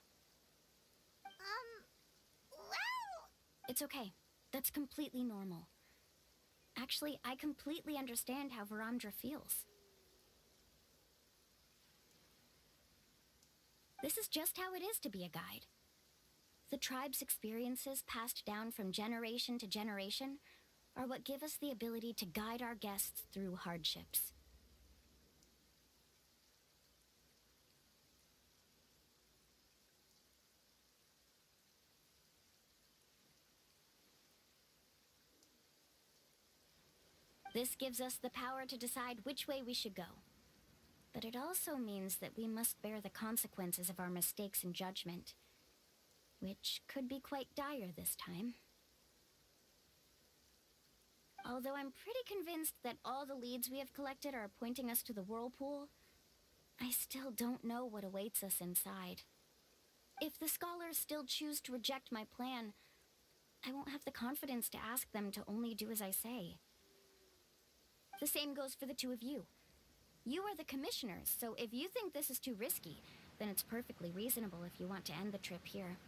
Well... It's okay. That's completely normal. Actually, I completely understand how Varamdra feels. This is just how it is to be a guide. The tribe's experiences passed down from generation to generation are what give us the ability to guide our guests through hardships. This gives us the power to decide which way we should go. But it also means that we must bear the consequences of our mistakes and judgment, which could be quite dire this time. Although I'm pretty convinced that all the leads we have collected are pointing us to the whirlpool, I still don't know what awaits us inside. If the scholars still choose to reject my plan, I won't have the confidence to ask them to only do as I say. The same goes for the two of you. You are the commissioners, so if you think this is too risky, then it's perfectly reasonable if you want to end the trip here.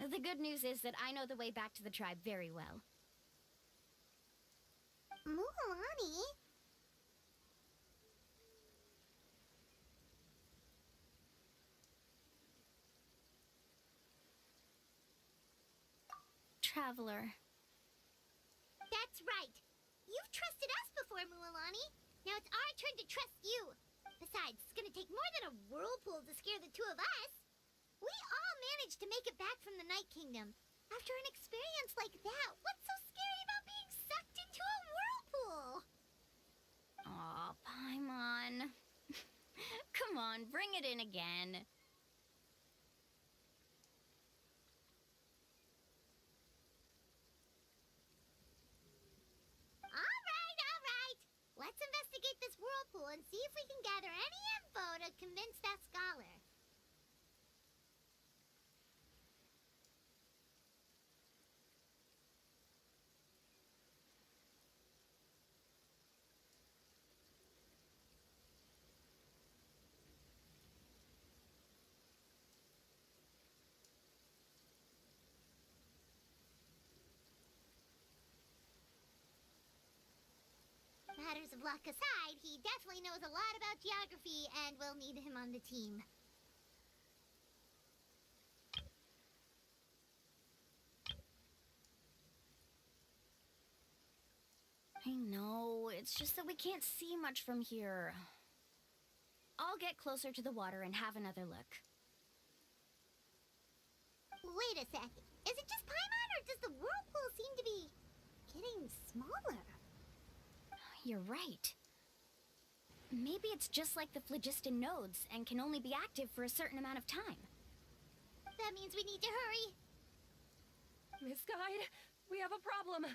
The good news is that I know the way back to the tribe very well. Mualani? Traveler. That's right. You've trusted us before, Mualani. Now it's our turn to trust you. Besides, it's gonna take more than a whirlpool to scare the two of us. We all managed to make it back from the Night Kingdom. After an experience like that, what's so scary about being sucked into a whirlpool? Aw, Paimon. Come on, bring it in again. All right. Let's investigate this whirlpool and see if we can gather any info to convince that scholar. Matters of luck aside, he definitely knows a lot about geography, and we'll need him on the team. I know, it's just that we can't see much from here. I'll get closer to the water and have another look. Wait a sec. Is it just Paimon, or does the whirlpool seem to be getting smaller? You're right. Maybe it's just like the phlogiston nodes and can only be active for a certain amount of time. That means we need to hurry. Miss Guide, we have a problem.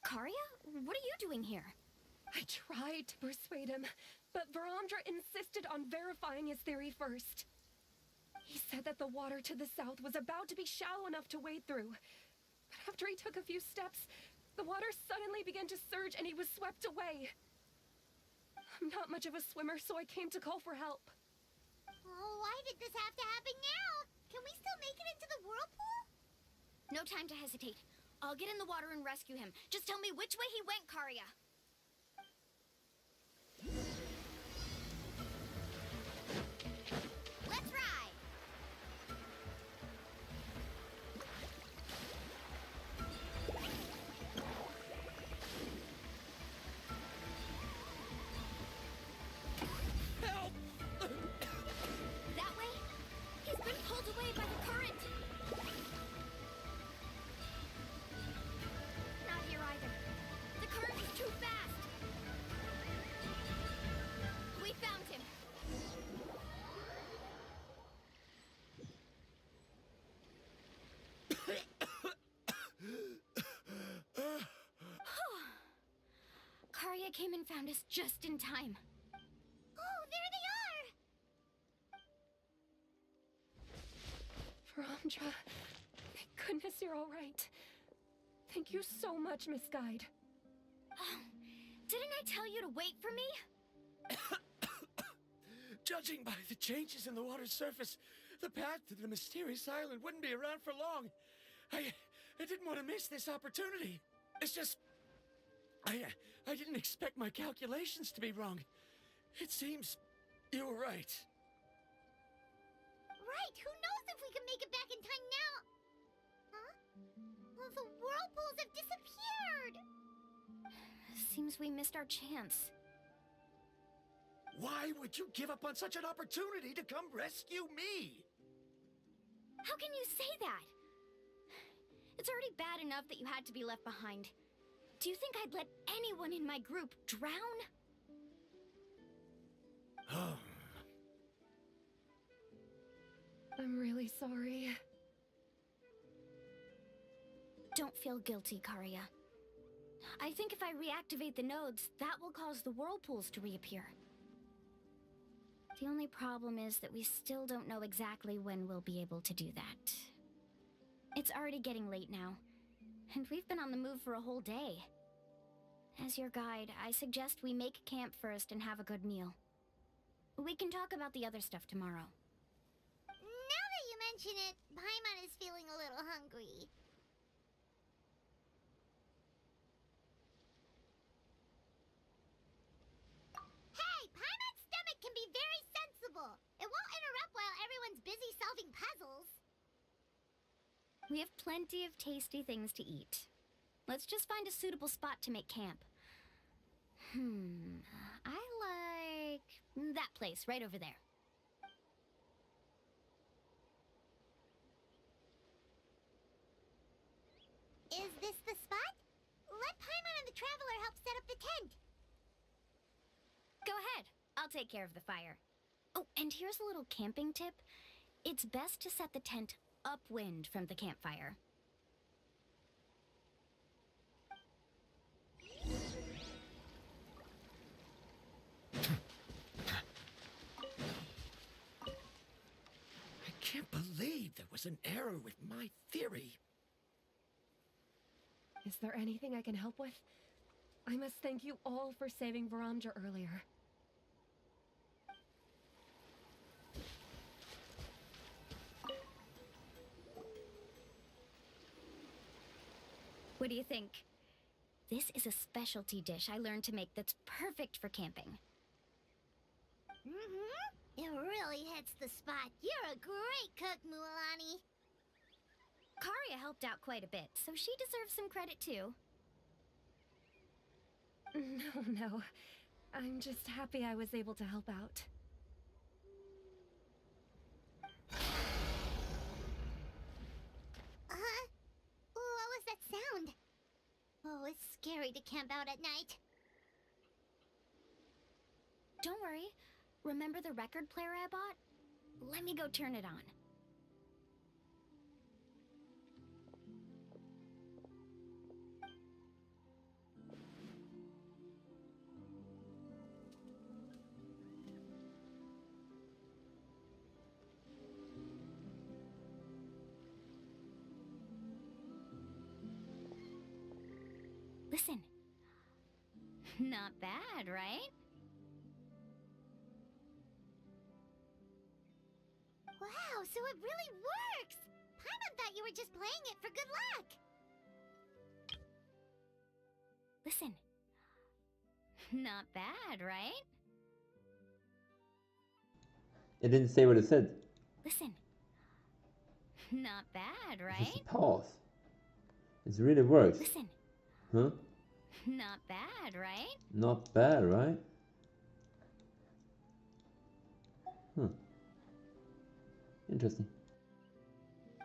Karia, what are you doing here? I tried to persuade him, but Varamdra insisted on verifying his theory first. He said that the water to the south was about to be shallow enough to wade through. But after he took a few steps, the water suddenly began to surge and he was swept away. I'm not much of a swimmer, so I came to call for help. Oh, why did this have to happen now? Can we still make it into the whirlpool? No time to hesitate. I'll get in the water and rescue him. Just tell me which way he went, Karia. Let's ride! Help! That way? He's been pulled away by the current. Not here either. The current is too fast. We found him. Karia came and found us just in time. Oh, there they are! Varamdra, thank goodness you're all right. Thank you so much, Miss Guide. Oh, didn't I tell you to wait for me? Judging by the changes in the water's surface, the path to the mysterious island wouldn't be around for long. I didn't want to miss this opportunity. It's just... I didn't expect my calculations to be wrong. It seems you were right. Right, who knows if we can make it back in time now? Huh? Well, the whirlpools have disappeared! Seems we missed our chance. Why would you give up on such an opportunity to come rescue me? How can you say that? It's already bad enough that you had to be left behind. Do you think I'd let anyone in my group drown? I'm really sorry. Don't feel guilty, Karia. I think if I reactivate the nodes, that will cause the whirlpools to reappear. The only problem is that we still don't know exactly when we'll be able to do that. It's already getting late now, and we've been on the move for a whole day. As your guide, I suggest we make camp first and have a good meal. We can talk about the other stuff tomorrow. Now that you mention it, Paimon is feeling a little hungry. Hey, Paimon's stomach can be very sensible. It won't interrupt while everyone's busy solving puzzles. We have plenty of tasty things to eat. Let's just find a suitable spot to make camp. I like that place right over there. Is this the spot? Let Paimon and the Traveler help set up the tent. Go ahead. I'll take care of the fire. Oh, and here's a little camping tip. It's best to set the tent upwind from the campfire. I can't believe there was an error with my theory. Is there anything I can help with? I must thank you all for saving Varamdra earlier. What do you think? This is a specialty dish I learned to make that's perfect for camping. It really hits the spot. You're a great cook, Mualani. Karia helped out quite a bit, so she deserves some credit too. No. I'm just happy I was able to help out. What was that sound? Oh, it's scary to camp out at night. Don't worry. Remember the record player I bought? Let me go turn it on. Listen. Not bad, right? Wow, so it really works! Paimon thought you were just playing it for good luck! Listen. Not bad, right? It didn't say what it said. Listen. Not bad, It's right? just a pause. It really works. Listen. Huh? Not bad, right? Not bad, right? Huh. Interesting.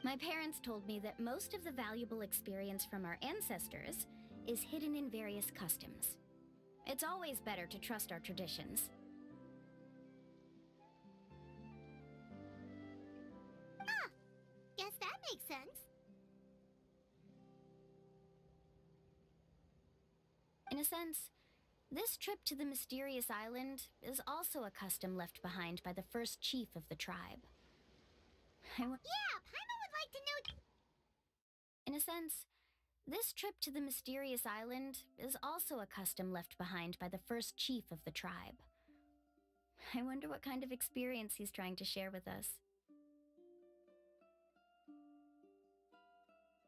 My parents told me that most of the valuable experience from our ancestors is hidden in various customs. It's always better to trust our traditions. Ah! Guess that makes sense. In a sense, this trip to the mysterious island is also a custom left behind by the first chief of the tribe. Yeah, Paimon would like to know... In a sense, this trip to the mysterious island is also a custom left behind by the first chief of the tribe. I wonder what kind of experience he's trying to share with us.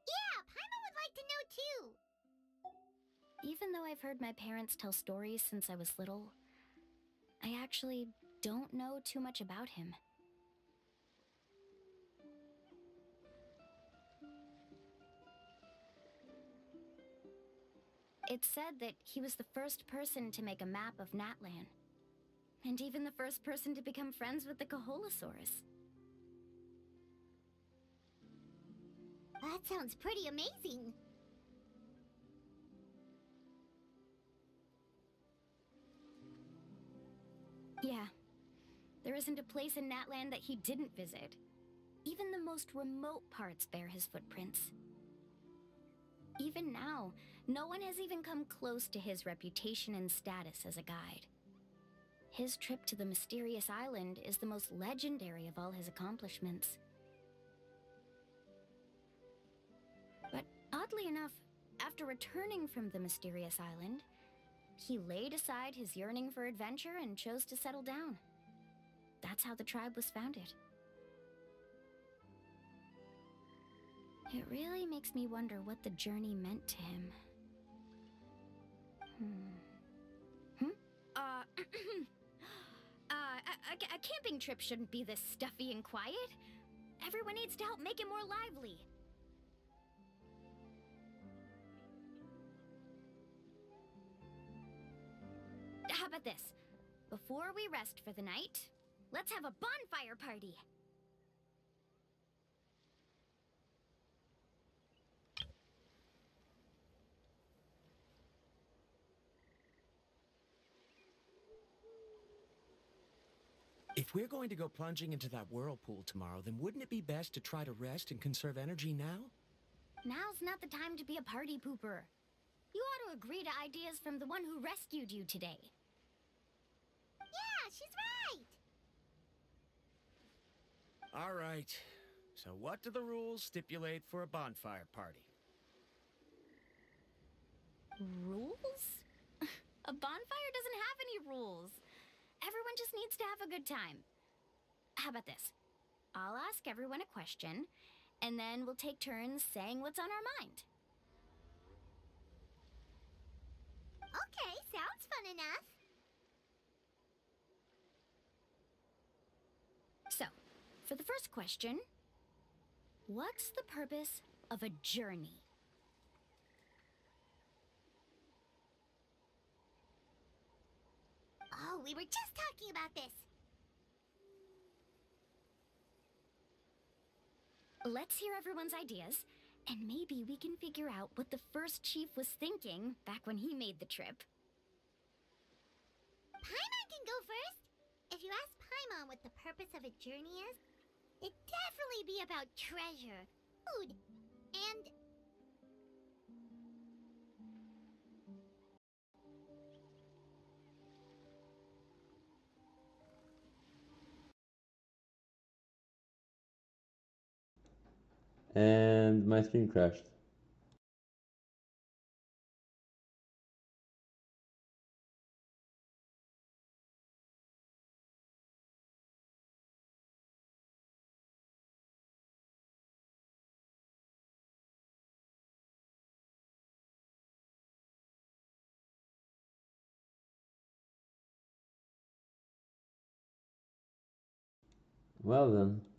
Yeah, Paimon would like to know too! Even though I've heard my parents tell stories since I was little, I actually don't know too much about him. It's said that he was the first person to make a map of Natlan, and even the first person to become friends with the Coholosaurus. That sounds pretty amazing. Yeah, there isn't a place in Natlan that he didn't visit. Even the most remote parts bear his footprints. Even now, no one has even come close to his reputation and status as a guide. His trip to the mysterious island is the most legendary of all his accomplishments. But oddly enough, after returning from the mysterious island, he laid aside his yearning for adventure and chose to settle down. That's how the tribe was founded. It really makes me wonder what the journey meant to him. A camping trip shouldn't be this stuffy and quiet. Everyone needs to help make it more lively. How about this? Before we rest for the night, let's have a bonfire party. If we're going to go plunging into that whirlpool tomorrow, then wouldn't it be best to try to rest and conserve energy now? Now's not the time to be a party pooper. You ought to agree to ideas from the one who rescued you today. Yeah, she's right! All right. So what do the rules stipulate for a bonfire party? Rules? A bonfire doesn't have any rules. Everyone just needs to have a good time. How about this? I'll ask everyone a question, and then we'll take turns saying what's on our mind. Okay, sounds fun enough. So, for the first question, what's the purpose of a journey? know, we were just talking about this. Let's hear everyone's ideas, and maybe we can figure out what the first chief was thinking back when he made the trip. Paimon can go first. If you ask Paimon what the purpose of a journey is, it'd definitely be about treasure, food, and... And my screen crashed. Well then.